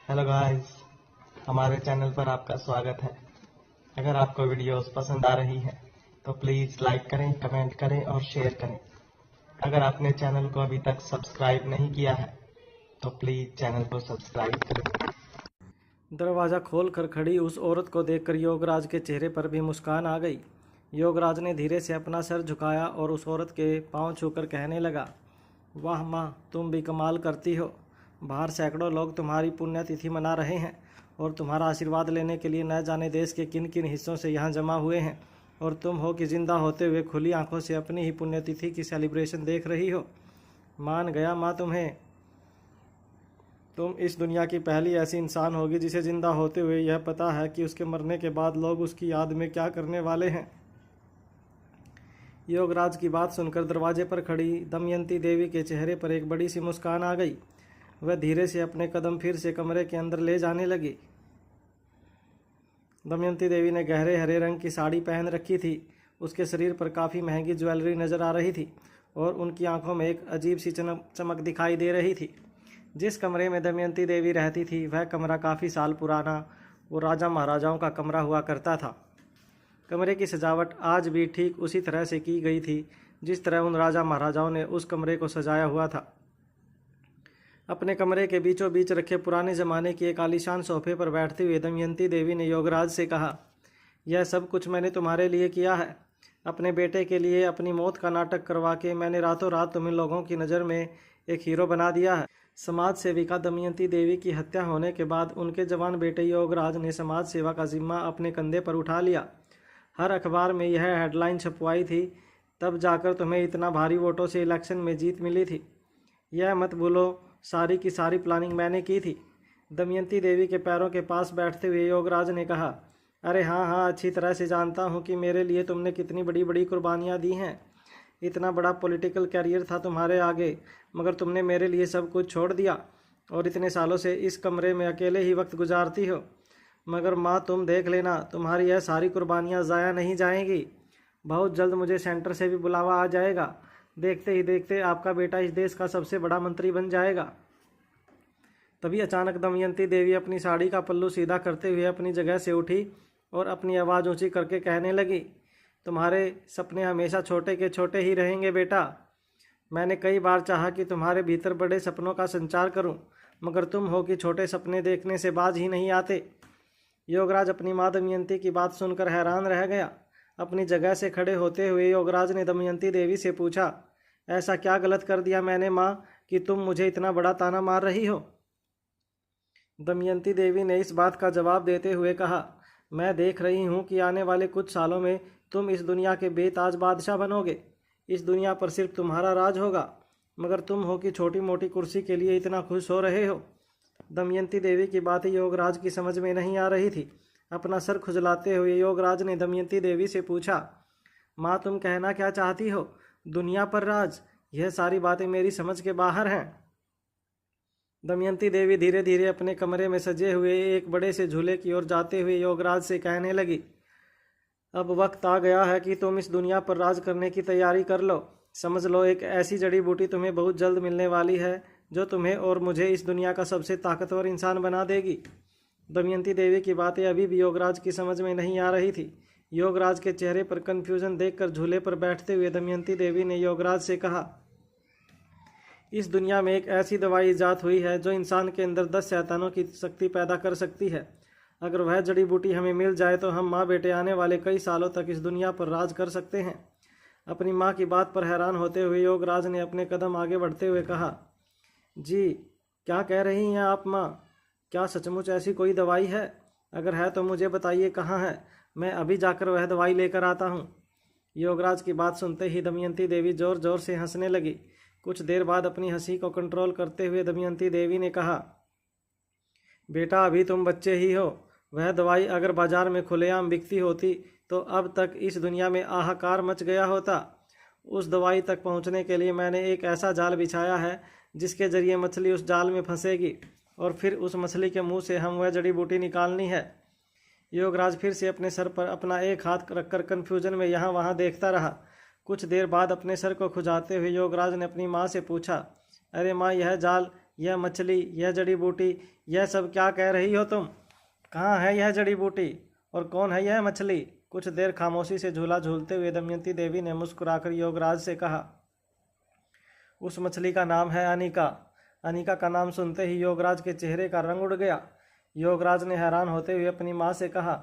Hello guys, हमारे channel पर आपका स्वागत है। अगर आपको वीडियोस पसंद आ रही है तो प्लीज़ लाइक करें, कमेंट करें और शेयर करें। अगर आपने चैनल को अभी तक सब्सक्राइब नहीं किया है तो प्लीज़ चैनल को सब्सक्राइब करें। दरवाज़ा खोल कर खड़ी उस औरत को देखकर योगराज के चेहरे पर भी मुस्कान आ गई। योगराज ने धीरे से अपना सर झुकाया और उस औरत के पांव छूकर कहने लगा, वाह माँ, तुम भी कमाल करती हो। बाहर सैकड़ों लोग तुम्हारी पुण्यतिथि मना रहे हैं और तुम्हारा आशीर्वाद लेने के लिए न जाने देश के किन किन हिस्सों से यहाँ जमा हुए हैं, और तुम हो कि जिंदा होते हुए खुली आंखों से अपनी ही पुण्यतिथि की सेलिब्रेशन देख रही हो। मान गया माँ तुम्हें। तुम इस दुनिया की पहली ऐसी इंसान होगी जिसे जिंदा होते हुए यह पता है कि उसके मरने के बाद लोग उसकी याद में क्या करने वाले हैं। योगराज की बात सुनकर दरवाजे पर खड़ी दमयंती देवी के चेहरे पर एक बड़ी सी मुस्कान आ गई। वह धीरे से अपने कदम फिर से कमरे के अंदर ले जाने लगी। दमयंती देवी ने गहरे हरे रंग की साड़ी पहन रखी थी। उसके शरीर पर काफ़ी महंगी ज्वेलरी नजर आ रही थी और उनकी आंखों में एक अजीब सी चमक दिखाई दे रही थी। जिस कमरे में दमयंती देवी रहती थी वह कमरा काफ़ी साल पुराना वो राजा महाराजाओं का कमरा हुआ करता था। कमरे की सजावट आज भी ठीक उसी तरह से की गई थी जिस तरह उन राजा महाराजाओं ने उस कमरे को सजाया हुआ था। अपने कमरे के बीचों बीच रखे पुराने ज़माने की एक आलीशान सोफे पर बैठते हुए दमयंती देवी ने योगराज से कहा, यह सब कुछ मैंने तुम्हारे लिए किया है। अपने बेटे के लिए अपनी मौत का नाटक करवा के मैंने रातों रात तुम्हें लोगों की नज़र में एक हीरो बना दिया है। समाज सेविका दमयंती देवी की हत्या होने के बाद उनके जवान बेटे योगराज ने समाज सेवा का जिम्मा अपने कंधे पर उठा लिया। हर अखबार में यह हेडलाइन छपवाई थी, तब जाकर तुम्हें इतना भारी वोटों से इलेक्शन में जीत मिली थी। यह मत भूलो, सारी की सारी प्लानिंग मैंने की थी। दमयंती देवी के पैरों के पास बैठते हुए योगराज ने कहा, अरे हाँ हाँ, अच्छी तरह से जानता हूँ कि मेरे लिए तुमने कितनी बड़ी बड़ी कुर्बानियाँ दी हैं। इतना बड़ा पॉलिटिकल कैरियर था तुम्हारे आगे, मगर तुमने मेरे लिए सब कुछ छोड़ दिया और इतने सालों से इस कमरे में अकेले ही वक्त गुजारती हो। मगर माँ, तुम देख लेना, तुम्हारी यह सारी कुर्बानियाँ ज़ाया नहीं जाएंगी। बहुत जल्द मुझे सेंटर से भी बुलावा आ जाएगा। देखते ही देखते आपका बेटा इस देश का सबसे बड़ा मंत्री बन जाएगा। तभी अचानक दमयंती देवी अपनी साड़ी का पल्लू सीधा करते हुए अपनी जगह से उठी और अपनी आवाज़ ऊंची करके कहने लगी, तुम्हारे सपने हमेशा छोटे के छोटे ही रहेंगे बेटा। मैंने कई बार चाहा कि तुम्हारे भीतर बड़े सपनों का संचार करूं, मगर तुम हो कि छोटे सपने देखने से बाज ही नहीं आते। योगराज अपनी माँ दमयंती की बात सुनकर हैरान रह गया। अपनी जगह से खड़े होते हुए योगराज ने दमयंती देवी से पूछा, ऐसा क्या गलत कर दिया मैंने माँ कि तुम मुझे इतना बड़ा ताना मार रही हो? दमयंती देवी ने इस बात का जवाब देते हुए कहा, मैं देख रही हूँ कि आने वाले कुछ सालों में तुम इस दुनिया के बेताज बादशाह बनोगे। इस दुनिया पर सिर्फ तुम्हारा राज होगा, मगर तुम हो कि छोटी मोटी कुर्सी के लिए इतना खुश हो रहे हो। दमयंती देवी की बातें योगराज की समझ में नहीं आ रही थी। अपना सर खुजलाते हुए योगराज ने दमयंती देवी से पूछा, माँ, तुम कहना क्या चाहती हो? दुनिया पर राज? यह सारी बातें मेरी समझ के बाहर हैं। दमयंती देवी धीरे धीरे अपने कमरे में सजे हुए एक बड़े से झूले की ओर जाते हुए योगराज से कहने लगी, अब वक्त आ गया है कि तुम इस दुनिया पर राज करने की तैयारी कर लो। समझ लो, एक ऐसी जड़ी बूटी तुम्हें बहुत जल्द मिलने वाली है जो तुम्हें और मुझे इस दुनिया का सबसे ताकतवर इंसान बना देगी। दमयंती देवी की बातें अभी भी योगराज की समझ में नहीं आ रही थी। योगराज के चेहरे पर कन्फ्यूजन देखकर झूले पर बैठते हुए दमयंती देवी ने योगराज से कहा, इस दुनिया में एक ऐसी दवाई ईजाद हुई है जो इंसान के अंदर 10 शैतानों की शक्ति पैदा कर सकती है। अगर वह जड़ी बूटी हमें मिल जाए तो हम माँ बेटे आने वाले कई सालों तक इस दुनिया पर राज कर सकते हैं। अपनी माँ की बात पर हैरान होते हुए योगराज ने अपने कदम आगे बढ़ते हुए कहा, जी, क्या कह रही हैं आप माँ? क्या सचमुच ऐसी कोई दवाई है? अगर है तो मुझे बताइए कहाँ है, मैं अभी जाकर वह दवाई लेकर आता हूँ। योगराज की बात सुनते ही दमयंती देवी जोर जोर से हंसने लगी। कुछ देर बाद अपनी हंसी को कंट्रोल करते हुए दमयंती देवी ने कहा, बेटा, अभी तुम बच्चे ही हो। वह दवाई अगर बाजार में खुलेआम बिकती होती तो अब तक इस दुनिया में हाहाकार मच गया होता। उस दवाई तक पहुंचने के लिए मैंने एक ऐसा जाल बिछाया है जिसके जरिए मछली उस जाल में फंसेगी और फिर उस मछली के मुंह से हम वह जड़ी बूटी निकालनी है। योगराज फिर से अपने सर पर अपना एक हाथ रखकर कन्फ्यूजन में यहाँ वहाँ देखता रहा। कुछ देर बाद अपने सर को खुजाते हुए योगराज ने अपनी माँ से पूछा, अरे माँ, यह जाल यह मछली, यह जड़ी बूटी, यह सब क्या कह रही हो तुम? कहाँ है यह जड़ी बूटी और कौन है यह मछली? कुछ देर खामोशी से झूला झूलते हुए दमयंती देवी ने मुस्कुराकर योगराज से कहा, उस मछली का नाम है अनिका। अनिका का नाम सुनते ही योगराज के चेहरे का रंग उड़ गया। योगराज ने हैरान होते हुए अपनी माँ से कहा,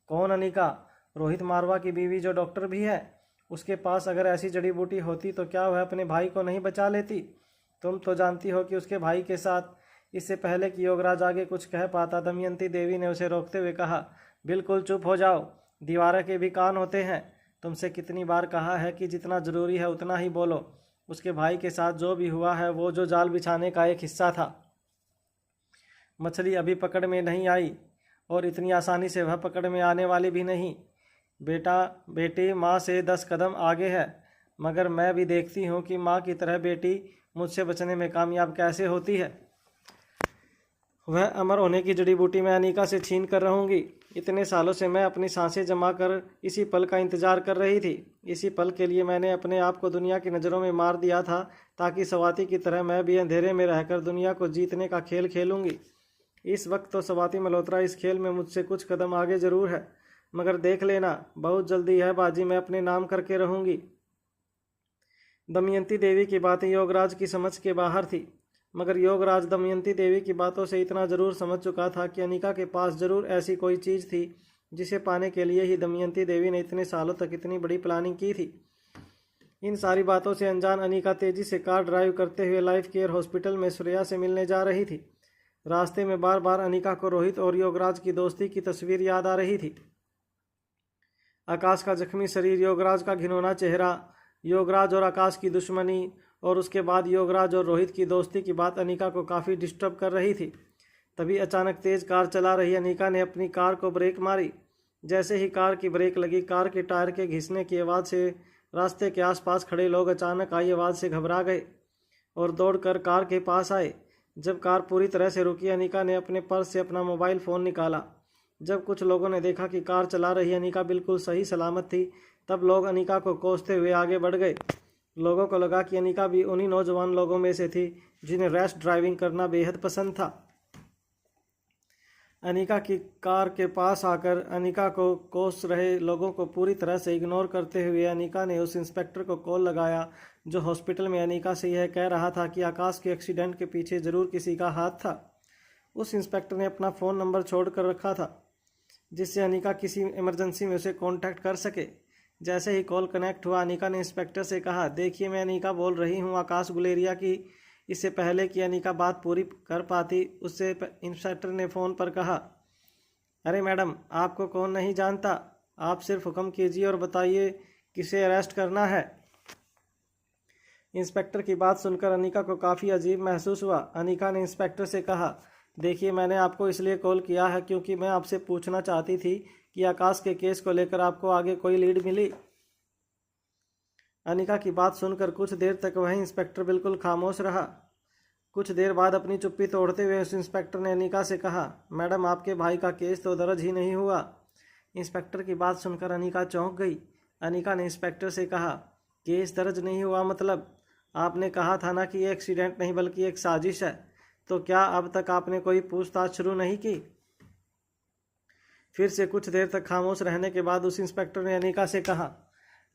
कौन अनिका? रोहित मारवा की बीवी जो डॉक्टर भी है? उसके पास अगर ऐसी जड़ी बूटी होती तो क्या वह अपने भाई को नहीं बचा लेती? तुम तो जानती हो कि उसके भाई के साथ। इससे पहले कि योगराज आगे कुछ कह पाता, दमयंती देवी ने उसे रोकते हुए कहा, बिल्कुल चुप हो जाओ, दीवार के भी कान होते हैं। तुमसे कितनी बार कहा है कि जितना ज़रूरी है उतना ही बोलो। उसके भाई के साथ जो भी हुआ है वो जो जाल बिछाने का एक हिस्सा था। मछली अभी पकड़ में नहीं आई और इतनी आसानी से वह पकड़ में आने वाली भी नहीं। बेटी माँ से 10 कदम आगे है, मगर मैं भी देखती हूँ कि माँ की तरह बेटी मुझसे बचने में कामयाब कैसे होती है। वह अमर होने की जड़ी बूटी मैं अनिका से छीन कर रहूँगी। इतने सालों से मैं अपनी सांसें जमा कर इसी पल का इंतजार कर रही थी। इसी पल के लिए मैंने अपने आप को दुनिया की नज़रों में मार दिया था, ताकि स्वाति की तरह मैं भी अंधेरे में रहकर दुनिया को जीतने का खेल खेलूँगी। इस वक्त तो स्वाति मल्होत्रा इस खेल में मुझसे कुछ कदम आगे ज़रूर है, मगर देख लेना, बहुत जल्दी यह बाजी मैं अपने नाम करके रहूँगी। दमयंती देवी की बातें योगराज की समझ के बाहर थी, मगर योगराज दमयंती देवी की बातों से इतना ज़रूर समझ चुका था कि अनिका के पास ज़रूर ऐसी कोई चीज़ थी जिसे पाने के लिए ही दमयंती देवी ने इतने सालों तक इतनी बड़ी प्लानिंग की थी। इन सारी बातों से अनजान अनिका तेजी से कार ड्राइव करते हुए लाइफ केयर हॉस्पिटल में श्रेया से मिलने जा रही थी। रास्ते में बार बार अनिका को रोहित और योगराज की दोस्ती की तस्वीर याद आ रही थी। आकाश का जख्मी शरीर, योगराज का घिनौना चेहरा, योगराज और आकाश की दुश्मनी और उसके बाद योगराज और रोहित की दोस्ती की बात अनिका को काफ़ी डिस्टर्ब कर रही थी। तभी अचानक तेज कार चला रही अनिका ने अपनी कार को ब्रेक मारी। जैसे ही कार की ब्रेक लगी, कार के टायर के घिसने की आवाज़ से रास्ते के आसपास खड़े लोग अचानक आई आवाज़ से घबरा गए और दौड़कर कार के पास आए। जब कार पूरी तरह से रुकी, अनिका ने अपने पर्स से अपना मोबाइल फ़ोन निकाला। जब कुछ लोगों ने देखा कि कार चला रही अनिका बिल्कुल सही सलामत थी, तब लोग अनिका को कोसते हुए आगे बढ़ गए। लोगों को लगा कि अनिका भी उन्हीं नौजवान लोगों में से थी जिन्हें रैश ड्राइविंग करना बेहद पसंद था। अनिका की कार के पास आकर अनिका को कोस रहे लोगों को पूरी तरह से इग्नोर करते हुए अनिका ने उस इंस्पेक्टर को कॉल लगाया जो हॉस्पिटल में अनिका से यह कह रहा था कि आकाश के एक्सीडेंट के पीछे ज़रूर किसी का हाथ था। उस इंस्पेक्टर ने अपना फ़ोन नंबर छोड़ कर रखा था जिससे अनिका किसी इमरजेंसी में उसे कांटेक्ट कर सके। जैसे ही कॉल कनेक्ट हुआ, अनिका ने इंस्पेक्टर से कहा, देखिए मैं अनिका बोल रही हूँ, आकाश गुलेरिया की। इससे पहले कि अनिका बात पूरी कर पाती, उससे इंस्पेक्टर ने फ़ोन पर कहा, अरे मैडम, आपको कौन नहीं जानता, आप सिर्फ हुक्म कीजिए और बताइए किसे अरेस्ट करना है। इंस्पेक्टर की बात सुनकर अनिका को काफ़ी अजीब महसूस हुआ। अनिका ने इंस्पेक्टर से कहा, देखिए मैंने आपको इसलिए कॉल किया है क्योंकि मैं आपसे पूछना चाहती थी कि आकाश के केस को लेकर आपको आगे कोई लीड मिली। अनिका की बात सुनकर कुछ देर तक वह इंस्पेक्टर बिल्कुल खामोश रहा। कुछ देर बाद अपनी चुप्पी तोड़ते हुए उस इंस्पेक्टर ने अनिका से कहा, मैडम आपके भाई का केस तो दर्ज ही नहीं हुआ। इंस्पेक्टर की बात सुनकर अनिका चौंक गई। अनिका ने इंस्पेक्टर से कहा, केस दर्ज नहीं हुआ मतलब? आपने कहा था ना कि ये एक्सीडेंट नहीं बल्कि एक साजिश है, तो क्या अब तक आपने कोई पूछताछ शुरू नहीं की? फिर से कुछ देर तक खामोश रहने के बाद उस इंस्पेक्टर ने अनिका से कहा,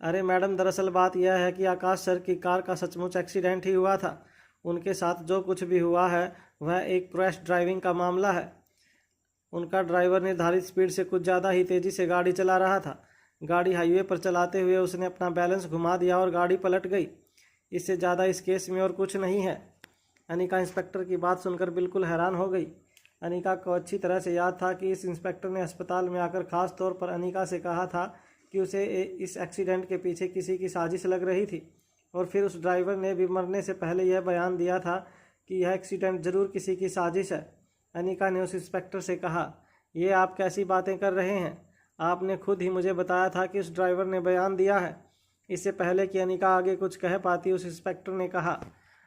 अरे मैडम, दरअसल बात यह है कि आकाश सर की कार का सचमुच एक्सीडेंट ही हुआ था। उनके साथ जो कुछ भी हुआ है वह एक क्रैश ड्राइविंग का मामला है। उनका ड्राइवर निर्धारित स्पीड से कुछ ज़्यादा ही तेज़ी से गाड़ी चला रहा था। गाड़ी हाईवे पर चलाते हुए उसने अपना बैलेंस घुमा दिया और गाड़ी पलट गई। इससे ज़्यादा इस केस में और कुछ नहीं है। अनिका इंस्पेक्टर की बात सुनकर बिल्कुल हैरान हो गई। अनिका को अच्छी तरह से याद था कि इस इंस्पेक्टर ने अस्पताल में आकर ख़ास तौर पर अनिका से कहा था कि उसे इस एक्सीडेंट के पीछे किसी की साजिश लग रही थी, और फिर उस ड्राइवर ने भी मरने से पहले यह बयान दिया था कि यह एक्सीडेंट ज़रूर किसी की साजिश है। अनिका ने उस इंस्पेक्टर से कहा, ये आप कैसी बातें कर रहे हैं? आपने खुद ही मुझे बताया था कि उस ड्राइवर ने बयान दिया है। इससे पहले कि अनिका आगे कुछ कह पाती, उस इंस्पेक्टर ने कहा,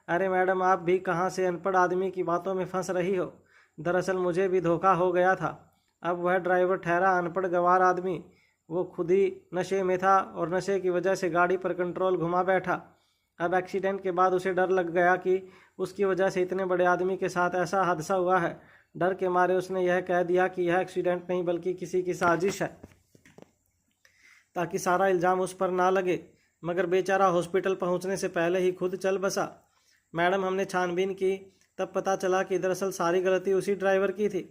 अरे मैडम, आप भी कहाँ से अनपढ़ आदमी की बातों में फंस रही हो। दरअसल मुझे भी धोखा हो गया था। अब वह ड्राइवर ठहरा अनपढ़ गंवार आदमी। वो खुद ही नशे में था और नशे की वजह से गाड़ी पर कंट्रोल घुमा बैठा। अब एक्सीडेंट के बाद उसे डर लग गया कि उसकी वजह से इतने बड़े आदमी के साथ ऐसा हादसा हुआ है। डर के मारे उसने यह कह दिया कि यह एक्सीडेंट नहीं बल्कि किसी की साजिश है, ताकि सारा इल्ज़ाम उस पर ना लगे। मगर बेचारा हॉस्पिटल पहुंचने से पहले ही खुद चल बसा। मैडम, हमने छानबीन की, तब पता चला कि दरअसल सारी गलती उसी ड्राइवर की थी।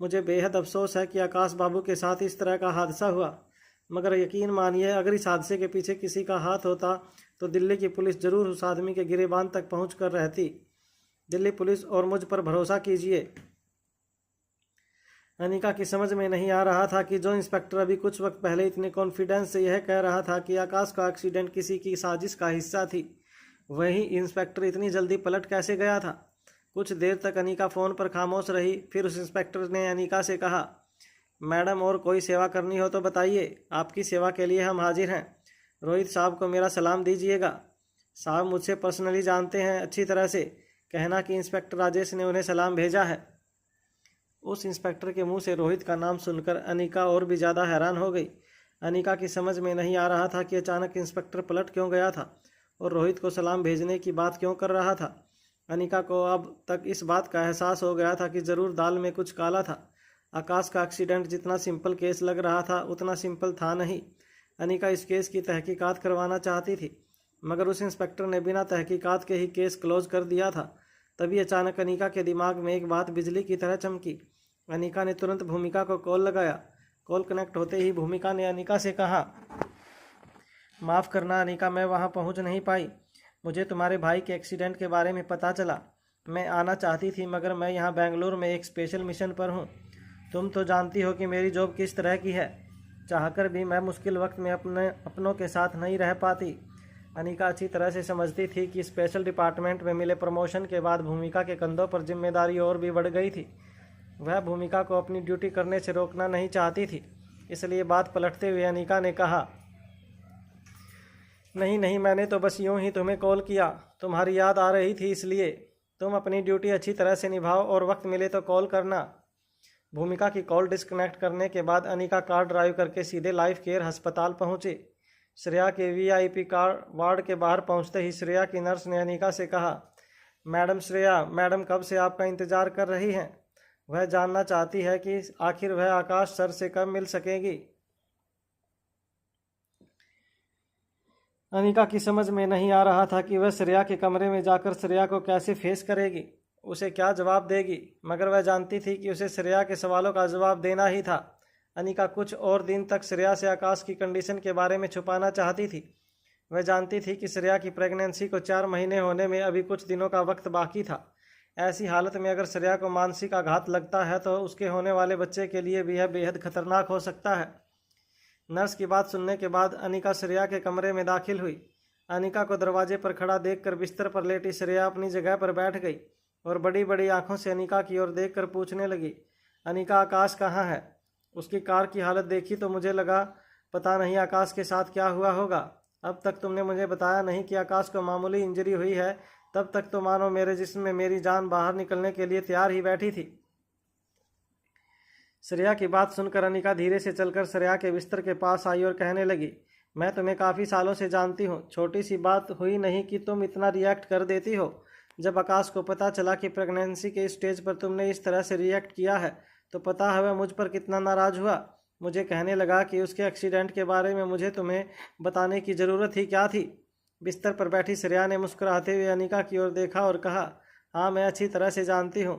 मुझे बेहद अफसोस है कि आकाश बाबू के साथ इस तरह का हादसा हुआ, मगर यकीन मानिए अगर इस हादसे के पीछे किसी का हाथ होता तो दिल्ली की पुलिस ज़रूर उस आदमी के गिरेबान तक पहुँच कर रहती। दिल्ली पुलिस और मुझ पर भरोसा कीजिए। अनिका की समझ में नहीं आ रहा था कि जो इंस्पेक्टर अभी कुछ वक्त पहले इतने कॉन्फिडेंस से यह कह रहा था कि आकाश का एक्सीडेंट किसी की साजिश का हिस्सा थी, वही इंस्पेक्टर इतनी जल्दी पलट कैसे गया था। कुछ देर तक अनिका फ़ोन पर खामोश रही। फिर उस इंस्पेक्टर ने अनिका से कहा, मैडम और कोई सेवा करनी हो तो बताइए, आपकी सेवा के लिए हम हाजिर हैं। रोहित साहब को मेरा सलाम दीजिएगा। साहब मुझसे पर्सनली जानते हैं अच्छी तरह से, कहना कि इंस्पेक्टर राजेश ने उन्हें सलाम भेजा है। उस इंस्पेक्टर के मुंह से रोहित का नाम सुनकर अनिका और भी ज़्यादा हैरान हो गई। अनिका की समझ में नहीं आ रहा था कि अचानक इंस्पेक्टर पलट क्यों गया था और रोहित को सलाम भेजने की बात क्यों कर रहा था। अनिका को अब तक इस बात का एहसास हो गया था कि ज़रूर दाल में कुछ काला था। आकाश का एक्सीडेंट जितना सिंपल केस लग रहा था उतना सिंपल था नहीं। अनिका इस केस की तहकीकात करवाना चाहती थी, मगर उस इंस्पेक्टर ने बिना तहकीकात के ही केस क्लोज कर दिया था। तभी अचानक अनिका के दिमाग में एक बात बिजली की तरह चमकी। अनिका ने तुरंत भूमिका को कॉल लगाया। कॉल कनेक्ट होते ही भूमिका ने अनिका से कहा, माफ़ करना अनिका, मैं वहाँ पहुँच नहीं पाई। मुझे तुम्हारे भाई के एक्सीडेंट के बारे में पता चला। मैं आना चाहती थी मगर मैं यहाँ बेंगलुरु में एक स्पेशल मिशन पर हूँ। तुम तो जानती हो कि मेरी जॉब किस तरह की है। चाहकर भी मैं मुश्किल वक्त में अपनों के साथ नहीं रह पाती। अनिका अच्छी तरह से समझती थी कि स्पेशल डिपार्टमेंट में मिले प्रमोशन के बाद भूमिका के कंधों पर जिम्मेदारी और भी बढ़ गई थी। वह भूमिका को अपनी ड्यूटी करने से रोकना नहीं चाहती थी। इसलिए बात पलटते हुए अनिका ने कहा, नहीं नहीं, मैंने तो बस यूं ही तुम्हें कॉल किया, तुम्हारी याद आ रही थी इसलिए। तुम अपनी ड्यूटी अच्छी तरह से निभाओ और वक्त मिले तो कॉल करना। भूमिका की कॉल डिस्कनेक्ट करने के बाद अनिका कार ड्राइव करके सीधे लाइफ केयर अस्पताल पहुंचे। श्रेया के वीआईपी कार वार्ड के बाहर पहुंचते ही श्रेया की नर्स ने अनिका से कहा, मैडम श्रेया, मैडम कब से आपका इंतज़ार कर रही हैं। वह जानना चाहती है कि आखिर वह आकाश सर से कब मिल सकेगी। अनिका की समझ में नहीं आ रहा था कि वह श्रेया के कमरे में जाकर श्रेया को कैसे फेस करेगी, उसे क्या जवाब देगी, मगर वह जानती थी कि उसे श्रेया के सवालों का जवाब देना ही था। अनिका कुछ और दिन तक श्रेया से आकाश की कंडीशन के बारे में छुपाना चाहती थी। वह जानती थी कि श्रेया की प्रेगनेंसी को 4 महीने होने में अभी कुछ दिनों का वक्त बाकी था। ऐसी हालत में अगर श्रेया को मानसिक आघात लगता है तो उसके होने वाले बच्चे के लिए भी यह बेहद खतरनाक हो सकता है। नर्स की बात सुनने के बाद अनिका श्रेया के कमरे में दाखिल हुई। अनिका को दरवाजे पर खड़ा देखकर बिस्तर पर लेटी श्रेया अपनी जगह पर बैठ गई और बड़ी बड़ी आंखों से अनिका की ओर देखकर पूछने लगी, अनिका, आकाश कहाँ है? उसकी कार की हालत देखी तो मुझे लगा पता नहीं आकाश के साथ क्या हुआ होगा। अब तक तुमने मुझे बताया नहीं कि आकाश को मामूली इंजरी हुई है। तब तक तो मानो मेरे जिस्म में मेरी जान बाहर निकलने के लिए तैयार ही बैठी थी। श्रेया की बात सुनकर अनिका धीरे से चलकर श्रेया के बिस्तर के पास आई और कहने लगी, मैं तुम्हें काफ़ी सालों से जानती हूँ। छोटी सी बात हुई नहीं कि तुम इतना रिएक्ट कर देती हो। जब आकाश को पता चला कि प्रेगनेंसी के स्टेज पर तुमने इस तरह से रिएक्ट किया है तो पता है वह मुझ पर कितना नाराज़ हुआ। मुझे कहने लगा कि उसके एक्सीडेंट के बारे में मुझे तुम्हें बताने की ज़रूरत ही क्या थी। बिस्तर पर बैठी श्रेया ने मुस्कुराते हुए अनिका की ओर देखा और कहा, हाँ, मैं अच्छी तरह से जानती हूँ।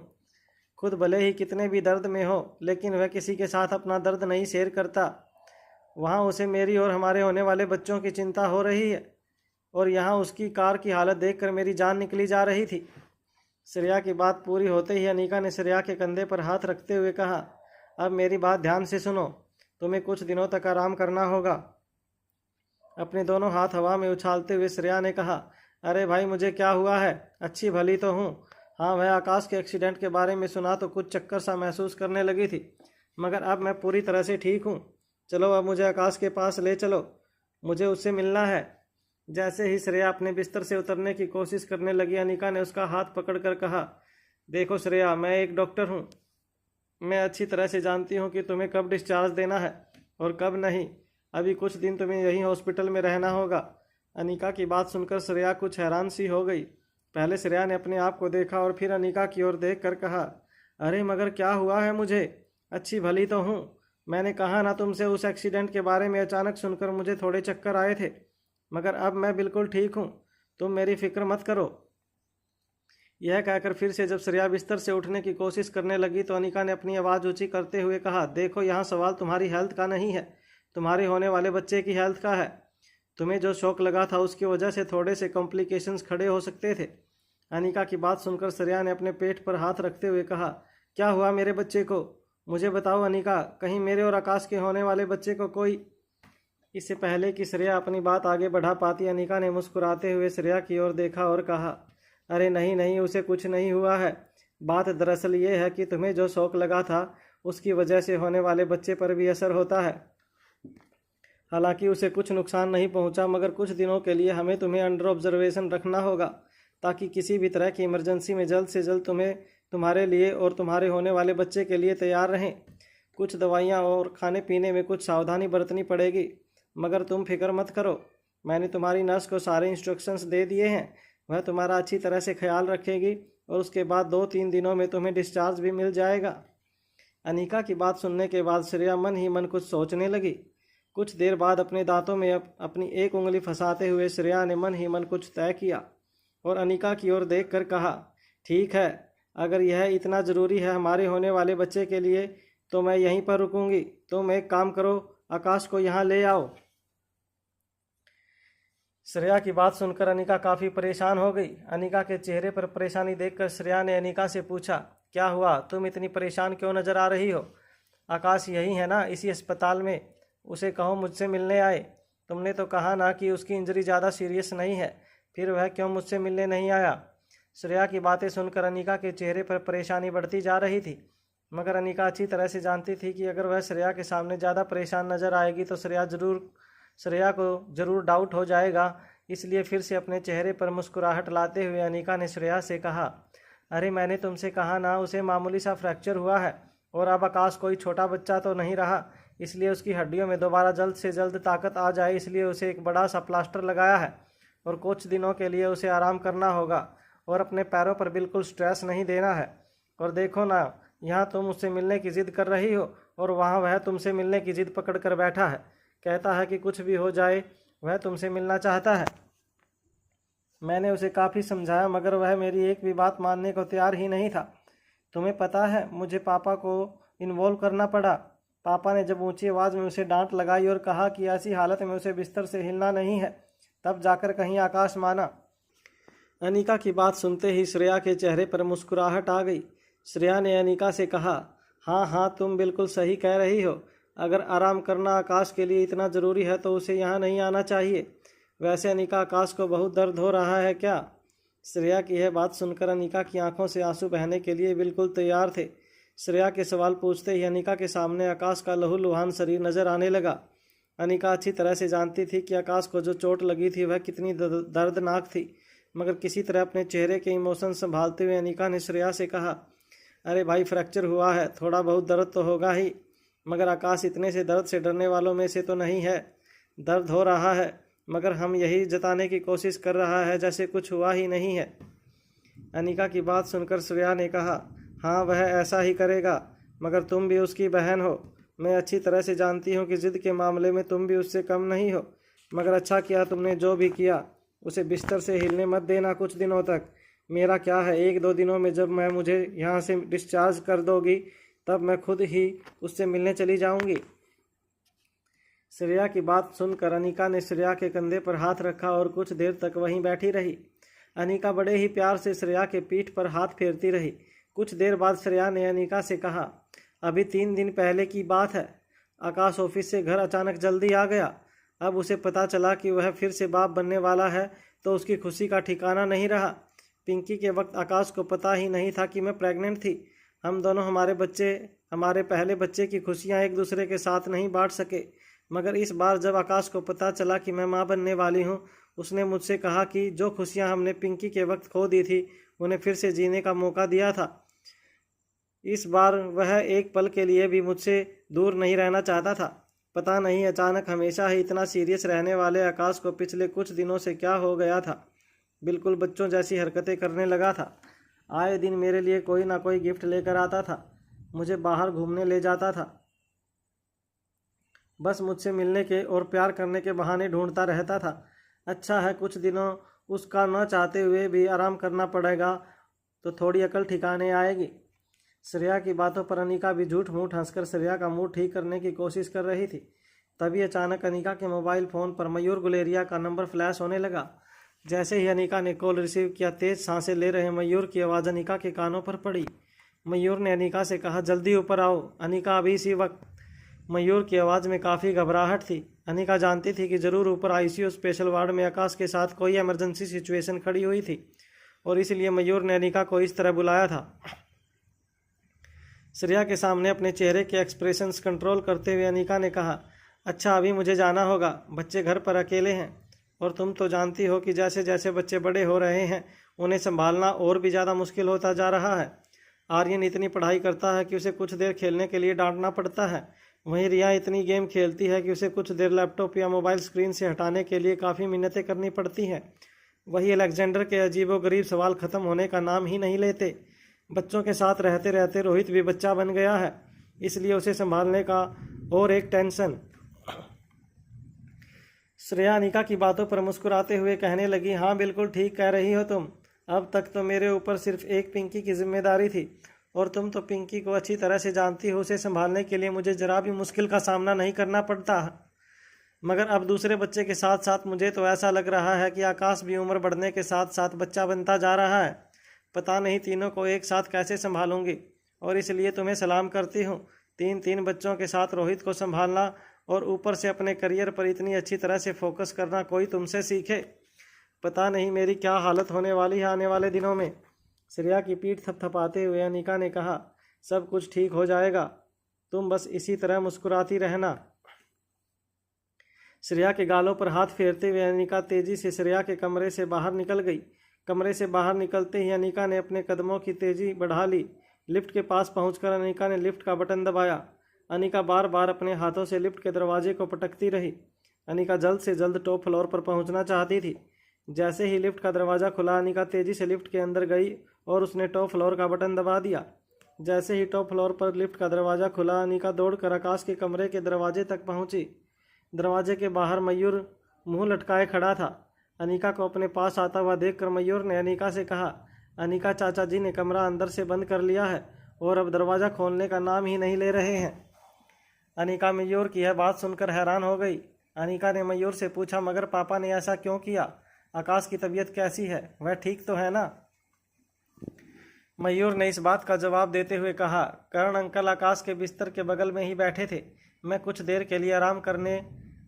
खुद भले ही कितने भी दर्द में हो लेकिन वह किसी के साथ अपना दर्द नहीं शेयर करता। वहाँ उसे मेरी और हमारे होने वाले बच्चों की चिंता हो रही है और यहाँ उसकी कार की हालत देखकर मेरी जान निकली जा रही थी। श्रेया की बात पूरी होते ही अनिका ने श्रेया के कंधे पर हाथ रखते हुए कहा, अब मेरी बात ध्यान से सुनो। तुम्हें कुछ दिनों तक आराम करना होगा। अपने दोनों हाथ हवा में उछालते हुए श्रेया ने कहा, अरे भाई, मुझे क्या हुआ है? अच्छी भली तो हूँ। हाँ, वह आकाश के एक्सीडेंट के बारे में सुना तो कुछ चक्कर सा महसूस करने लगी थी, मगर अब मैं पूरी तरह से ठीक हूँ। चलो अब मुझे आकाश के पास ले चलो, मुझे उससे मिलना है। जैसे ही श्रेया अपने बिस्तर से उतरने की कोशिश करने लगी, अनिका ने उसका हाथ पकड़कर कहा, देखो श्रेया, मैं एक डॉक्टर हूँ। मैं अच्छी तरह से जानती हूँ कि तुम्हें कब डिस्चार्ज देना है और कब नहीं। अभी कुछ दिन तुम्हें यहीं हॉस्पिटल में रहना होगा। अनिका की बात सुनकर श्रेया कुछ हैरान सी हो गई। पहले श्रेया ने अपने आप को देखा और फिर अनिका की ओर देख कर कहा, अरे मगर क्या हुआ है मुझे? अच्छी भली तो हूँ। मैंने कहा ना तुमसे, उस एक्सीडेंट के बारे में अचानक सुनकर मुझे थोड़े चक्कर आए थे, मगर अब मैं बिल्कुल ठीक हूँ। तुम मेरी फिक्र मत करो। यह कहकर फिर से जब श्रेया बिस्तर से उठने की कोशिश करने लगी तो अनिका ने अपनी आवाज़ ऊंची करते हुए कहा, देखो यहाँ सवाल तुम्हारी हेल्थ का नहीं है, तुम्हारे होने वाले बच्चे की हेल्थ का है। तुम्हें जो शौक लगा था उसकी वजह से थोड़े से कॉम्प्लिकेशंस खड़े हो सकते थे। अनिका की बात सुनकर श्रेया ने अपने पेट पर हाथ रखते हुए कहा, क्या हुआ मेरे बच्चे को? मुझे बताओ अनिका, कहीं मेरे और आकाश के होने वाले बच्चे को कोई। इससे पहले कि श्रेया अपनी बात आगे बढ़ा पाती, अनिका ने मुस्कुराते हुए श्रेया की ओर देखा और कहा, अरे नहीं नहीं, उसे कुछ नहीं हुआ है। बात दरअसल ये है कि तुम्हें जो शौक लगा था उसकी वजह से होने वाले बच्चे पर भी असर होता है। हालांकि उसे कुछ नुकसान नहीं पहुंचा, मगर कुछ दिनों के लिए हमें तुम्हें अंडर ऑब्जर्वेशन रखना होगा, ताकि किसी भी तरह की इमरजेंसी में जल्द से जल्द तुम्हारे लिए और तुम्हारे होने वाले बच्चे के लिए तैयार रहें। कुछ दवाइयाँ और खाने पीने में कुछ सावधानी बरतनी पड़ेगी, मगर तुम फिक्र मत करो। मैंने तुम्हारी नर्स को सारे इंस्ट्रक्शंस दे दिए हैं, वह तुम्हारा अच्छी तरह से ख्याल रखेगी और उसके बाद 2-3 दिनों में तुम्हें डिस्चार्ज भी मिल जाएगा। अनिका की बात सुनने के बाद श्रेया मन ही मन कुछ सोचने लगी। कुछ देर बाद अपने दांतों में अपनी एक उंगली फंसाते हुए श्रेया ने मन ही मन कुछ तय किया और अनिका की ओर देख कर कहा, ठीक है, अगर यह इतना ज़रूरी है हमारे होने वाले बच्चे के लिए तो मैं यहीं पर रुकूंगी। तुम एक काम करो, आकाश को यहाँ ले आओ। श्रेया की बात सुनकर अनिका काफ़ी परेशान हो गई। अनिका के चेहरे पर परेशानी देखकर श्रेया ने अनिका से पूछा, क्या हुआ? तुम इतनी परेशान क्यों नज़र आ रही हो? आकाश यही है ना, इसी अस्पताल में? उसे कहो मुझसे मिलने आए। तुमने तो कहा ना कि उसकी इंजरी ज़्यादा सीरियस नहीं है, फिर वह क्यों मुझसे मिलने नहीं आया? श्रेया की बातें सुनकर अनिका के चेहरे पर परेशानी बढ़ती जा रही थी, मगर अनिका अच्छी तरह से जानती थी कि अगर वह श्रेया के सामने ज़्यादा परेशान नज़र आएगी तो श्रेया को ज़रूर डाउट हो जाएगा। इसलिए फिर से अपने चेहरे पर मुस्कुराहट लाते हुए अनिका ने श्रेया से कहा, अरे मैंने तुमसे कहा ना, उसे मामूली सा फ्रैक्चर हुआ है और अब आकाश कोई छोटा बच्चा तो नहीं रहा, इसलिए उसकी हड्डियों में दोबारा जल्द से जल्द ताकत आ जाए, इसलिए उसे एक बड़ा सा प्लास्टर लगाया है और कुछ दिनों के लिए उसे आराम करना होगा और अपने पैरों पर बिल्कुल स्ट्रेस नहीं देना है। और देखो ना, यहाँ तुम मुझसे मिलने की ज़िद कर रही हो और वहाँ वह तुमसे मिलने की ज़िद पकड़ कर बैठा है, कहता है कि कुछ भी हो जाए वह तुमसे मिलना चाहता है। मैंने उसे काफ़ी समझाया, मगर वह मेरी एक भी बात मानने को तैयार ही नहीं था। तुम्हें पता है, मुझे पापा को इन्वॉल्व करना पड़ा। पापा ने जब ऊंची आवाज़ में उसे डांट लगाई और कहा कि ऐसी हालत में उसे बिस्तर से हिलना नहीं है, तब जाकर कहीं आकाश माना। अनिका की बात सुनते ही श्रेया के चेहरे पर मुस्कुराहट आ गई। श्रेया ने अनिका से कहा, हाँ हाँ, तुम बिल्कुल सही कह रही हो। अगर आराम करना आकाश के लिए इतना ज़रूरी है तो उसे यहाँ नहीं आना चाहिए। वैसे अनिका, आकाश को बहुत दर्द हो रहा है क्या? श्रेया की यह बात सुनकर अनिका की आंखों से आंसू बहने के लिए बिल्कुल तैयार थे। श्रेया के सवाल पूछते ही अनिका के सामने आकाश का लहूलुहान शरीर नजर आने लगा। अनिका अच्छी तरह से जानती थी कि आकाश को जो चोट लगी थी वह कितनी दर्दनाक थी, मगर किसी तरह अपने चेहरे के इमोशन संभालते हुए अनिका ने श्रेया से कहा, अरे भाई, फ्रैक्चर हुआ है, थोड़ा बहुत दर्द तो होगा ही, मगर आकाश इतने से दर्द से डरने वालों में से तो नहीं है। दर्द हो रहा है, मगर हम यही जताने की कोशिश कर रहा है जैसे कुछ हुआ ही नहीं है। अनिका की बात सुनकर श्रेया ने कहा, हाँ, वह ऐसा ही करेगा, मगर तुम भी उसकी बहन हो। मैं अच्छी तरह से जानती हूँ कि ज़िद के मामले में तुम भी उससे कम नहीं हो, मगर अच्छा किया तुमने जो भी किया। उसे बिस्तर से हिलने मत देना कुछ दिनों तक। मेरा क्या है, 1-2 दिनों में जब मुझे यहाँ से डिस्चार्ज कर दोगी तब मैं खुद ही उससे मिलने चली जाऊँगी। श्रेया की बात सुनकर अनिका ने श्रेया के कंधे पर हाथ रखा और कुछ देर तक वहीं बैठी रही। अनिका बड़े ही प्यार से श्रेया के पीठ पर हाथ फेरती रही। कुछ देर बाद श्रेया ने अनिका से कहा, अभी 3 दिन पहले की बात है। आकाश ऑफिस से घर अचानक जल्दी आ गया। अब उसे पता चला कि वह फिर से बाप बनने वाला है तो उसकी खुशी का ठिकाना नहीं रहा। पिंकी के वक्त आकाश को पता ही नहीं था कि मैं प्रेग्नेंट थी। हम दोनों हमारे पहले बच्चे की खुशियां एक दूसरे के साथ नहीं बांट सके, मगर इस बार जब आकाश को पता चला कि मैं माँ बनने वाली हूँ, उसने मुझसे कहा कि जो खुशियाँ हमने पिंकी के वक्त खो दी थी उन्हें फिर से जीने का मौका दिया था। इस बार वह एक पल के लिए भी मुझसे दूर नहीं रहना चाहता था। पता नहीं अचानक हमेशा ही इतना सीरियस रहने वाले आकाश को पिछले कुछ दिनों से क्या हो गया था। बिल्कुल बच्चों जैसी हरकतें करने लगा था। आए दिन मेरे लिए कोई ना कोई गिफ्ट लेकर आता था, मुझे बाहर घूमने ले जाता था, बस मुझसे मिलने के और प्यार करने के बहाने ढूंढता रहता था। अच्छा है, कुछ दिनों उसका न चाहते हुए भी आराम करना पड़ेगा तो थोड़ी अकल ठिकाने आएगी। श्रेया की बातों पर अनिका भी झूठ मूठ हंसकर श्रेया का मूड ठीक करने की कोशिश कर रही थी। तभी अचानक अनिका के मोबाइल फ़ोन पर मयूर गुलेरिया का नंबर फ्लैश होने लगा। जैसे ही अनिका ने कॉल रिसीव किया, तेज सांसें ले रहे मयूर की आवाज़ अनिका के कानों पर पड़ी। मयूर ने अनिका से कहा, जल्दी ऊपर आओ। अनिका अभी इसी वक्त। मयूर की आवाज़ में काफ़ी घबराहट थी। अनिका जानती थी कि ज़रूर ऊपर आईसीयू स्पेशल वार्ड में आकाश के साथ कोई इमरजेंसी सिचुएशन खड़ी हुई थी और इसलिए मयूर ने अनिका को इस तरह बुलाया था। श्रेया के सामने अपने चेहरे के एक्सप्रेशंस कंट्रोल करते हुए अनिका ने कहा, अच्छा अभी मुझे जाना होगा, बच्चे घर पर अकेले हैं और तुम तो जानती हो कि जैसे जैसे बच्चे बड़े हो रहे हैं उन्हें संभालना और भी ज़्यादा मुश्किल होता जा रहा है। आर्यन इतनी पढ़ाई करता है कि उसे कुछ देर खेलने के लिए डांटना पड़ता है, वहीं रिया इतनी गेम खेलती है कि उसे कुछ देर लैपटॉप या मोबाइल स्क्रीन से हटाने के लिए काफ़ी मिन्नतें करनी पड़ती हैं। वही अलेक्जेंडर के अजीबोगरीब सवाल ख़त्म होने का नाम ही नहीं लेते। बच्चों के साथ रहते रहते रोहित भी बच्चा बन गया है, इसलिए उसे संभालने का और एक टेंशन। श्रेया अनिका की बातों पर मुस्कुराते हुए कहने लगी, हाँ बिल्कुल ठीक कह रही हो तुम। अब तक तो मेरे ऊपर सिर्फ एक पिंकी की जिम्मेदारी थी और तुम तो पिंकी को अच्छी तरह से जानती हो। उसे संभालने के लिए मुझे जरा भी मुश्किल का सामना नहीं करना पड़ता। मगर अब दूसरे बच्चे के साथ साथ मुझे तो ऐसा लग रहा है कि आकाश भी उम्र बढ़ने के साथ साथ बच्चा बनता जा रहा है। पता नहीं तीनों को एक साथ कैसे संभालूंगी और इसलिए तुम्हें सलाम करती हूँ। तीन बच्चों के साथ रोहित को संभालना और ऊपर से अपने करियर पर इतनी अच्छी तरह से फोकस करना कोई तुमसे सीखे। पता नहीं मेरी क्या हालत होने वाली है आने वाले दिनों में। श्रेया की पीठ थपथपाते हुए अनिका ने कहा, सब कुछ ठीक हो जाएगा, तुम बस इसी तरह मुस्कुराती रहना। श्रेया के गालों पर हाथ फेरते हुए अनिका तेजी से श्रेया के कमरे से बाहर निकल गई। कमरे से बाहर निकलते ही अनिका ने अपने कदमों की तेजी बढ़ा ली। लिफ्ट के पास पहुंचकर अनिका ने लिफ्ट का बटन दबाया। अनिका बार बार अपने हाथों से लिफ्ट के दरवाजे को पटकती रही। अनिका जल्द से जल्द टॉप फ्लोर पर पहुंचना चाहती थी। जैसे ही लिफ्ट का दरवाज़ा खुला, अनिका तेजी से लिफ्ट के अंदर गई और उसने टॉप फ्लोर का बटन दबा दिया। जैसे ही टॉप फ्लोर पर लिफ्ट का दरवाज़ा खुला, अनिका दौड़कर आकाश के कमरे के दरवाजे तक पहुंची। दरवाजे के बाहर मयूर मुंह लटकाए खड़ा था। अनिका को अपने पास आता हुआ देखकर मयूर ने अनिका से कहा, अनिका चाचा जी ने कमरा अंदर से बंद कर लिया है और अब दरवाज़ा खोलने का नाम ही नहीं ले रहे हैं। अनिका मयूर की यह बात सुनकर हैरान हो गई। अनिका ने मयूर से पूछा, मगर पापा ने ऐसा क्यों किया? आकाश की तबीयत कैसी है? वह ठीक तो है ना? मयूर ने इस बात का जवाब देते हुए कहा, करण अंकल आकाश के बिस्तर के बगल में ही बैठे थे। मैं कुछ देर के लिए आराम करने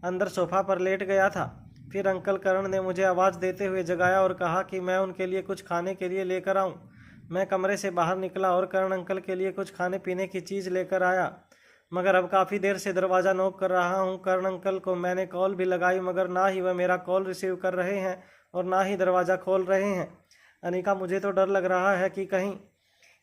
अंदर सोफा पर लेट गया था। फिर अंकल करण ने मुझे आवाज़ देते हुए जगाया और कहा कि मैं उनके लिए कुछ खाने के लिए लेकर आऊं। मैं कमरे से बाहर निकला और करण अंकल के लिए कुछ खाने पीने की चीज़ लेकर आया, मगर अब काफ़ी देर से दरवाज़ा नॉक कर रहा हूं। करण अंकल को मैंने कॉल भी लगाई, मगर ना ही वह मेरा कॉल रिसीव कर रहे हैं और ना ही दरवाज़ा खोल रहे हैं। अनिका, मुझे तो डर लग रहा है कि कहीं।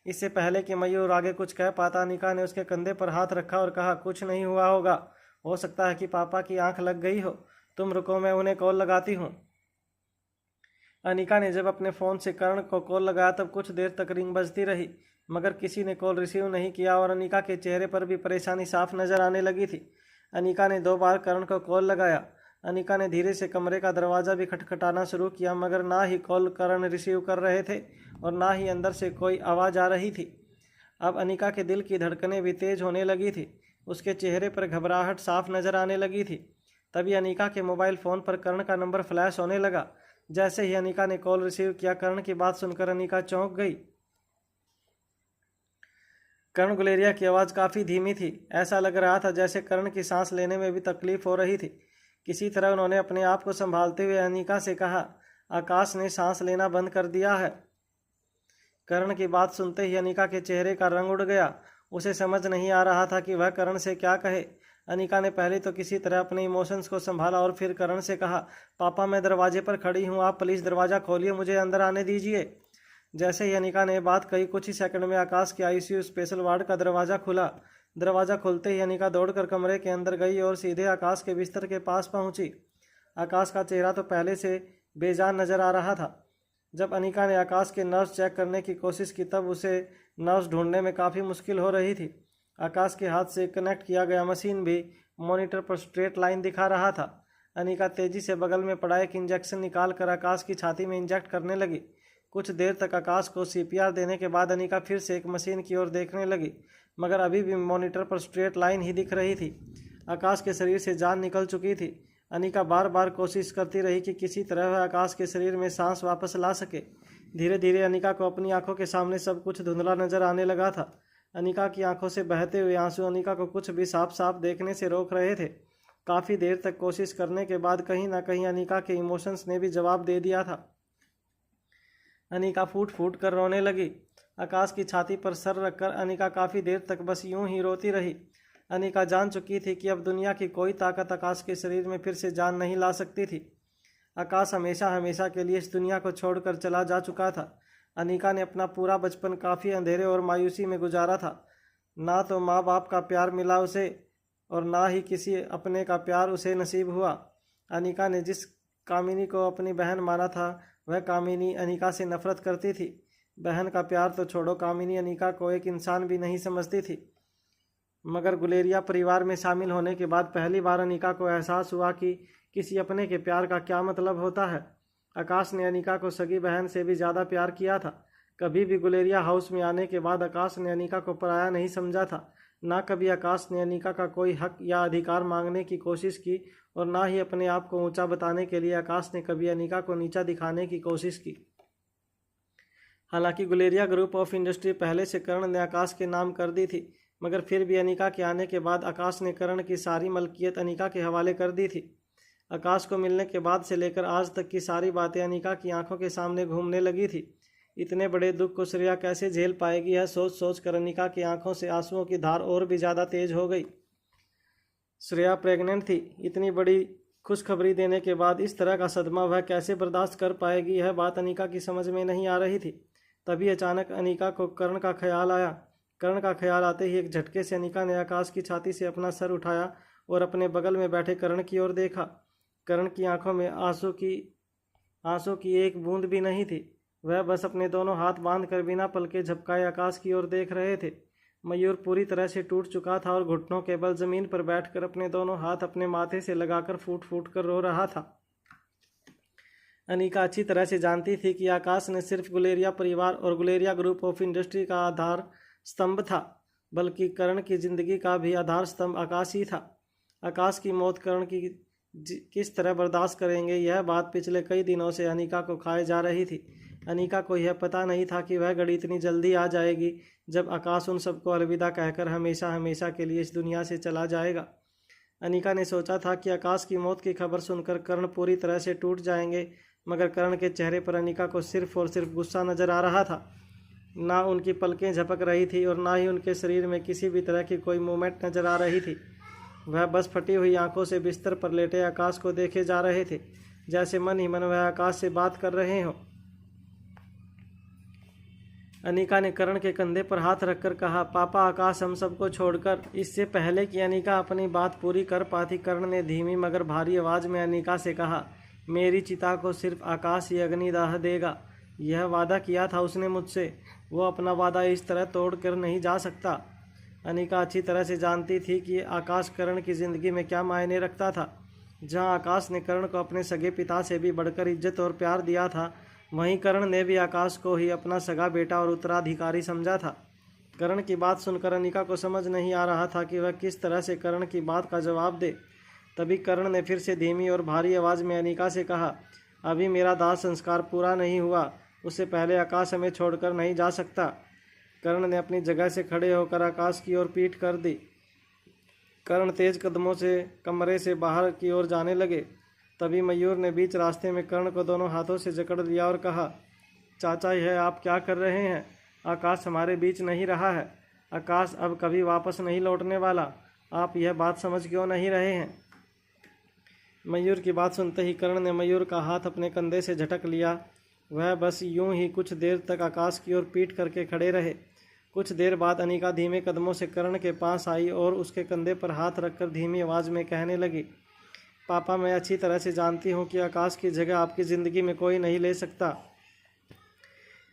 इससे पहले कि मयूर आगे कुछ कह पाता, अनिका ने उसके कंधे पर हाथ रखा और कहा, कुछ नहीं हुआ होगा, हो सकता है कि पापा की आंख लग गई हो। तुम रुको, मैं उन्हें कॉल लगाती हूँ। अनिका ने जब अपने फ़ोन से करण को कॉल लगाया तब कुछ देर तक रिंग बजती रही, मगर किसी ने कॉल रिसीव नहीं किया और अनिका के चेहरे पर भी परेशानी साफ नज़र आने लगी थी। अनिका ने 2 बार करण को कॉल लगाया। अनिका ने धीरे से कमरे का दरवाज़ा भी खटखटाना शुरू किया, मगर ना ही कॉल करण रिसीव कर रहे थे और ना ही अंदर से कोई आवाज़ आ रही थी। अब अनिका के दिल की धड़कनें भी तेज होने लगी थी। उसके चेहरे पर घबराहट साफ नज़र आने लगी थी। तभी अनिका के मोबाइल फ़ोन पर करण का नंबर फ्लैश होने लगा। जैसे ही अनिका ने कॉल रिसीव किया, करण की बात सुनकर अनिका चौंक गई। करण गुलेरिया की आवाज़ काफ़ी धीमी थी। ऐसा लग रहा था जैसे करण की सांस लेने में भी तकलीफ हो रही थी। किसी तरह उन्होंने अपने आप को संभालते हुए अनिका से कहा, आकाश ने सांस लेना बंद कर दिया है। करण की बात सुनते ही अनिका के चेहरे का रंग उड़ गया। उसे समझ नहीं आ रहा था कि वह करण से क्या कहे। अनिका ने पहले तो किसी तरह अपने इमोशंस को संभाला और फिर करण से कहा, पापा मैं दरवाजे पर खड़ी हूँ, आप प्लीज़ दरवाज़ा खोलिए, मुझे अंदर आने दीजिए। जैसे ही अनिका ने बात कही, कुछ ही सेकंड में आकाश के आईसीयू स्पेशल वार्ड का दरवाज़ा खुला। दरवाज़ा खुलते ही अनिका दौड़कर कमरे के अंदर गई और सीधे आकाश के बिस्तर के पास पहुंची। आकाश का चेहरा तो पहले से बेजान नजर आ रहा था। जब अनिका ने आकाश के नर्व्स चेक करने की कोशिश की तब उसे नर्व्स ढूंढने में काफ़ी मुश्किल हो रही थी। आकाश के हाथ से कनेक्ट किया गया मशीन भी मॉनिटर पर स्ट्रेट लाइन दिखा रहा था। अनिका तेजी से बगल में पड़ा एक इंजेक्शन निकाल कर आकाश की छाती में इंजेक्ट करने लगी। कुछ देर तक आकाश को सीपीआर देने के बाद अनिका फिर से एक मशीन की ओर देखने लगी, मगर अभी भी मॉनिटर पर स्ट्रेट लाइन ही दिख रही थी। आकाश के शरीर से जान निकल चुकी थी। अनिका बार बार कोशिश करती रही कि किसी तरह वह आकाश के शरीर में सांस वापस ला सके। धीरे धीरे अनिका को अपनी आंखों के सामने सब कुछ धुंधला नजर आने लगा था। अनिका की आंखों से बहते हुए आंसू अनिका को कुछ भी साफ साफ देखने से रोक रहे थे। काफ़ी देर तक कोशिश करने के बाद कहीं ना कहीं अनिका के इमोशंस ने भी जवाब दे दिया था। अनिका फूट फूट कर रोने लगी। आकाश की छाती पर सर रखकर अनिका काफ़ी देर तक बस यूं ही रोती रही। अनिका जान चुकी थी कि अब दुनिया की कोई ताकत आकाश के शरीर में फिर से जान नहीं ला सकती थी। आकाश हमेशा हमेशा के लिए इस दुनिया को छोड़कर चला जा चुका था। अनिका ने अपना पूरा बचपन काफ़ी अंधेरे और मायूसी में गुजारा था। ना तो माँ बाप का प्यार मिला उसे और ना ही किसी अपने का प्यार उसे नसीब हुआ। अनिका ने जिस कामिनी को अपनी बहन माना था वह कामिनी अनिका से नफरत करती थी। बहन का प्यार तो छोड़ो, कामिनी अनिका को एक इंसान भी नहीं समझती थी। मगर गुलेरिया परिवार में शामिल होने के बाद पहली बार अनिका को एहसास हुआ कि किसी अपने के प्यार का क्या मतलब होता है। आकाश ने अनिका को सगी बहन से भी ज़्यादा प्यार किया था। कभी भी गुलेरिया हाउस में आने के बाद आकाश ने अनिका को पराया नहीं समझा था। ना कभी आकाश ने अनिका का कोई हक या अधिकार मांगने की कोशिश की और ना ही अपने आप को ऊंचा बताने के लिए आकाश ने कभी अनिका को नीचा दिखाने की कोशिश की। हालांकि गुलेरिया ग्रुप ऑफ इंडस्ट्री पहले से करण ने आकाश के नाम कर दी थी, मगर फिर भी अनिका के आने के बाद आकाश ने करण की सारी मलकियत अनिका के हवाले कर दी थी। आकाश को मिलने के बाद से लेकर आज तक की सारी बातें अनिका की आंखों के सामने घूमने लगी थी। इतने बड़े दुख को श्रेया कैसे झेल पाएगी, यह सोच सोच कर अनिका की आंखों से आंसुओं की धार और भी ज़्यादा तेज हो गई। श्रेया प्रेग्नेंट थी। इतनी बड़ी खुशखबरी देने के बाद इस तरह का सदमा वह कैसे बर्दाश्त कर पाएगी, यह बात अनिका की समझ में नहीं आ रही थी। तभी अचानक अनिका को करण का ख्याल आया। करण का ख्याल आते ही एक झटके से अनिका ने आकाश की छाती से अपना सर उठाया और अपने बगल में बैठे करण की ओर देखा। करण की आंखों में आंसू की एक बूंद भी नहीं थी। वह बस अपने दोनों हाथ बांधकर बिना पलके झपकाए आकाश की ओर देख रहे थे। मयूर पूरी तरह से टूट चुका था और घुटनों के बल जमीन पर बैठकर अपने दोनों हाथ अपने माथे से लगाकर फूट फूट कर रो रहा था। अनिका अच्छी तरह से जानती थी कि आकाश ने सिर्फ गुलेरिया परिवार और गुलेरिया ग्रुप ऑफ इंडस्ट्री का आधार स्तंभ था, बल्कि करण की जिंदगी का भी आधार स्तंभ आकाश ही था। आकाश की मौत करण की किस तरह बर्दाश्त करेंगे, यह बात पिछले कई दिनों से अनिका को खाए जा रही थी। अनिका को यह पता नहीं था कि वह घड़ी इतनी जल्दी आ जाएगी जब आकाश उन सबको अलविदा कहकर हमेशा हमेशा के लिए इस दुनिया से चला जाएगा। अनिका ने सोचा था कि आकाश की मौत की खबर सुनकर कर्ण पूरी तरह से टूट जाएंगे, मगर कर्ण के चेहरे पर अनिका को सिर्फ और सिर्फ गुस्सा नजर आ रहा था। ना उनकी पलकें झपक रही थी और ना ही उनके शरीर में किसी भी तरह की कोई मूवमेंट नजर आ रही थी। वह बस फटी हुई आंखों से बिस्तर पर लेटे आकाश को देखे जा रहे थे, जैसे मन ही मन वह आकाश से बात कर रहे हों। अनिका ने करण के कंधे पर हाथ रखकर कहा, पापा आकाश हम सबको छोड़कर। इससे पहले कि अनिका अपनी बात पूरी कर पाती, करण ने धीमी मगर भारी आवाज़ में अनिका से कहा, मेरी चिता को सिर्फ आकाश ही अग्निदाह देगा। यह वादा किया था उसने मुझसे, वो अपना वादा इस तरह तोड़ कर नहीं जा सकता। अनिका अच्छी तरह से जानती थी कि आकाश करण की ज़िंदगी में क्या मायने रखता था। जहां आकाश ने करण को अपने सगे पिता से भी बढ़कर इज्जत और प्यार दिया था, वहीं करण ने भी आकाश को ही अपना सगा बेटा और उत्तराधिकारी समझा था। करण की बात सुनकर अनिका को समझ नहीं आ रहा था कि वह किस तरह से करण की बात का जवाब दे। तभी करण ने फिर से धीमी और भारी आवाज़ में अनिका से कहा, अभी मेरा दाह संस्कार पूरा नहीं हुआ, उससे पहले आकाश हमें छोड़कर नहीं जा सकता। करण ने अपनी जगह से खड़े होकर आकाश की ओर पीठ कर दी। करण तेज कदमों से कमरे से बाहर की ओर जाने लगे। तभी मयूर ने बीच रास्ते में कर्ण को दोनों हाथों से जकड़ लिया और कहा, चाचा यह आप क्या कर रहे हैं? आकाश हमारे बीच नहीं रहा है। आकाश अब कभी वापस नहीं लौटने वाला। आप यह बात समझ क्यों नहीं रहे हैं? मयूर की बात सुनते ही कर्ण ने मयूर का हाथ अपने कंधे से झटक लिया। वह बस यूं ही कुछ देर तक आकाश की ओर पीठ करके खड़े रहे। कुछ देर बाद अनिका धीमे कदमों से करण के पास आई और उसके कंधे पर हाथ रखकर धीमी आवाज़ में कहने लगी, पापा, मैं अच्छी तरह से जानती हूँ कि आकाश की जगह आपकी ज़िंदगी में कोई नहीं ले सकता।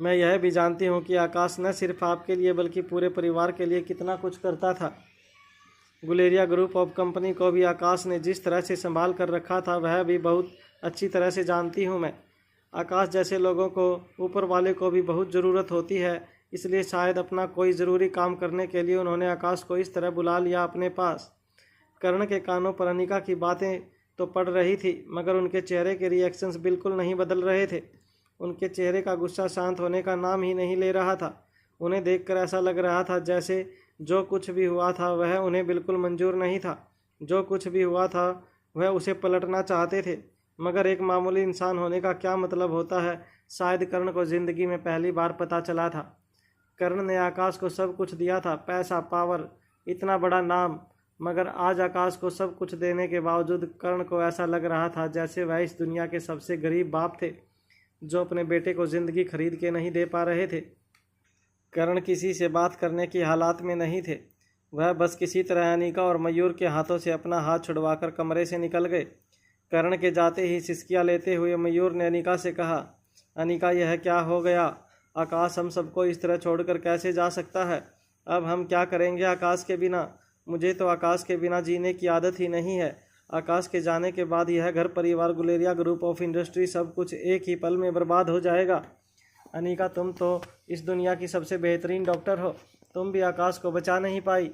मैं यह भी जानती हूँ कि आकाश न सिर्फ आपके लिए बल्कि पूरे परिवार के लिए कितना कुछ करता था। गुलेरिया ग्रुप ऑफ कंपनी को भी आकाश ने जिस तरह से संभाल कर रखा था वह भी बहुत अच्छी तरह से जानती हूँ मैं। आकाश जैसे लोगों को ऊपर वाले को भी बहुत ज़रूरत होती है, इसलिए शायद अपना कोई ज़रूरी काम करने के लिए उन्होंने आकाश को इस तरह बुला लिया अपने पास। करण के कानों पर अनिका की बातें तो पड़ रही थी, मगर उनके चेहरे के रिएक्शंस बिल्कुल नहीं बदल रहे थे। उनके चेहरे का गुस्सा शांत होने का नाम ही नहीं ले रहा था। उन्हें देखकर ऐसा लग रहा था जैसे जो कुछ भी हुआ था वह उन्हें बिल्कुल मंजूर नहीं था। जो कुछ भी हुआ था वह उसे पलटना चाहते थे, मगर एक मामूली इंसान होने का क्या मतलब होता है, शायद कर्ण को ज़िंदगी में पहली बार पता चला था। कर्ण ने आकाश को सब कुछ दिया था, पैसा, पावर, इतना बड़ा नाम, मगर आज आकाश को सब कुछ देने के बावजूद कर्ण को ऐसा लग रहा था जैसे वह इस दुनिया के सबसे गरीब बाप थे जो अपने बेटे को ज़िंदगी खरीद के नहीं दे पा रहे थे। कर्ण किसी से बात करने की हालात में नहीं थे। वह बस किसी तरह अनिका और मयूर के हाथों से अपना हाथ छुड़वाकर कमरे से निकल गए। कर्ण के जाते ही सिसकियाँ लेते हुए मयूर ने अनिका से कहा, अनिका, यह क्या हो गया? आकाश हम सबको इस तरह छोड़कर कैसे जा सकता है? अब हम क्या करेंगे आकाश के बिना? मुझे तो आकाश के बिना जीने की आदत ही नहीं है। आकाश के जाने के बाद यह घर परिवार, गुलेरिया ग्रुप ऑफ इंडस्ट्री, सब कुछ एक ही पल में बर्बाद हो जाएगा। अनिका, तुम तो इस दुनिया की सबसे बेहतरीन डॉक्टर हो, तुम भी आकाश को बचा नहीं पाई।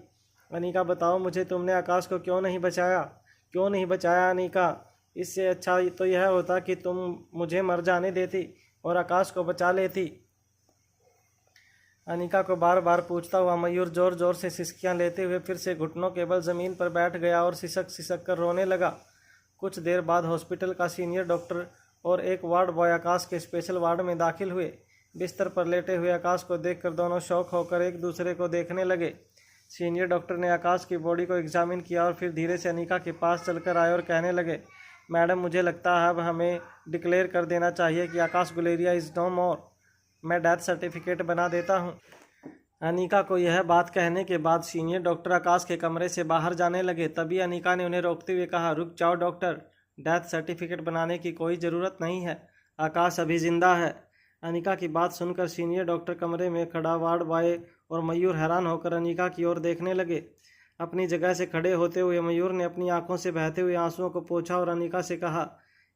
अनिका, बताओ मुझे, तुमने आकाश को क्यों नहीं बचाया? क्यों नहीं बचाया अनिका? इससे अच्छा तो यह होता कि तुम मुझे मर जाने देती और आकाश को बचा लेती। अनिका को बार बार पूछता हुआ मयूर जोर जोर से सिसकियां लेते हुए फिर से घुटनों के बल ज़मीन पर बैठ गया और सिसक सिसक कर रोने लगा। कुछ देर बाद हॉस्पिटल का सीनियर डॉक्टर और एक वार्ड बॉय आकाश के स्पेशल वार्ड में दाखिल हुए। बिस्तर पर लेटे हुए आकाश को देखकर दोनों शौक होकर एक दूसरे को देखने लगे। सीनियर डॉक्टर ने आकाश की बॉडी को एग्जामिन किया और फिर धीरे से अनिका के पास चलकर आए और कहने लगे, मैडम, मुझे लगता है अब हमें डिक्लेयर कर देना चाहिए कि आकाश गुलेरिया इज़ नो मोर। मैं डेथ सर्टिफिकेट बना देता हूँ। अनिका को यह बात कहने के बाद सीनियर डॉक्टर आकाश के कमरे से बाहर जाने लगे। तभी अनिका ने उन्हें रोकते हुए कहा, रुक जाओ डॉक्टर, डेथ सर्टिफिकेट बनाने की कोई ज़रूरत नहीं है, आकाश अभी ज़िंदा है। अनिका की बात सुनकर सीनियर डॉक्टर कमरे में खड़ा वार्ड बॉय और मयूर हैरान होकर अनिका की ओर देखने लगे। अपनी जगह से खड़े होते हुए मयूर ने अपनी आंखों से बहते हुए आंसुओं को पोंछा और अनिका से कहा,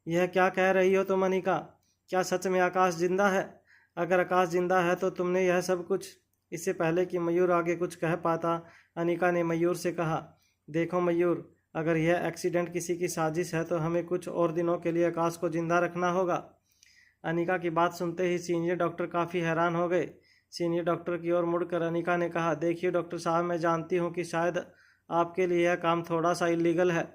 यह क्या कह रही हो तुम अनिका? क्या सच में आकाश जिंदा है? अगर आकाश जिंदा है तो तुमने यह सब कुछ? इससे पहले कि मयूर आगे कुछ कह पाता, अनिका ने मयूर से कहा, देखो मयूर, अगर यह एक्सीडेंट किसी की साजिश है तो हमें कुछ और दिनों के लिए आकाश को जिंदा रखना होगा। अनिका की बात सुनते ही सीनियर डॉक्टर काफ़ी हैरान हो गए। सीनियर डॉक्टर की ओर मुड़कर अनिका ने कहा, देखिए डॉक्टर साहब, मैं जानती हूँ कि शायद आपके लिए यह काम थोड़ा सा इलीगल है।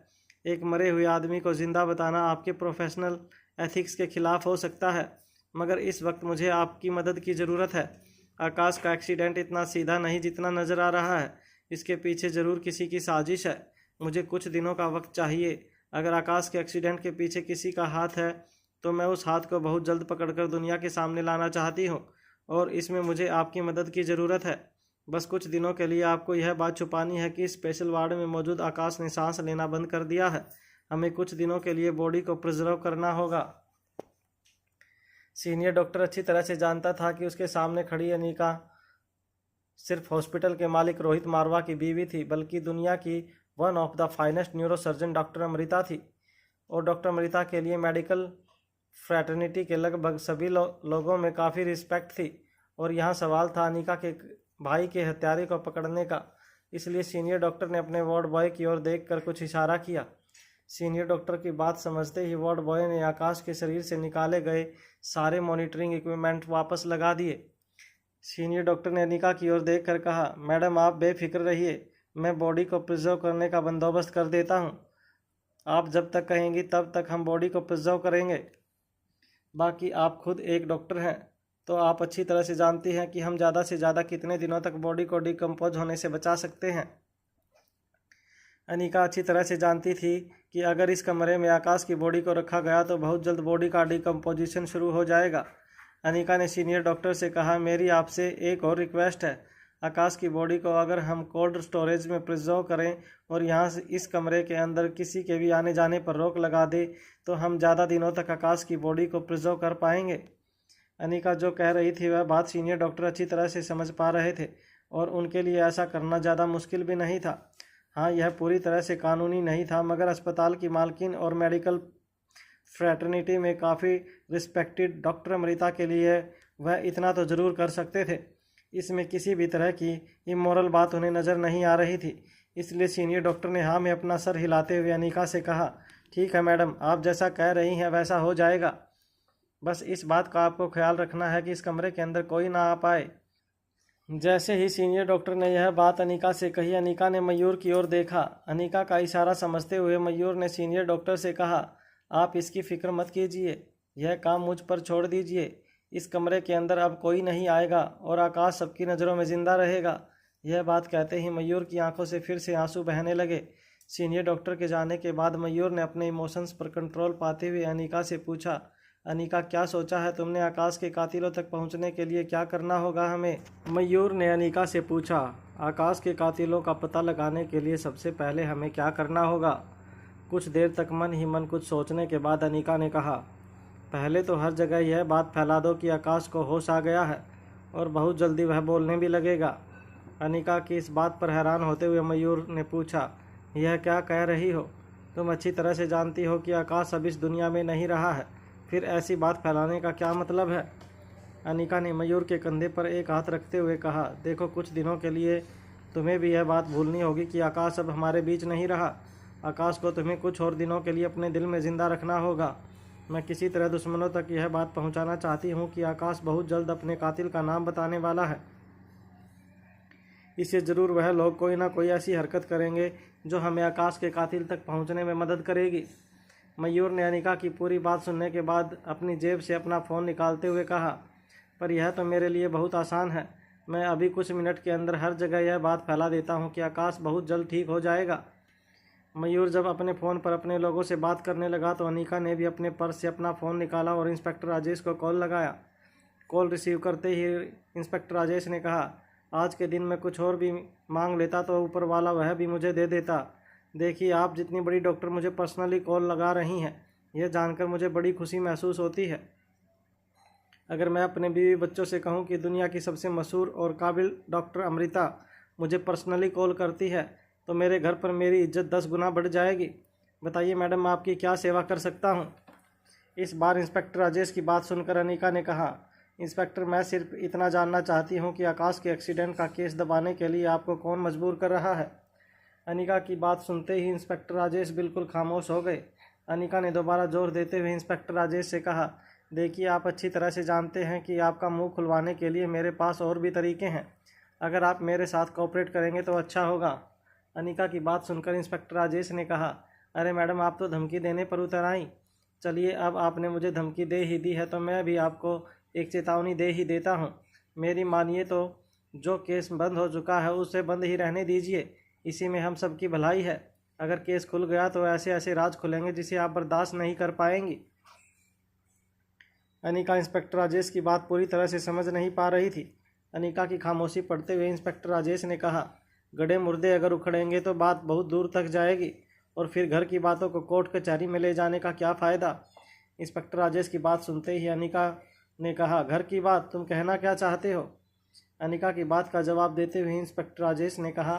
एक मरे हुए आदमी को ज़िंदा बताना आपके प्रोफेशनल एथिक्स के खिलाफ हो सकता है, मगर इस वक्त मुझे आपकी मदद की ज़रूरत है। आकाश का एक्सीडेंट इतना सीधा नहीं जितना नज़र आ रहा है, इसके पीछे ज़रूर किसी की साजिश है। मुझे कुछ दिनों का वक्त चाहिए। अगर आकाश के एक्सीडेंट के पीछे किसी का हाथ है तो मैं उस हाथ को बहुत जल्द पकड़कर दुनिया के सामने लाना चाहती हूँ, और इसमें मुझे आपकी मदद की ज़रूरत है। बस कुछ दिनों के लिए आपको यह बात छुपानी है कि स्पेशल वार्ड में मौजूद आकाश ने सांस लेना बंद कर दिया है। हमें कुछ दिनों के लिए बॉडी को प्रिजर्व करना होगा। सीनियर डॉक्टर अच्छी तरह से जानता था कि उसके सामने खड़ी अनिका सिर्फ हॉस्पिटल के मालिक रोहित मारवा की बीवी थी, बल्कि दुनिया की one of the finest neurosurgeon doctor Amrita थी। और डॉक्टर अमृता के लिए मेडिकल फ्रैटर्निटी के लगभग सभी लोगों में काफ़ी रिस्पेक्ट थी। और यहाँ सवाल था अनिका के भाई के हत्यारे को पकड़ने का। इसलिए सीनियर डॉक्टर ने अपने वार्ड बॉय की ओर देखकर कुछ इशारा किया। सीनियर डॉक्टर की बात समझते ही वार्ड बॉय ने आकाश के शरीर से निकाले गए सारे मॉनिटरिंग इक्विपमेंट वापस लगा दिए। सीनियर डॉक्टर ने अनिका की ओर देखकर कहा, मैडम आप बेफिक्र रहिए, मैं बॉडी को प्रिजर्व करने का बंदोबस्त कर देता हूँ। आप जब तक कहेंगी तब तक हम बॉडी को प्रिजर्व करेंगे। बाकी आप खुद एक डॉक्टर हैं तो आप अच्छी तरह से जानती हैं कि हम ज़्यादा से ज़्यादा कितने दिनों तक बॉडी को डिकम्पोज होने से बचा सकते हैं। अनिका अच्छी तरह से जानती थी कि अगर इस कमरे में आकाश की बॉडी को रखा गया तो बहुत जल्द बॉडी का डिकम्पोजिशन शुरू हो जाएगा। अनिका ने सीनियर डॉक्टर से कहा, मेरी आपसे एक और रिक्वेस्ट है, आकाश की बॉडी को अगर हम कोल्ड स्टोरेज में प्रिजर्व करें और यहाँ से इस कमरे के अंदर किसी के भी आने जाने पर रोक लगा दे तो हम ज़्यादा दिनों तक आकाश की बॉडी को प्रिजर्व कर पाएंगे। अनिका जो कह रही थी वह बात सीनियर डॉक्टर अच्छी तरह से समझ पा रहे थे और उनके लिए ऐसा करना ज़्यादा मुश्किल भी नहीं था। हाँ, यह पूरी तरह से कानूनी नहीं था, मगर अस्पताल की मालकिन और मेडिकल फ्रेटर्निटी में काफ़ी रिस्पेक्टेड डॉक्टर अमृता के लिए वह इतना तो ज़रूर कर सकते थे। इसमें किसी भी तरह की इमोरल बात उन्हें नज़र नहीं आ रही थी। इसलिए सीनियर डॉक्टर ने हाँ में अपना सर हिलाते हुए अनिका से कहा, ठीक है मैडम, आप जैसा कह रही हैं वैसा हो जाएगा। बस इस बात का आपको ख्याल रखना है कि इस कमरे के अंदर कोई ना आ पाए। जैसे ही सीनियर डॉक्टर ने यह बात अनिका से कही, अनिका ने मयूर की ओर देखा। अनिका का इशारा समझते हुए मयूर ने सीनियर डॉक्टर से कहा, आप इसकी फ़िक्र मत कीजिए, यह काम मुझ पर छोड़ दीजिए। इस कमरे के अंदर अब कोई नहीं आएगा और आकाश सबकी नज़रों में ज़िंदा रहेगा। यह बात कहते ही मयूर की आंखों से फिर से आंसू बहने लगे। सीनियर डॉक्टर के जाने के बाद मयूर ने अपने इमोशंस पर कंट्रोल पाते हुए अनिका से पूछा, अनिका क्या सोचा है तुमने? आकाश के कातिलों तक पहुंचने के लिए क्या करना होगा हमें? मयूर ने अनिका से पूछा, आकाश के कातिलों का पता लगाने के लिए सबसे पहले हमें क्या करना होगा? कुछ देर तक मन ही मन कुछ सोचने के बाद अनिका ने कहा, पहले तो हर जगह यह बात फैला दो कि आकाश को होश आ गया है और बहुत जल्दी वह बोलने भी लगेगा। अनिका की इस बात पर हैरान होते हुए मयूर ने पूछा, यह क्या कह रही हो? तुम अच्छी तरह से जानती हो कि आकाश अब इस दुनिया में नहीं रहा है, फिर ऐसी बात फैलाने का क्या मतलब है? अनिका ने मयूर के कंधे पर एक हाथ रखते हुए कहा, देखो कुछ दिनों के लिए तुम्हें भी यह बात भूलनी होगी कि आकाश अब हमारे बीच नहीं रहा। आकाश को तुम्हें कुछ और दिनों के लिए अपने दिल में ज़िंदा रखना होगा। मैं किसी तरह दुश्मनों तक यह बात पहुंचाना चाहती हूं कि आकाश बहुत जल्द अपने कातिल का नाम बताने वाला है। इससे ज़रूर वह लोग कोई ना कोई ऐसी हरकत करेंगे जो हमें आकाश के कातिल तक पहुंचने में मदद करेगी। मयूर ने अनिका की पूरी बात सुनने के बाद अपनी जेब से अपना फ़ोन निकालते हुए कहा, पर यह तो मेरे लिए बहुत आसान है। मैं अभी कुछ मिनट के अंदर हर जगह यह बात फैला देता हूँ कि आकाश बहुत जल्द ठीक हो जाएगा। मयूर जब अपने फ़ोन पर अपने लोगों से बात करने लगा तो अनिका ने भी अपने पर्स से अपना फ़ोन निकाला और इंस्पेक्टर राजेश को कॉल लगाया। कॉल रिसीव करते ही इंस्पेक्टर राजेश ने कहा, आज के दिन मैं कुछ और भी मांग लेता तो ऊपर वाला वह भी मुझे दे देता। देखिए, आप जितनी बड़ी डॉक्टर मुझे पर्सनली कॉल लगा रही हैं, यह जानकर मुझे बड़ी खुशी महसूस होती है। अगर मैं अपने बीवी बच्चों से कहूं कि दुनिया की सबसे मशहूर और काबिल डॉक्टर अमृता मुझे पर्सनली कॉल करती है तो मेरे घर पर मेरी इज्जत 10 गुना बढ़ जाएगी। बताइए मैडम, आपकी क्या सेवा कर सकता हूं? इस बार इंस्पेक्टर राजेश की बात सुनकर अनिका ने कहा, इंस्पेक्टर, मैं सिर्फ इतना जानना चाहती हूं कि आकाश के एक्सीडेंट का केस दबाने के लिए आपको कौन मजबूर कर रहा है? अनिका की बात सुनते ही इंस्पेक्टर राजेश बिल्कुल खामोश हो गए। अनिका ने दोबारा जोर देते हुए इंस्पेक्टर राजेश से कहा, देखिए, आप अच्छी तरह से जानते हैं कि आपका मुंह खुलवाने के लिए मेरे पास और भी तरीके हैं। अगर आप मेरे साथ कोऑपरेट करेंगे तो अच्छा होगा। अनिका की बात सुनकर इंस्पेक्टर राजेश ने कहा, अरे मैडम, आप तो धमकी देने पर उतर आई। चलिए, अब आपने मुझे धमकी दे ही दी है तो मैं भी आपको एक चेतावनी दे ही देता हूँ। मेरी मानिए तो जो केस बंद हो चुका है उसे बंद ही रहने दीजिए, इसी में हम सबकी भलाई है। अगर केस खुल गया तो ऐसे ऐसे राज खुलेंगे जिसे आप बर्दाश्त नहीं कर पाएंगी। अनिका इंस्पेक्टर राजेश की बात पूरी तरह से समझ नहीं पा रही थी। अनिका की खामोशी पढ़ते हुए इंस्पेक्टर राजेश ने कहा, गड़े मुर्दे अगर उखड़ेंगे तो बात बहुत दूर तक जाएगी और फिर घर की बातों को कोर्ट कचहरी में ले जाने का क्या फ़ायदा? इंस्पेक्टर राजेश की बात सुनते ही अनिका ने कहा, घर की बात, तुम कहना क्या चाहते हो? अनिका की बात का जवाब देते हुए इंस्पेक्टर राजेश ने कहा,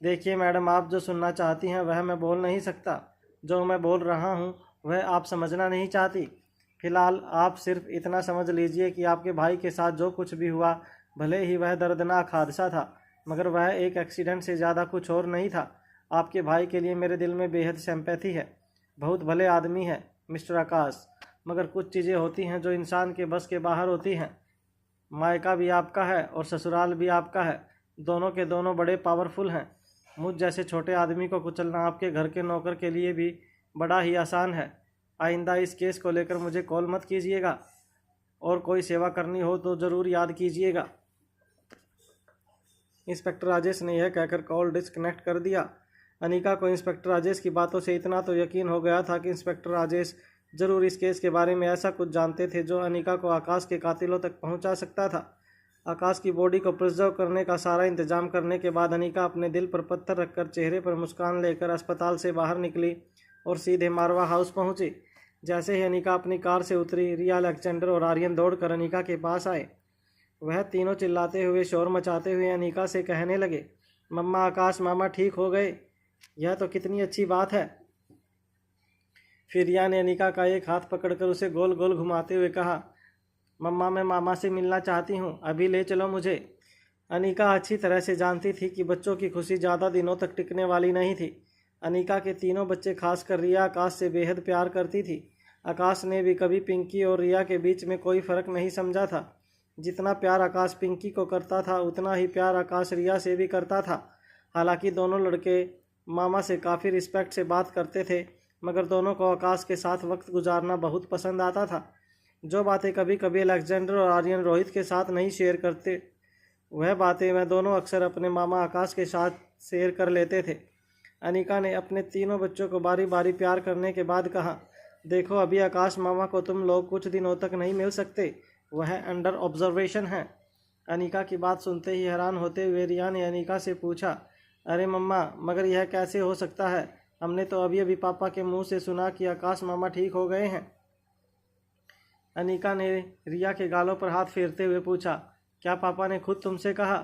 देखिए मैडम, आप जो सुनना चाहती हैं वह मैं बोल नहीं सकता। जो मैं बोल रहा हूँ वह आप समझना नहीं चाहती। फिलहाल आप सिर्फ इतना समझ लीजिए कि आपके भाई के साथ जो कुछ भी हुआ, भले ही वह दर्दनाक हादसा था, मगर वह एक एक्सीडेंट से ज़्यादा कुछ और नहीं था। आपके भाई के लिए मेरे दिल में बेहद सिंपैथी है। बहुत भले आदमी है मिस्टर आकाश, मगर कुछ चीज़ें होती हैं जो इंसान के बस के बाहर होती हैं। मायका भी आपका है और ससुराल भी आपका है, दोनों के दोनों बड़े पावरफुल हैं। मुझ जैसे छोटे आदमी को कुचलना आपके घर के नौकर के लिए भी बड़ा ही आसान है। आइंदा इस केस को लेकर मुझे कॉल मत कीजिएगा और कोई सेवा करनी हो तो ज़रूर याद कीजिएगा। इंस्पेक्टर राजेश ने यह कहकर कॉल डिस्कनेक्ट कर दिया। अनिका को इंस्पेक्टर राजेश की बातों से इतना तो यकीन हो गया था कि इंस्पेक्टर राजेश ज़रूर इस केस के बारे में ऐसा कुछ जानते थे जो अनिका को आकाश के कातिलों तक पहुंचा सकता था। आकाश की बॉडी को प्रिजर्व करने का सारा इंतजाम करने के बाद अनिका अपने दिल पर पत्थर रखकर चेहरे पर मुस्कान लेकर अस्पताल से बाहर निकली और सीधे मारवा हाउस पहुंची। जैसे ही अनिका अपनी कार से उतरी, रिया, अलेक्जेंडर और आर्यन दौड़कर अनिका के पास आए। वह तीनों चिल्लाते हुए, शोर मचाते हुए अनिका से कहने लगे, मम्मा, आकाश मामा ठीक हो गए, यह तो कितनी अच्छी बात है। फिर रिया ने अनिका का एक हाथ पकड़कर उसे गोल गोल घुमाते हुए कहा, मम्मा, मैं मामा से मिलना चाहती हूँ, अभी ले चलो मुझे। अनिका अच्छी तरह से जानती थी कि बच्चों की खुशी ज़्यादा दिनों तक टिकने वाली नहीं थी। अनिका के तीनों बच्चे, खासकर रिया, आकाश से बेहद प्यार करती थी। आकाश ने भी कभी पिंकी और रिया के बीच में कोई फ़र्क नहीं समझा था। जितना प्यार आकाश पिंकी को करता था, उतना ही प्यार आकाश रिया से भी करता था। हालांकि दोनों लड़के मामा से काफ़ी रिस्पेक्ट से बात करते थे, मगर दोनों को आकाश के साथ वक्त गुजारना बहुत पसंद आता था। जो बातें कभी कभी अलेक्जेंडर और आर्यन रोहित के साथ नहीं शेयर करते, वह बातें वह दोनों अक्सर अपने मामा आकाश के साथ शेयर कर लेते थे। अनिका ने अपने तीनों बच्चों को बारी बारी प्यार करने के बाद कहा, देखो, अभी आकाश मामा को तुम लोग कुछ दिनों तक नहीं मिल सकते, वह अंडर ऑब्जर्वेशन है। अनिका की बात सुनते ही हैरान होते हुए रिया ने अनिका से पूछा, अरे मम्मा, मगर यह कैसे हो सकता है? हमने तो अभी अभी पापा के मुंह से सुना कि आकाश मामा ठीक हो गए हैं। अनिका ने रिया के गालों पर हाथ फेरते हुए पूछा, क्या पापा ने खुद तुमसे कहा?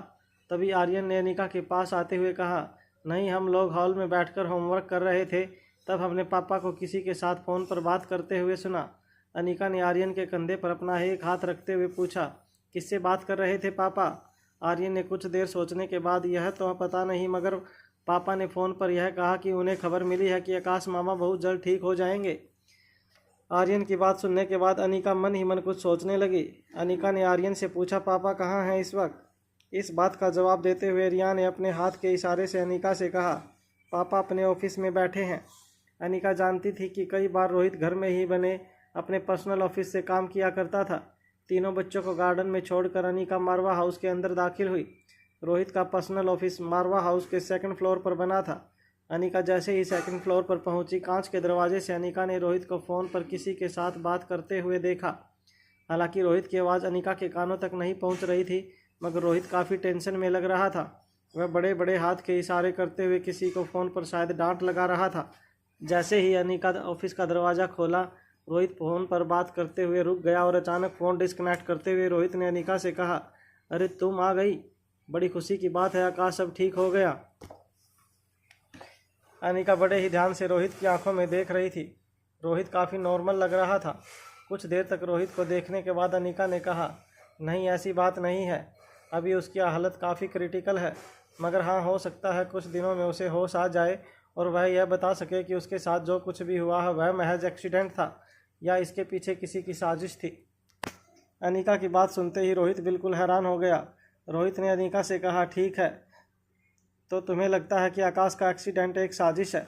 तभी आर्यन ने अनिका के पास आते हुए कहा, नहीं, हम लोग हॉल में बैठकर होमवर्क कर रहे थे, तब हमने पापा को किसी के साथ फ़ोन पर बात करते हुए सुना। अनिका ने आर्यन के कंधे पर अपना एक हाथ रखते हुए पूछा, किससे बात कर रहे थे पापा? आर्यन ने कुछ देर सोचने के बाद, यह तो पता नहीं, मगर पापा ने फ़ोन पर यह कहा कि उन्हें खबर मिली है कि आकाश मामा बहुत जल्द ठीक हो जाएंगे। आर्यन की बात सुनने के बाद अनिका मन ही मन कुछ सोचने लगी। अनिका ने आर्यन से पूछा, पापा कहाँ हैं इस वक्त? इस बात का जवाब देते हुए रिया ने अपने हाथ के इशारे से अनिका से कहा, पापा अपने ऑफिस में बैठे हैं। अनिका जानती थी कि कई बार रोहित घर में ही बने अपने पर्सनल ऑफिस से काम किया करता था। तीनों बच्चों को गार्डन में छोड़कर अनिका मारवा हाउस के अंदर दाखिल हुई। रोहित का पर्सनल ऑफिस मारवा हाउस के सेकंड फ्लोर पर बना था। अनिका जैसे ही सेकंड फ्लोर पर पहुंची, कांच के दरवाजे से अनिका ने रोहित को फ़ोन पर किसी के साथ बात करते हुए देखा। हालांकि रोहित की आवाज़ अनिका के कानों तक नहीं पहुंच रही थी, मगर रोहित काफ़ी टेंशन में लग रहा था। वह बड़े बड़े हाथ के इशारे करते हुए किसी को फ़ोन पर शायद डांट लगा रहा था। जैसे ही अनिका ऑफिस का दरवाज़ा खोला, रोहित फ़ोन पर बात करते हुए रुक गया और अचानक फ़ोन डिस्कनेक्ट करते हुए रोहित ने अनिका से कहा, अरे तुम आ गई, बड़ी खुशी की बात है, आकाश अब ठीक हो गया। अनिका बड़े ही ध्यान से रोहित की आंखों में देख रही थी। रोहित काफ़ी नॉर्मल लग रहा था। कुछ देर तक रोहित को देखने के बाद अनिका ने कहा, नहीं, ऐसी बात नहीं है, अभी उसकी हालत काफ़ी क्रिटिकल है, मगर हाँ, हो सकता है कुछ दिनों में उसे होश आ जाए और वह यह बता सके कि उसके साथ जो कुछ भी हुआ है वह महज एक्सीडेंट था या इसके पीछे किसी की साजिश थी। अनिका की बात सुनते ही रोहित बिल्कुल हैरान हो गया। रोहित ने अनिका से कहा, ठीक है, तो तुम्हें लगता है कि आकाश का एक्सीडेंट एक साजिश है?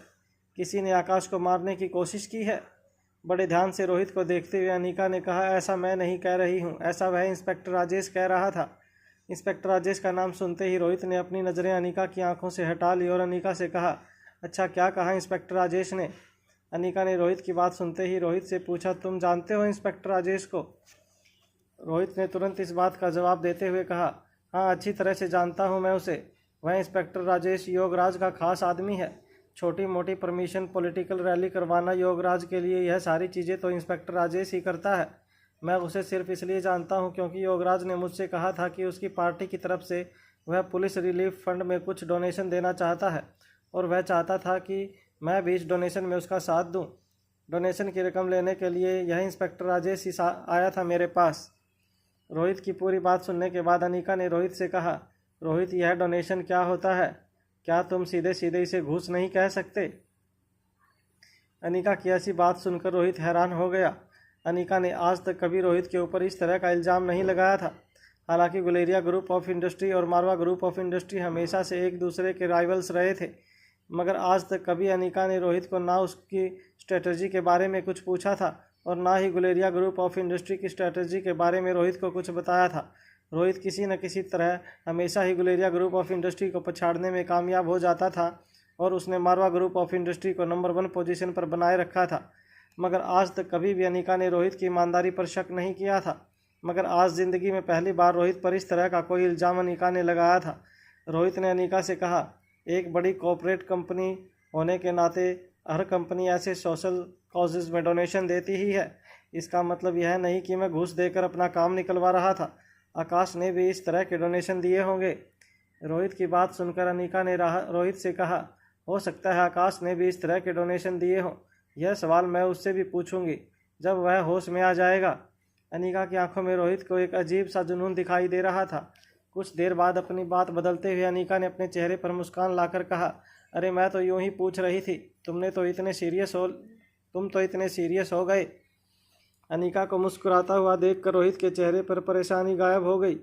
किसी ने आकाश को मारने की कोशिश की है? बड़े ध्यान से रोहित को देखते हुए अनिका ने कहा, ऐसा मैं नहीं कह रही हूँ, ऐसा वह इंस्पेक्टर राजेश कह रहा था। इंस्पेक्टर राजेश का नाम सुनते ही रोहित ने अपनी नज़रें अनिका की आंखों से हटा ली और अनिका से कहा, अच्छा, क्या कहा इंस्पेक्टर राजेश ने? अनिका ने रोहित की बात सुनते ही रोहित से पूछा, तुम जानते हो इंस्पेक्टर राजेश को? रोहित ने तुरंत इस बात का जवाब देते हुए कहा, हाँ, अच्छी तरह से जानता हूँ मैं उसे। वह इंस्पेक्टर राजेश योगराज का खास आदमी है। छोटी मोटी परमिशन, पॉलिटिकल रैली करवाना, योगराज के लिए, यह सारी चीज़ें तो इंस्पेक्टर राजेश ही करता है। मैं उसे सिर्फ इसलिए जानता हूं क्योंकि योगराज ने मुझसे कहा था कि उसकी पार्टी की तरफ से वह पुलिस रिलीफ फंड में कुछ डोनेशन देना चाहता है और वह चाहता था कि मैं भी इस डोनेशन में उसका साथ दूं। डोनेशन की रकम लेने के लिए यह इंस्पेक्टर राजेश ही आया था मेरे पास। रोहित की पूरी बात सुनने के बाद अनिका ने रोहित से कहा, रोहित, यह डोनेशन क्या होता है? क्या तुम सीधे सीधे इसे घूस नहीं कह सकते? अनिका की ऐसी बात सुनकर रोहित हैरान हो गया। अनिका ने आज तक कभी रोहित के ऊपर इस तरह का इल्ज़ाम नहीं लगाया था। हालांकि गुलेरिया ग्रुप ऑफ इंडस्ट्री और मारवा ग्रुप ऑफ इंडस्ट्री हमेशा से एक दूसरे के राइवल्स रहे थे, मगर आज तक कभी अनिका ने रोहित को ना उसकी स्ट्रेटजी के बारे में कुछ पूछा था और ना ही गुलेरिया ग्रुप ऑफ इंडस्ट्री की स्ट्रेटजी के बारे में रोहित को कुछ बताया था। रोहित किसी न किसी तरह हमेशा ही गुलेरिया ग्रुप ऑफ इंडस्ट्री को पछाड़ने में कामयाब हो जाता था और उसने मारवा ग्रुप ऑफ इंडस्ट्री को नंबर 1 पोजीशन पर बनाए रखा था। मगर आज तक कभी भी अनिका ने रोहित की ईमानदारी पर शक नहीं किया था। मगर आज ज़िंदगी में पहली बार रोहित पर इस तरह का कोई इल्ज़ाम अनिका ने लगाया था। रोहित ने अनिका से कहा, एक बड़ी कॉर्पोरेट कंपनी होने के नाते हर कंपनी ऐसे सोशल कॉजेज़ में डोनेशन देती ही है। इसका मतलब यह नहीं कि मैं घूस देकर अपना काम निकलवा रहा था। आकाश ने भी इस तरह के डोनेशन दिए होंगे। रोहित की बात सुनकर अनिका ने रोहित से कहा, हो सकता है आकाश ने भी इस तरह के डोनेशन दिए हों। यह सवाल मैं उससे भी पूछूंगी जब वह होश में आ जाएगा। अनिका की आंखों में रोहित को एक अजीब सा जुनून दिखाई दे रहा था। कुछ देर बाद अपनी बात बदलते हुए अनिका ने अपने चेहरे पर मुस्कान लाकर कहा, अरे मैं तो यूं ही पूछ रही थी, तुम तो इतने सीरियस हो गए। अनिका को मुस्कुराता हुआ देखकर रोहित के चेहरे पर परेशानी गायब हो गई।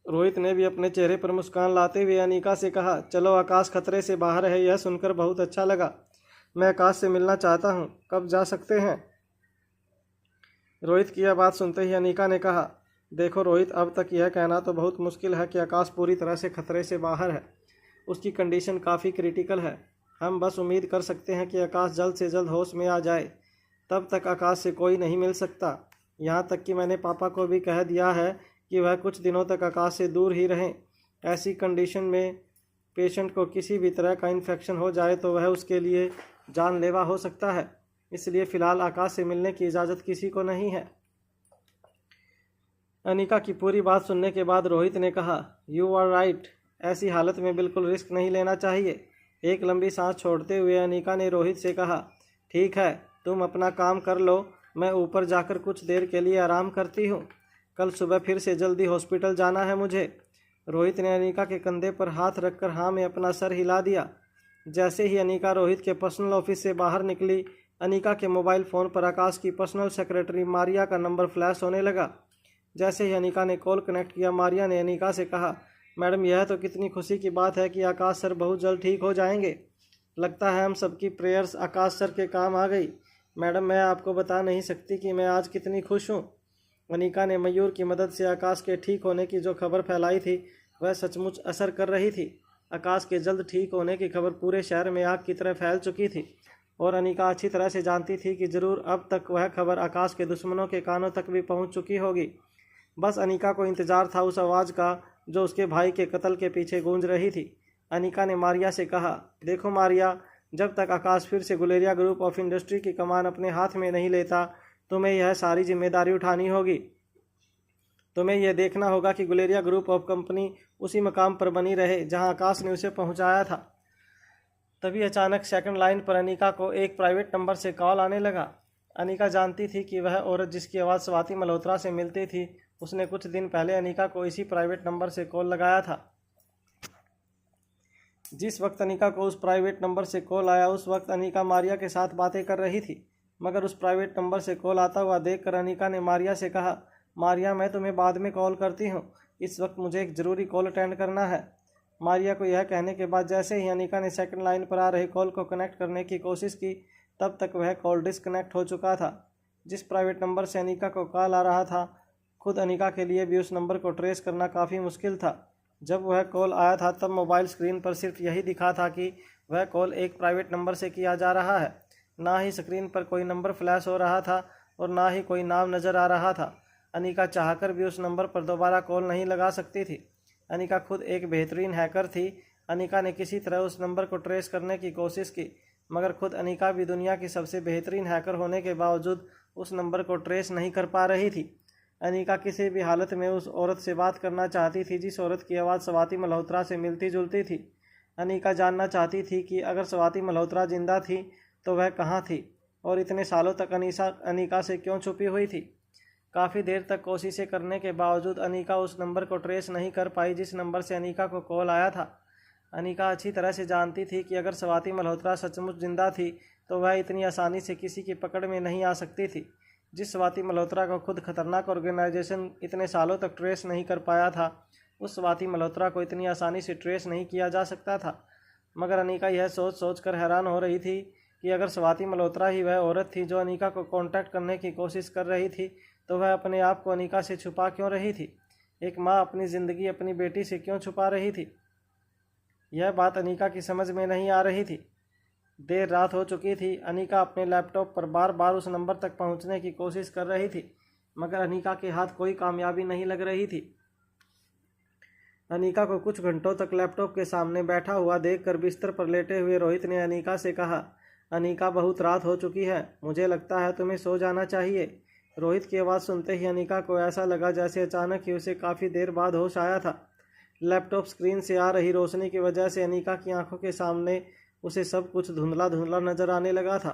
रोहित ने भी अपने चेहरे पर मुस्कान लाते हुए अनिका से कहा, चलो आकाश खतरे से बाहर है, यह सुनकर बहुत अच्छा लगा। मैं आकाश से मिलना चाहता हूँ, कब जा सकते हैं? रोहित की यह बात सुनते ही अनिका ने कहा, देखो रोहित, अब तक यह कहना तो बहुत मुश्किल है कि आकाश पूरी तरह से खतरे से बाहर है। उसकी कंडीशन काफ़ी क्रिटिकल है। हम बस उम्मीद कर सकते हैं कि आकाश जल्द से जल्द होश में आ जाए। तब तक आकाश से कोई नहीं मिल सकता। यहाँ तक कि मैंने पापा को भी कह दिया है कि वह कुछ दिनों तक आकाश से दूर ही रहें। ऐसी कंडीशन में पेशेंट को किसी भी तरह का इन्फेक्शन हो जाए तो वह उसके लिए जानलेवा हो सकता है। इसलिए फ़िलहाल आकाश से मिलने की इजाज़त किसी को नहीं है। अनिका की पूरी बात सुनने के बाद रोहित ने कहा, यू आर राइट, ऐसी हालत में बिल्कुल रिस्क नहीं लेना चाहिए। एक लंबी सांस छोड़ते हुए अनिका ने रोहित से कहा, ठीक है, तुम अपना काम कर लो, मैं ऊपर जाकर कुछ देर के लिए आराम करती हूँ। कल सुबह फिर से जल्दी हॉस्पिटल जाना है मुझे। रोहित ने अनिका के कंधे पर हाथ रखकर हाँ में अपना सर हिला दिया। जैसे ही अनिका रोहित के पर्सनल ऑफिस से बाहर निकली, अनिका के मोबाइल फ़ोन पर आकाश की पर्सनल सेक्रेटरी मारिया का नंबर फ्लैश होने लगा। जैसे ही अनिका ने कॉल कनेक्ट किया, मारिया ने अनिका से कहा, मैडम, यह तो कितनी खुशी की बात है कि आकाश सर बहुत जल्द ठीक हो जाएंगे। लगता है हम सबकी प्रेयर्स आकाश सर के काम आ गई। मैडम, मैं आपको बता नहीं सकती कि मैं आज कितनी खुश हूँ। अनिका ने मयूर की मदद से आकाश के ठीक होने की जो खबर फैलाई थी वह सचमुच असर कर रही थी। आकाश के जल्द ठीक होने की खबर पूरे शहर में आग की तरह फैल चुकी थी और अनिका अच्छी तरह से जानती थी कि ज़रूर अब तक वह खबर आकाश के दुश्मनों के कानों तक भी पहुंच चुकी होगी। बस अनिका को इंतज़ार था उस आवाज़ का जो उसके भाई के कत्ल के पीछे गूंज रही थी। अनिका ने मारिया से कहा, देखो मारिया, जब तक आकाश फिर से गुलेरिया ग्रुप ऑफ इंडस्ट्री की कमान अपने हाथ में नहीं लेता, तुम्हें यह सारी जिम्मेदारी उठानी होगी। तुम्हें यह देखना होगा कि गुलेरिया ग्रुप ऑफ कंपनी उसी मकाम पर बनी रहे जहां आकाश ने उसे पहुंचाया था। तभी अचानक सेकंड लाइन पर अनिका को एक प्राइवेट नंबर से कॉल आने लगा। अनिका जानती थी कि वह औरत जिसकी आवाज़ स्वाति मल्होत्रा से मिलती थी, उसने कुछ दिन पहले अनिका को इसी प्राइवेट नंबर से कॉल लगाया था। जिस वक्त अनिका को उस प्राइवेट नंबर से कॉल आया, उस वक्त अनिका मारिया के साथ बातें कर रही थी। मगर उस प्राइवेट नंबर से कॉल आता हुआ देखकर अनिका ने मारिया से कहा, मारिया, मैं तुम्हें बाद में कॉल करती हूँ, इस वक्त मुझे एक ज़रूरी कॉल अटेंड करना है। मारिया को यह कहने के बाद जैसे ही अनिका ने सेकंड लाइन पर आ रहे कॉल को कनेक्ट करने की कोशिश की, तब तक वह कॉल डिस्कनेक्ट हो चुका था। जिस प्राइवेट नंबर से अनिका को कॉल आ रहा था, खुद अनिका के लिए भी उस नंबर को ट्रेस करना काफ़ी मुश्किल था। जब वह कॉल आया था तब मोबाइल स्क्रीन पर सिर्फ यही दिखा था कि वह कॉल एक प्राइवेट नंबर से किया जा रहा है। ना ही स्क्रीन पर कोई नंबर फ्लैश हो रहा था और ना ही कोई नाम नज़र आ रहा था। अनिका चाहकर भी उस नंबर पर दोबारा कॉल नहीं लगा सकती थी। अनिका खुद एक बेहतरीन हैकर थी। अनिका ने किसी तरह उस नंबर को ट्रेस करने की कोशिश की, मगर खुद अनिका भी दुनिया की सबसे बेहतरीन हैकर होने के बावजूद उस नंबर को ट्रेस नहीं कर पा रही थी। अनिका किसी भी हालत में उस औरत से बात करना चाहती थी जिस औरत की आवाज़ स्वाति मल्होत्रा से मिलती जुलती थी। अनिका जानना चाहती थी कि अगर स्वाति मल्होत्रा जिंदा थी तो वह कहाँ थी और इतने सालों तक अनिका से क्यों छुपी हुई थी। काफ़ी देर तक कोशिशें करने के बावजूद अनिका उस नंबर को ट्रेस नहीं कर पाई जिस नंबर से अनिका को कॉल आया था। अनिका अच्छी तरह से जानती थी कि अगर स्वाति मल्होत्रा सचमुच जिंदा थी तो वह इतनी आसानी से किसी की पकड़ में नहीं आ सकती थी। जिस स्वाति मल्होत्रा को खुद खतरनाक ऑर्गेनाइजेशन इतने सालों तक ट्रेस नहीं कर पाया था, उस स्वाति मल्होत्रा को इतनी आसानी से ट्रेस नहीं किया जा सकता था। मगर अनिका यह सोच कर हैरान हो रही थी कि अगर स्वाति मल्होत्रा ही वह औरत थी जो अनिका को कांटेक्ट करने की कोशिश कर रही थी, तो वह अपने आप को अनिका से छुपा क्यों रही थी। एक माँ अपनी ज़िंदगी अपनी बेटी से क्यों छुपा रही थी। यह बात अनिका की समझ में नहीं आ रही थी। देर रात हो चुकी थी। अनिका अपने लैपटॉप पर बार बार उस नंबर तक पहुंचने की कोशिश कर रही थी, मगर अनीका के हाथ कोई कामयाबी नहीं लग रही थी। अनीका को कुछ घंटों तक लैपटॉप के सामने बैठा हुआ देखकर बिस्तर पर लेटे हुए रोहित ने अनीका से कहा, अनीका बहुत रात हो चुकी है, मुझे लगता है तुम्हें सो जाना चाहिए। रोहित की आवाज़ सुनते ही अनीका को ऐसा लगा जैसे अचानक ही उसे काफ़ी देर बाद होश आया था। लैपटॉप स्क्रीन से आ रही रोशनी की वजह से अनीका की आंखों के सामने उसे सब कुछ धुंधला धुंधला नजर आने लगा था।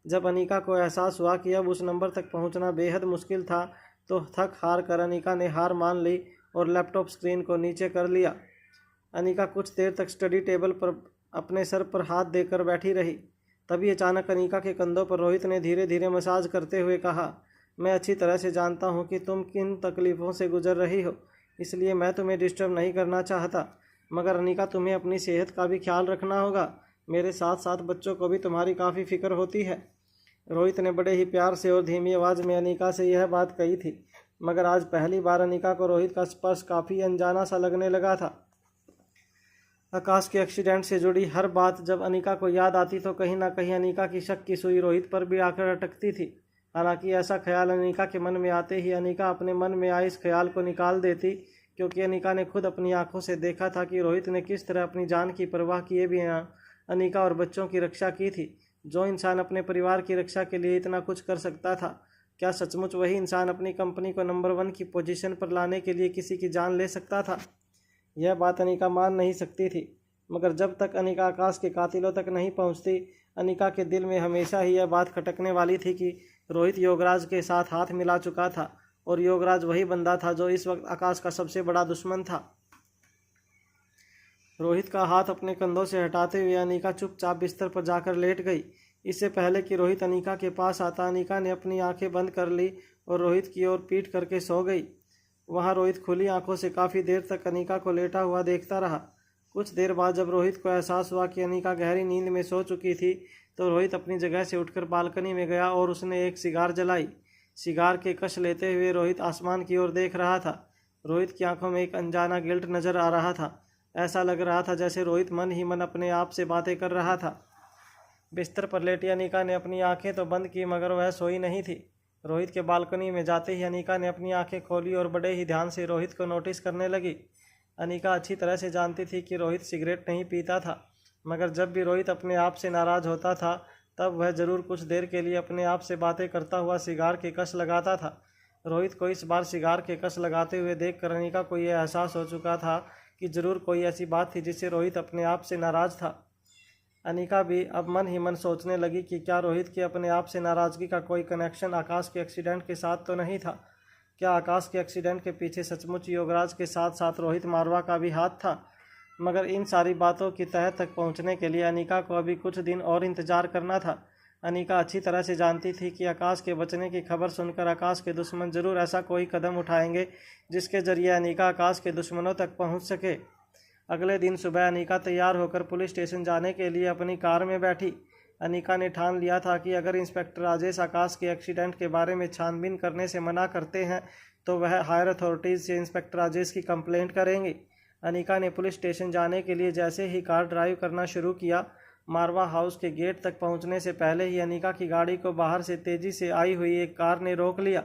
जब अनीका को एहसास हुआ कि अब उस नंबर तक पहुंचना बेहद मुश्किल था तो थक हार कर अनीका ने हार मान ली और लैपटॉप स्क्रीन को नीचे कर लिया। अनीका कुछ देर तक स्टडी टेबल पर अपने सर पर हाथ देकर बैठी रही। तभी अचानक अनीका के कंधों पर रोहित ने धीरे धीरे मसाज करते हुए कहा, मैं अच्छी तरह से जानता हूँ कि तुम किन तकलीफ़ों से गुजर रही हो, इसलिए मैं तुम्हें डिस्टर्ब नहीं करना चाहता। मगर अनीका, तुम्हें अपनी सेहत का भी ख्याल रखना होगा। मेरे साथ साथ बच्चों को भी तुम्हारी काफ़ी फिक्र होती है। रोहित ने बड़े ही प्यार से और धीमी आवाज़ में अनीका से यह बात कही थी, मगर आज पहली बार अनीका को रोहित का स्पर्श काफ़ी अनजाना सा लगने लगा था। आकाश के एक्सीडेंट से जुड़ी हर बात जब अनीका को याद आती तो कहीं ना कहीं अनीका की शक की सुई रोहित पर भी आकर अटकती थी। हालांकि ऐसा ख्याल अनीका के मन में आते ही अनीका अपने मन में आए इस ख्याल को निकाल देती, क्योंकि अनीका ने खुद अपनी आंखों से देखा था कि रोहित ने किस तरह अपनी जान की परवाह किए बिना अनीका और बच्चों की रक्षा की थी। जो इंसान अपने परिवार की रक्षा के लिए इतना कुछ कर सकता था, क्या सचमुच वही इंसान अपनी कंपनी को नंबर 1 की पोजीशन पर लाने के लिए किसी की जान ले सकता था? यह बात अनीका मान नहीं सकती थी, मगर जब तक अनीका आकाश के कातिलों तक नहीं पहुंचती, अनीका के दिल में हमेशा ही यह बात खटकने वाली थी कि रोहित योगराज के साथ हाथ मिला चुका था और योगराज वही बंदा था जो इस वक्त आकाश का सबसे बड़ा दुश्मन था। रोहित का हाथ अपने कंधों से हटाते हुए अनीका चुपचाप बिस्तर पर जाकर लेट गई। इससे पहले कि रोहित अनीका के पास आता, अनीका ने अपनी आंखें बंद कर ली और रोहित की ओर पीठ करके सो गई। वहां रोहित खुली आंखों से काफ़ी देर तक अनीका को लेटा हुआ देखता रहा। कुछ देर बाद जब रोहित को एहसास हुआ कि अनीका गहरी नींद में सो चुकी थी, तो रोहित अपनी जगह से उठकर बालकनी में गया और उसने एक सिगार जलाई। सिगार के कश लेते हुए रोहित आसमान की ओर देख रहा था। रोहित की आंखों में एक अनजाना गिल्ट नजर आ रहा था। ऐसा लग रहा था जैसे रोहित मन ही मन अपने आप से बातें कर रहा था। बिस्तर पर लेटी अनीका ने अपनी आंखें तो बंद की, मगर वह सोई नहीं थी। रोहित के बालकनी में जाते ही अनीका ने अपनी आंखें खोली और बड़े ही ध्यान से रोहित को नोटिस करने लगी। अनीका अच्छी तरह से जानती थी कि रोहित सिगरेट नहीं पीता था, मगर जब भी रोहित अपने आप से नाराज़ होता था तब वह ज़रूर कुछ देर के लिए अपने आप से बातें करता हुआ सिगार के कश लगाता था। रोहित को इस बार सिगार के कश लगाते हुए देखकर अनीका को यह एहसास हो चुका था कि ज़रूर कोई ऐसी बात थी जिससे रोहित अपने आप से नाराज़ था। अनीका भी अब मन ही मन सोचने लगी कि क्या रोहित की अपने आप से नाराज़गी का कोई कनेक्शन आकाश के एक्सीडेंट के साथ तो नहीं था? क्या आकाश के एक्सीडेंट के पीछे सचमुच योगराज के साथ साथ रोहित मारवा का भी हाथ था? मगर इन सारी बातों की तह तक पहुंचने के लिए अनीका को अभी कुछ दिन और इंतजार करना था। अनीका अच्छी तरह से जानती थी कि आकाश के बचने की खबर सुनकर आकाश के दुश्मन जरूर ऐसा कोई कदम उठाएंगे जिसके जरिए अनीका आकाश के दुश्मनों तक पहुंच सके। अगले दिन सुबह अनीका तैयार होकर पुलिस स्टेशन जाने के लिए अपनी कार में बैठी। अनीका ने ठान लिया था कि अगर इंस्पेक्टर राजेश आकाश के एक्सीडेंट के बारे में छानबीन करने से मना करते हैं तो वह हायर अथॉरिटीज़ से इंस्पेक्टर राजेश की कंप्लेंट करेंगी। अनीका ने पुलिस स्टेशन जाने के लिए जैसे ही कार ड्राइव करना शुरू किया, मारवा हाउस के गेट तक पहुंचने से पहले ही अनीका की गाड़ी को बाहर से तेज़ी से आई हुई एक कार ने रोक लिया।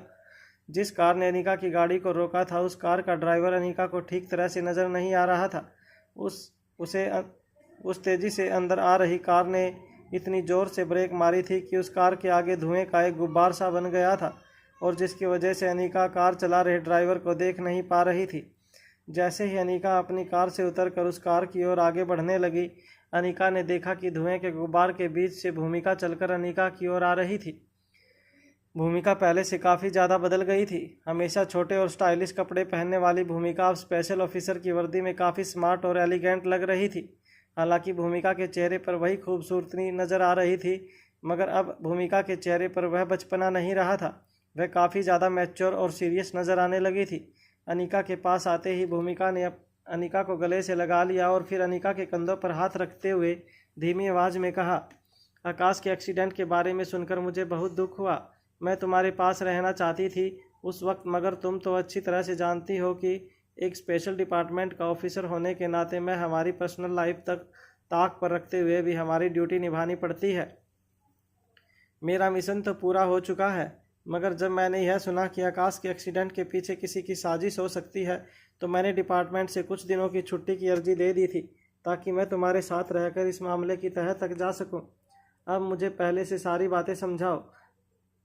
जिस कार ने अनीका की गाड़ी को रोका था उस कार का ड्राइवर अनीका को ठीक तरह से नज़र नहीं आ रहा था। उस तेज़ी से अंदर आ रही कार ने इतनी ज़ोर से ब्रेक मारी थी कि उस कार के आगे धुएं का एक गुब्बार सा बन गया था और जिसकी वजह से अनीका कार चला रहे ड्राइवर को देख नहीं पा रही थी। जैसे ही अनीका अपनी कार से उतरकर उस कार की ओर आगे बढ़ने लगी, अनीका ने देखा कि धुएं के गुब्बार के बीच से भूमिका चलकर अनीका की ओर आ रही थी। भूमिका पहले से काफ़ी ज़्यादा बदल गई थी। हमेशा छोटे और स्टाइलिश कपड़े पहनने वाली भूमिका अब स्पेशल ऑफिसर की वर्दी में काफ़ी स्मार्ट और एलिगेंट लग रही थी। हालांकि भूमिका के चेहरे पर वही खूबसूरती नज़र आ रही थी, मगर अब भूमिका के चेहरे पर वह बचपना नहीं रहा था। वह काफ़ी ज़्यादा मैच्योर और सीरियस नज़र आने लगी थी। अनीका के पास आते ही भूमिका ने अनीका को गले से लगा लिया और फिर अनीका के कंधों पर हाथ रखते हुए धीमी आवाज़ में कहा, आकाश के एक्सीडेंट के बारे में सुनकर मुझे बहुत दुख हुआ। मैं तुम्हारे पास रहना चाहती थी उस वक्त, मगर तुम तो अच्छी तरह से जानती हो कि एक स्पेशल डिपार्टमेंट का ऑफिसर होने के नाते मैं हमारी पर्सनल लाइफ तक ताक पर रखते हुए भी हमारी ड्यूटी निभानी पड़ती है। मेरा मिशन तो पूरा हो चुका है, मगर जब मैंने यह सुना कि आकाश के एक्सीडेंट के पीछे किसी की साजिश हो सकती है तो मैंने डिपार्टमेंट से कुछ दिनों की छुट्टी की अर्जी दे दी थी ताकि मैं तुम्हारे साथ रहकर इस मामले की तह तक जा सकूं। अब मुझे पहले से सारी बातें समझाओ।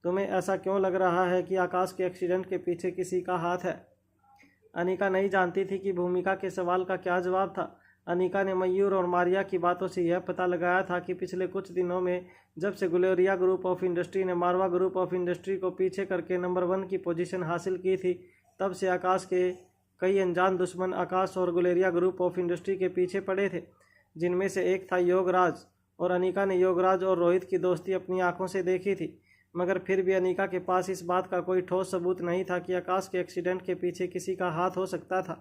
तुम्हें ऐसा क्यों लग रहा है कि आकाश के एक्सीडेंट के पीछे किसी का हाथ है? अनिका नहीं जानती थी कि भूमिका के सवाल का क्या जवाब था। अनिका ने मयूर और मारिया की बातों से यह पता लगाया था कि पिछले कुछ दिनों में जब से ग्लोरिया ग्रुप ऑफ इंडस्ट्री ने मारवा ग्रुप ऑफ इंडस्ट्री को पीछे करके नंबर 1 की पोजीशन हासिल की थी, तब से आकाश के कई अनजान दुश्मन आकाश और ग्लोरिया ग्रुप ऑफ इंडस्ट्री के पीछे पड़े थे, जिनमें से एक था योगराज। और अनिका ने योगराज और रोहित की दोस्ती अपनी आंखों से देखी थी, मगर फिर भी अनिका के पास इस बात का कोई ठोस सबूत नहीं था कि आकाश के एक्सीडेंट के पीछे किसी का हाथ हो सकता था।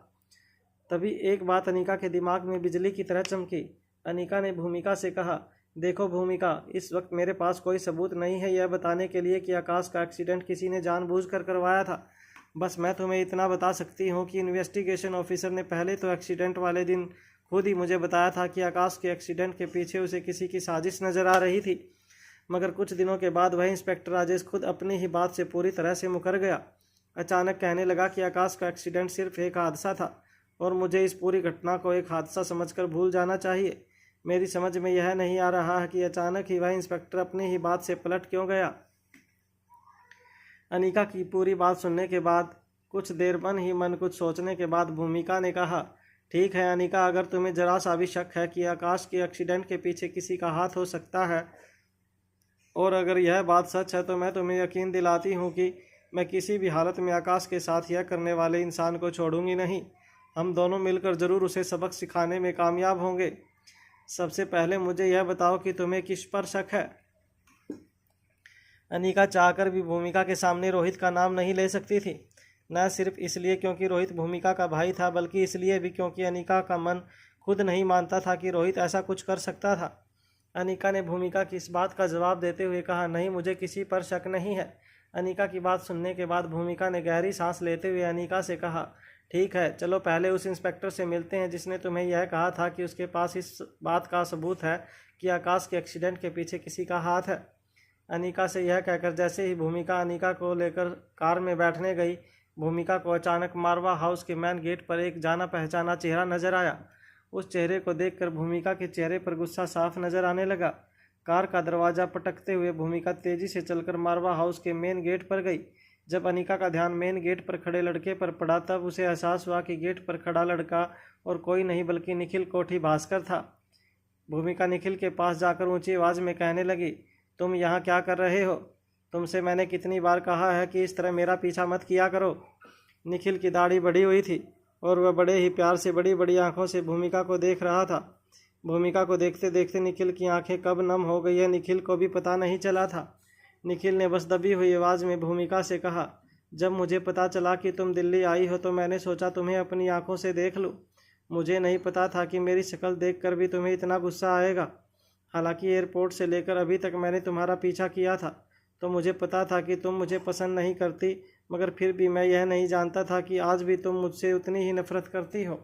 तभी एक बात अनिका के दिमाग में बिजली की तरह चमकी। अनिका ने भूमिका से कहा, देखो भूमिका, इस वक्त मेरे पास कोई सबूत नहीं है यह बताने के लिए कि आकाश का एक्सीडेंट किसी ने जानबूझकर करवाया था। बस मैं तुम्हें इतना बता सकती हूँ कि इन्वेस्टिगेशन ऑफिसर ने पहले तो एक्सीडेंट वाले दिन खुद ही मुझे बताया था कि आकाश के एक्सीडेंट के पीछे उसे किसी की साजिश नज़र आ रही थी, मगर कुछ दिनों के बाद वह इंस्पेक्टर राजेश खुद अपनी ही बात से पूरी तरह से मुकर गया। अचानक कहने लगा कि आकाश का एक्सीडेंट सिर्फ एक हादसा था और मुझे इस पूरी घटना को एक हादसा समझकर भूल जाना चाहिए। मेरी समझ में यह नहीं आ रहा है कि अचानक ही वह इंस्पेक्टर अपनी ही बात से पलट क्यों गया। अनिका की पूरी बात सुनने के बाद कुछ देर मन ही मन कुछ सोचने के बाद भूमिका ने कहा, ठीक है अनिका, अगर तुम्हें जरा सा भी शक है कि आकाश के एक्सीडेंट के पीछे किसी का हाथ हो सकता है और अगर यह बात सच है तो मैं तुम्हें यकीन दिलाती हूँ कि मैं किसी भी हालत में आकाश के साथ यह करने वाले इंसान को छोड़ूंगी नहीं। हम दोनों मिलकर ज़रूर उसे सबक सिखाने में कामयाब होंगे। सबसे पहले मुझे यह बताओ कि तुम्हें किस पर शक है। अनिका चाहकर भी भूमिका के सामने रोहित का नाम नहीं ले सकती थी, न सिर्फ इसलिए क्योंकि रोहित भूमिका का भाई था, बल्कि इसलिए भी क्योंकि अनिका का मन खुद नहीं मानता था कि रोहित ऐसा कुछ कर सकता था। अनिका ने भूमिका की इस बात का जवाब देते हुए कहा, नहीं, मुझे किसी पर शक नहीं है। अनिका की बात सुनने के बाद भूमिका ने गहरी सांस लेते हुए अनिका से कहा, ठीक है, चलो पहले उस इंस्पेक्टर से मिलते हैं जिसने तुम्हें यह कहा था कि उसके पास इस बात का सबूत है कि आकाश के एक्सीडेंट के पीछे किसी का हाथ है। अनिका से यह कहकर जैसे ही भूमिका अनिका को लेकर कार में बैठने गई, भूमिका को अचानक मारवा हाउस के मेन गेट पर एक जाना पहचाना चेहरा नजर आया। उस चेहरे को देखकर भूमिका के चेहरे पर गुस्सा साफ नजर आने लगा। कार का दरवाजा पटकते हुए भूमिका तेजी से चलकर मारवा हाउस के मेन गेट पर गई। जब अनिका का ध्यान मेन गेट पर खड़े लड़के पर पड़ा तब उसे एहसास हुआ कि गेट पर खड़ा लड़का और कोई नहीं बल्कि निखिल कोठी भास्कर था। भूमिका निखिल के पास जाकर ऊंची आवाज़ में कहने लगी, तुम यहाँ क्या कर रहे हो? तुमसे मैंने कितनी बार कहा है कि इस तरह मेरा पीछा मत किया करो। निखिल की दाढ़ी बढ़ी हुई थी और वह बड़े ही प्यार से बड़ी बड़ी आंखों से भूमिका को देख रहा था। भूमिका को देखते देखते निखिल की आंखें कब नम हो गई है निखिल को भी पता नहीं चला था। निखिल ने बस दबी हुई आवाज़ में भूमिका से कहा, जब मुझे पता चला कि तुम दिल्ली आई हो तो मैंने सोचा तुम्हें अपनी आंखों से देख लूँ। मुझे नहीं पता था कि मेरी शक्ल देखकर भी तुम्हें इतना गुस्सा आएगा। हालांकि एयरपोर्ट से लेकर अभी तक मैंने तुम्हारा पीछा किया था तो मुझे पता था कि तुम मुझे पसंद नहीं करती, मगर फिर भी मैं यह नहीं जानता था कि आज भी तुम मुझसे उतनी ही नफरत करती हो।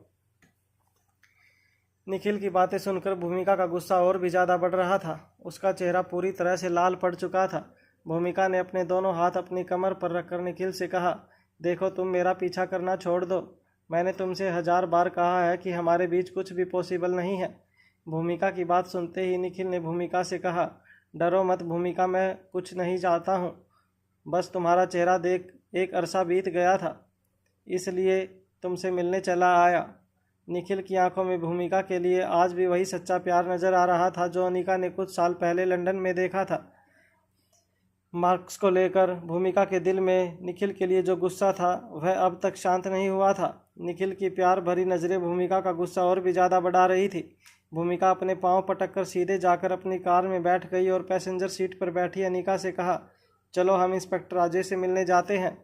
निखिल की बातें सुनकर भूमिका का गुस्सा और भी ज़्यादा बढ़ रहा था। उसका चेहरा पूरी तरह से लाल पड़ चुका था। भूमिका ने अपने दोनों हाथ अपनी कमर पर रखकर निखिल से कहा, देखो, तुम मेरा पीछा करना छोड़ दो। मैंने तुमसे 1000 बार कहा है कि हमारे बीच कुछ भी पॉसिबल नहीं है। भूमिका की बात सुनते ही निखिल ने भूमिका से कहा, डरो मत भूमिका, मैं कुछ नहीं चाहता हूँ। बस तुम्हारा चेहरा देख एक अरसा बीत गया था, इसलिए तुमसे मिलने चला आया। निखिल की आंखों में भूमिका के लिए आज भी वही सच्चा प्यार नजर आ रहा था जो अनिका ने कुछ साल पहले लंदन में देखा था। मार्क्स को लेकर भूमिका के दिल में निखिल के लिए जो गुस्सा था वह अब तक शांत नहीं हुआ था। निखिल की प्यार भरी नज़रें भूमिका का गुस्सा और भी ज़्यादा बढ़ा रही थी। भूमिका अपने पांव पटक कर सीधे जाकर अपनी कार में बैठ गई और पैसेंजर सीट पर बैठी अनिका से कहा, चलो हम इंस्पेक्टर राजेश से मिलने जाते हैं।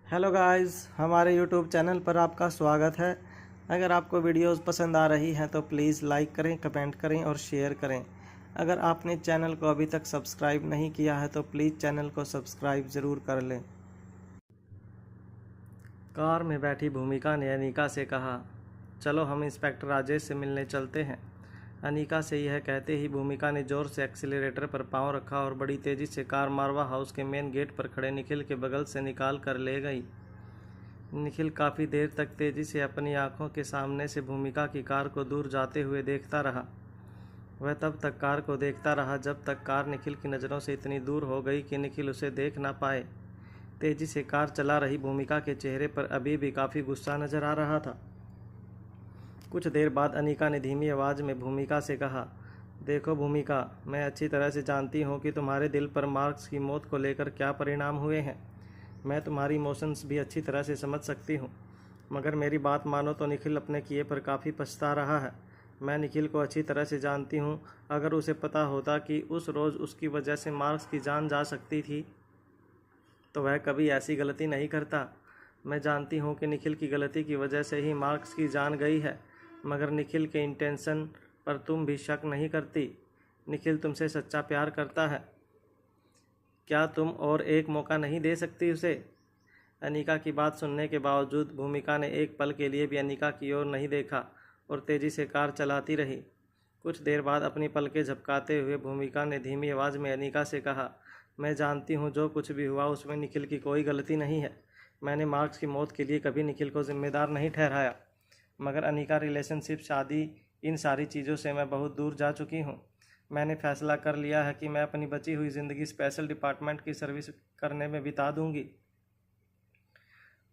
हेलो गाइस, हमारे यूट्यूब चैनल पर आपका स्वागत है। अगर आपको वीडियोस पसंद आ रही हैं तो प्लीज़ लाइक करें, कमेंट करें और शेयर करें। अगर आपने चैनल को अभी तक सब्सक्राइब नहीं किया है तो प्लीज़ चैनल को सब्सक्राइब ज़रूर कर लें। कार में बैठी भूमिका ने अनिका से कहा, चलो हम इंस्पेक्टर राजेश से मिलने चलते हैं। अनिका से यह कहते ही भूमिका ने जोर से एक्सीलरेटर पर पांव रखा और बड़ी तेजी से कार मारवा हाउस के मेन गेट पर खड़े निखिल के बगल से निकाल कर ले गई। निखिल काफ़ी देर तक तेजी से अपनी आंखों के सामने से भूमिका की कार को दूर जाते हुए देखता रहा। वह तब तक कार को देखता रहा जब तक कार निखिल की नज़रों से इतनी दूर हो गई कि निखिल उसे देख ना पाए। तेजी से कार चला रही भूमिका के चेहरे पर अभी भी काफ़ी गुस्सा नजर आ रहा था। कुछ देर बाद अनिका ने धीमी आवाज़ में भूमिका से कहा, देखो भूमिका, मैं अच्छी तरह से जानती हूँ कि तुम्हारे दिल पर मार्क्स की मौत को लेकर क्या परिणाम हुए हैं। मैं तुम्हारी इमोशंस भी अच्छी तरह से समझ सकती हूँ, मगर मेरी बात मानो तो निखिल अपने किए पर काफ़ी पछता रहा है। मैं निखिल को अच्छी तरह से जानती हूँ। अगर उसे पता होता कि उस रोज़ उसकी वजह से मार्क्स की जान जा सकती थी तो वह कभी ऐसी गलती नहीं करता। मैं जानती हूँ कि निखिल की गलती की वजह से ही मार्क्स की जान गई है, मगर निखिल के इंटेंशन पर तुम भी शक नहीं करती। निखिल तुमसे सच्चा प्यार करता है। क्या तुम और एक मौका नहीं दे सकती उसे? अनिका की बात सुनने के बावजूद भूमिका ने एक पल के लिए भी अनिका की ओर नहीं देखा और तेज़ी से कार चलाती रही। कुछ देर बाद अपनी पलकें झपकाते हुए भूमिका ने धीमी आवाज़ में अनिका से कहा, मैं जानती हूँ जो कुछ भी हुआ उसमें निखिल की कोई गलती नहीं है। मैंने मार्क्स की मौत के लिए कभी निखिल को जिम्मेदार नहीं ठहराया, मगर अनिका, रिलेशनशिप, शादी, इन सारी चीज़ों से मैं बहुत दूर जा चुकी हूँ। मैंने फैसला कर लिया है कि मैं अपनी बची हुई ज़िंदगी स्पेशल डिपार्टमेंट की सर्विस करने में बिता दूंगी।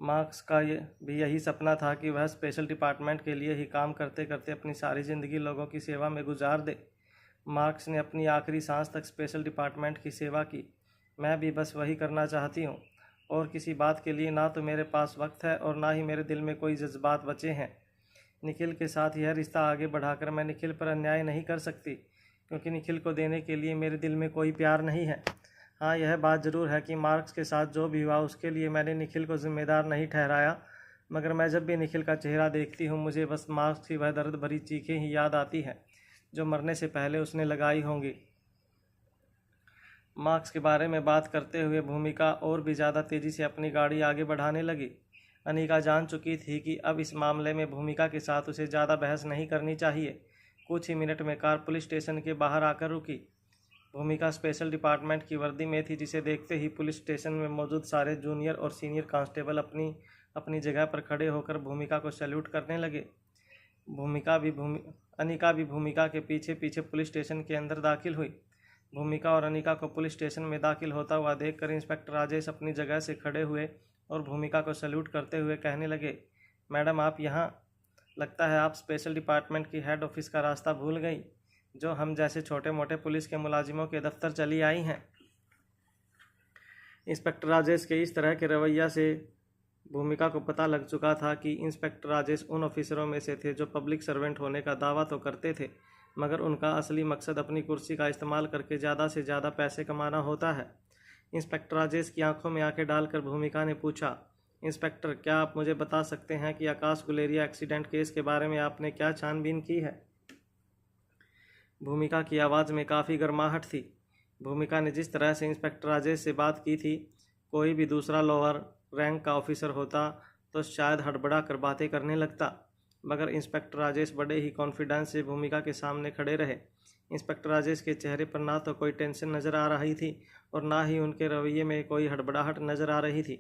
मार्क्स का भी यही सपना था कि वह स्पेशल डिपार्टमेंट के लिए ही काम करते करते अपनी सारी ज़िंदगी लोगों की सेवा में गुजार दे। मार्क्स ने अपनी आखिरी सांस तक स्पेशल डिपार्टमेंट की सेवा की। मैं भी बस वही करना चाहती हूँ, और किसी बात के लिए ना तो मेरे पास वक्त है और ना ही मेरे दिल में कोई जज्बात बचे हैं। निखिल के साथ यह रिश्ता आगे बढ़ाकर मैं निखिल पर अन्याय नहीं कर सकती, क्योंकि निखिल को देने के लिए मेरे दिल में कोई प्यार नहीं है। हाँ, यह बात ज़रूर है कि मार्क्स के साथ जो भी हुआ उसके लिए मैंने निखिल को जिम्मेदार नहीं ठहराया, मगर मैं जब भी निखिल का चेहरा देखती हूँ मुझे बस मार्क्स की वह दर्द भरी चीखें ही याद आती हैं जो मरने से पहले उसने लगाई होंगी। मार्क्स के बारे में बात करते हुए भूमिका और भी ज़्यादा तेज़ी से अपनी गाड़ी आगे बढ़ाने लगी। अनिका जान चुकी थी कि अब इस मामले में भूमिका के साथ उसे ज़्यादा बहस नहीं करनी चाहिए। कुछ ही मिनट में कार पुलिस स्टेशन के बाहर आकर रुकी। भूमिका स्पेशल डिपार्टमेंट की वर्दी में थी, जिसे देखते ही पुलिस स्टेशन में मौजूद सारे जूनियर और सीनियर कांस्टेबल अपनी अपनी जगह पर खड़े होकर भूमिका को सैल्यूट करने लगे। अनिका भी भूमिका के पीछे पीछे पुलिस स्टेशन के अंदर दाखिल हुई। भूमिका और अनिका को पुलिस स्टेशन में दाखिल होता हुआ देखकर इंस्पेक्टर राजेश अपनी जगह से खड़े हुए और भूमिका को सैल्यूट करते हुए कहने लगे, मैडम आप यहाँ? लगता है आप स्पेशल डिपार्टमेंट की हेड ऑफिस का रास्ता भूल गई, जो हम जैसे छोटे मोटे पुलिस के मुलाजिमों के दफ्तर चली आई हैं। इंस्पेक्टर राजेश के इस तरह के रवैया से भूमिका को पता लग चुका था कि इंस्पेक्टर राजेश उन ऑफिसरों में से थे जो पब्लिक सर्वेंट होने का दावा तो करते थे, मगर उनका असली मकसद अपनी कुर्सी का इस्तेमाल करके ज़्यादा से ज़्यादा पैसे कमाना होता है। इंस्पेक्टर राजेश की आंखों में आंखें डालकर भूमिका ने पूछा, इंस्पेक्टर, क्या आप मुझे बता सकते हैं कि आकाश गुलेरिया एक्सीडेंट केस के बारे में आपने क्या छानबीन की है? भूमिका की आवाज़ में काफ़ी गर्माहट थी। भूमिका ने जिस तरह से इंस्पेक्टर राजेश से बात की थी, कोई भी दूसरा लोअर रैंक का ऑफिसर होता तो शायद हड़बड़ा कर बातें करने लगता, मगर इंस्पेक्टर राजेश बड़े ही कॉन्फिडेंस से भूमिका के सामने खड़े रहे। इंस्पेक्टर राजेश के चेहरे पर ना तो कोई टेंशन नज़र आ रही थी और ना ही उनके रवैये में कोई हड़बड़ाहट नज़र आ रही थी।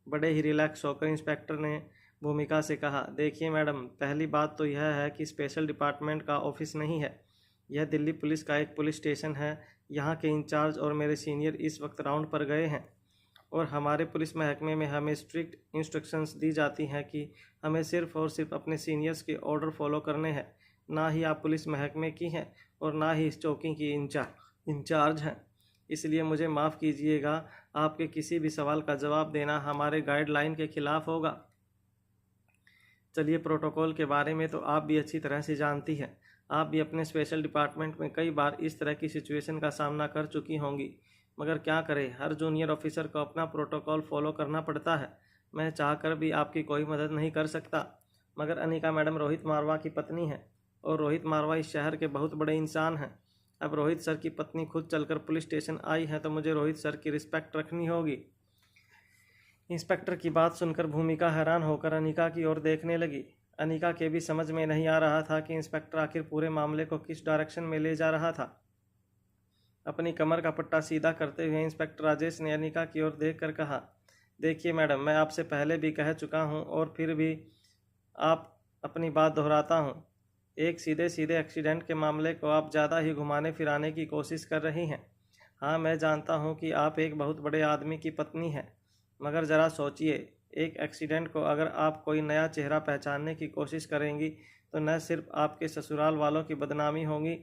बड़े ही रिलैक्स होकर इंस्पेक्टर ने भूमिका से कहा, देखिए मैडम, पहली बात तो यह है कि स्पेशल डिपार्टमेंट का ऑफिस नहीं है, यह दिल्ली पुलिस का एक पुलिस स्टेशन है। यहाँ के इंचार्ज और मेरे सीनियर इस वक्त राउंड पर गए हैं और हमारे पुलिस महकमे में हमें स्ट्रिक्ट इंस्ट्रक्शंस दी जाती हैं कि हमें सिर्फ़ और सिर्फ अपने सीनियर्स के ऑर्डर फॉलो करने हैं। ना ही आप पुलिस महकमे की हैं और ना ही इस चौकी की इंचार्ज हैं। इसलिए मुझे माफ़ कीजिएगा, आपके किसी भी सवाल का जवाब देना हमारे गाइडलाइन के खिलाफ होगा। चलिए, प्रोटोकॉल के बारे में तो आप भी अच्छी तरह से जानती हैं। आप भी अपने स्पेशल डिपार्टमेंट में कई बार इस तरह की सिचुएशन का सामना कर चुकी होंगी, मगर क्या करें, हर जूनियर ऑफिसर को अपना प्रोटोकॉल फॉलो करना पड़ता है। मैं चाहकर भी आपकी कोई मदद नहीं कर सकता, मगर अनिका मैडम रोहित मारवा की पत्नी है और रोहित मारवा इस शहर के बहुत बड़े इंसान हैं। अब रोहित सर की पत्नी खुद चलकर पुलिस स्टेशन आई है तो मुझे रोहित सर की रिस्पेक्ट रखनी होगी। इंस्पेक्टर की बात सुनकर भूमिका हैरान होकर अनिका की ओर देखने लगी। अनिका के भी समझ में नहीं आ रहा था कि इंस्पेक्टर आखिर पूरे मामले को किस डायरेक्शन में ले जा रहा था। अपनी कमर का पट्टा सीधा करते हुए इंस्पेक्टर राजेश ने अनिका की ओर देखकर कहा, देखिए मैडम, मैं आपसे पहले भी कह चुका हूँ और फिर भी आप अपनी बात दोहराता हूँ। एक सीधे सीधे एक्सीडेंट के मामले को आप ज़्यादा ही घुमाने फिराने की कोशिश कर रही हैं। हाँ, मैं जानता हूँ कि आप एक बहुत बड़े आदमी की पत्नी हैं, मगर ज़रा सोचिए, एक एक्सीडेंट को अगर आप कोई नया चेहरा पहचानने की कोशिश करेंगी तो न सिर्फ आपके ससुराल वालों की बदनामी होगी,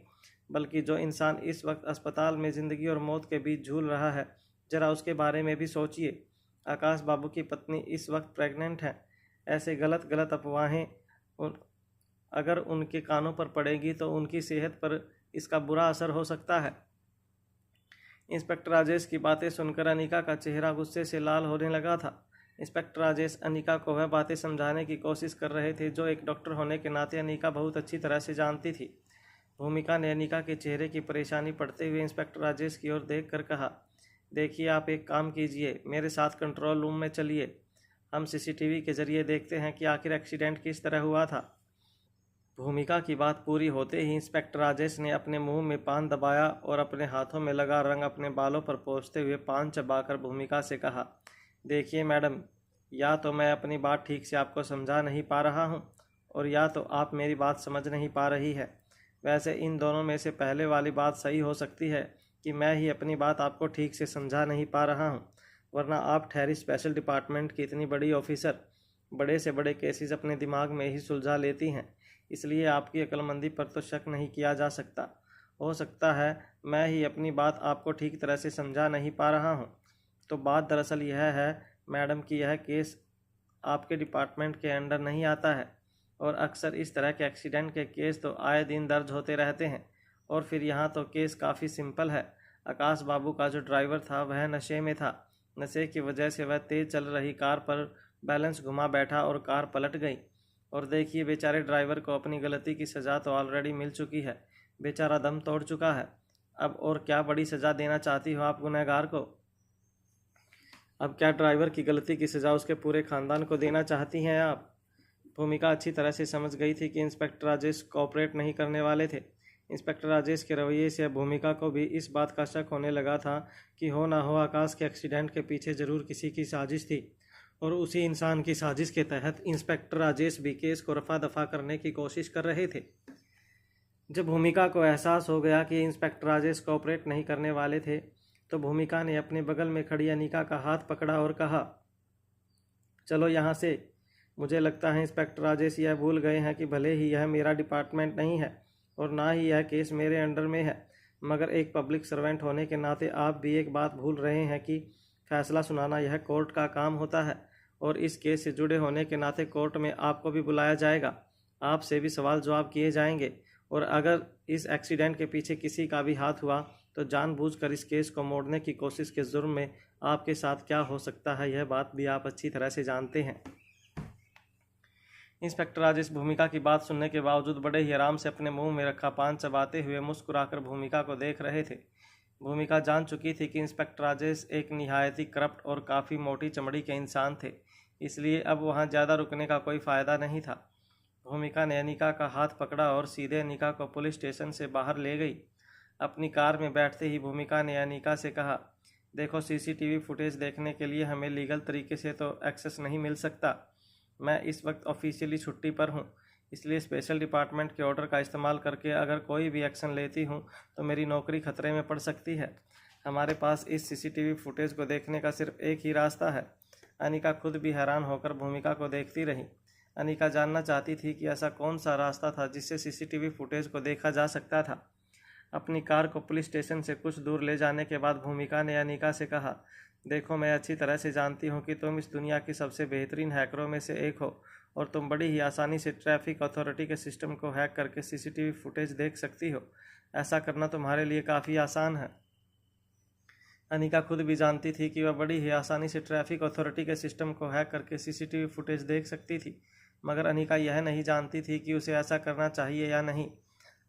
बल्कि जो इंसान इस वक्त अस्पताल में ज़िंदगी और मौत के बीच झूल रहा है, ज़रा उसके बारे में भी सोचिए। आकाश बाबू की पत्नी इस वक्त प्रेग्नेंट है। ऐसे गलत गलत अफवाहें अगर उनके कानों पर पड़ेगी तो उनकी सेहत पर इसका बुरा असर हो सकता है। इंस्पेक्टर राजेश की बातें सुनकर अनिका का चेहरा गुस्से से लाल होने लगा था। इंस्पेक्टर राजेश अनिका को वह बातें समझाने की कोशिश कर रहे थे जो एक डॉक्टर होने के नाते अनिका बहुत अच्छी तरह से जानती थी। भूमिका ने अनिका के चेहरे की परेशानी पड़ते हुए इंस्पेक्टर राजेश की ओर देखकर कहा, देखिए, आप एक काम कीजिए, मेरे साथ कंट्रोल रूम में चलिए। हम सीसीटीवी के जरिए देखते हैं कि आखिर एक्सीडेंट किस तरह हुआ था। भूमिका की बात पूरी होते ही इंस्पेक्टर राजेश ने अपने मुंह में पान दबाया और अपने हाथों में लगा रंग अपने बालों पर पोंछते हुए पान चबाकर भूमिका से कहा, देखिए मैडम, या तो मैं अपनी बात ठीक से आपको समझा नहीं पा रहा हूँ और या तो आप मेरी बात समझ नहीं पा रही है। वैसे इन दोनों में से पहले वाली बात सही हो सकती है कि मैं ही अपनी बात आपको ठीक से समझा नहीं पा रहा हूँ, वरना आप ठहरी स्पेशल डिपार्टमेंट की इतनी बड़ी ऑफिसर बड़े से बड़े केसेस अपने दिमाग में ही सुलझा लेती हैं, इसलिए आपकी अक्लमंदी पर तो शक नहीं किया जा सकता। हो सकता है मैं ही अपनी बात आपको ठीक तरह से समझा नहीं पा रहा हूँ। तो बात दरअसल यह है मैडम कि यह केस आपके डिपार्टमेंट के अंडर नहीं आता है और अक्सर इस तरह के एक्सीडेंट के केस तो आए दिन दर्ज होते रहते हैं। और फिर यहाँ तो केस काफ़ी सिंपल है। आकाश बाबू का जो ड्राइवर था वह नशे में था। नशे की वजह से वह तेज़ चल रही कार पर बैलेंस घुमा बैठा और कार पलट गई। और देखिए, बेचारे ड्राइवर को अपनी गलती की सज़ा तो ऑलरेडी मिल चुकी है। बेचारा दम तोड़ चुका है। अब और क्या बड़ी सज़ा देना चाहती हो आप गुनहगार को? अब क्या ड्राइवर की गलती की सज़ा उसके पूरे ख़ानदान को देना चाहती हैं आप? भूमिका अच्छी तरह से समझ गई थी कि इंस्पेक्टर राजेश कोऑपरेट नहीं करने वाले थे। इंस्पेक्टर राजेश के रवैये से भूमिका को भी इस बात का शक होने लगा था कि हो ना हो आकाश के एक्सीडेंट के पीछे ज़रूर किसी की साजिश थी और उसी इंसान की साजिश के तहत इंस्पेक्टर राजेश भी केस को रफा दफा करने की कोशिश कर रहे थे। जब भूमिका को एहसास हो गया कि इंस्पेक्टर राजेश कोऑपरेट नहीं करने वाले थे तो भूमिका ने अपने बगल में खड़ी अनिका का हाथ पकड़ा और कहा, चलो यहाँ से। मुझे लगता है इंस्पेक्टर राजेश यह भूल गए हैं कि भले ही यह मेरा डिपार्टमेंट नहीं है और ना ही यह केस मेरे अंडर में है, मगर एक पब्लिक सर्वेंट होने के नाते आप भी एक बात भूल रहे हैं कि फैसला सुनाना यह कोर्ट का काम होता है और इस केस से जुड़े होने के नाते कोर्ट में आपको भी बुलाया जाएगा, आपसे भी सवाल जवाब किए जाएंगे और अगर इस एक्सीडेंट के पीछे किसी का भी हाथ हुआ तो जानबूझकर इस केस को मोड़ने की कोशिश के जुर्म में आपके साथ क्या हो सकता है, यह बात भी आप अच्छी तरह से जानते हैं। इंस्पेक्टर राजेश भूमिका की बात सुनने के बावजूद बड़े ही आराम से अपने मुंह में रखा पान चबाते हुए मुस्कुराकर भूमिका को देख रहे थे। भूमिका जान चुकी थी कि इंस्पेक्टर राजेश एक निहायती करप्ट और काफ़ी मोटी चमड़ी के इंसान थे, इसलिए अब वहाँ ज़्यादा रुकने का कोई फ़ायदा नहीं था। भूमिका ने अनिका का हाथ पकड़ा और सीधे अनिका को पुलिस स्टेशन से बाहर ले गई। अपनी कार में बैठते ही भूमिका ने अनिका से कहा, देखो, सीसीटीवी फुटेज देखने के लिए हमें लीगल तरीके से तो एक्सेस नहीं मिल सकता। मैं इस वक्त ऑफिशियली छुट्टी पर हूँ, इसलिए स्पेशल डिपार्टमेंट के ऑर्डर का इस्तेमाल करके अगर कोई भी एक्शन लेती हूँ तो मेरी नौकरी खतरे में पड़ सकती है। हमारे पास इस सीसीटीवी फुटेज को देखने का सिर्फ एक ही रास्ता है। अनिका खुद भी हैरान होकर भूमिका को देखती रही। अनिका जानना चाहती थी कि ऐसा कौन सा रास्ता था जिससे सीसीटीवी फुटेज को देखा जा सकता था। अपनी कार को पुलिस स्टेशन से कुछ दूर ले जाने के बाद भूमिका ने अनिका से कहा, देखो, मैं अच्छी तरह से जानती हूँ कि तुम इस दुनिया की सबसे बेहतरीन हैकरों में से एक हो और तुम बड़ी ही आसानी से ट्रैफिक अथॉरिटी के सिस्टम को हैक करके सीसीटीवी फुटेज देख सकती हो। ऐसा करना तुम्हारे लिए काफ़ी आसान है। अनिका खुद भी जानती थी कि वह बड़ी ही आसानी से ट्रैफिक अथॉरिटी के सिस्टम को हैक करके सीसीटीवी फुटेज देख सकती थी, मगर अनिका यह नहीं जानती थी कि उसे ऐसा करना चाहिए या नहीं।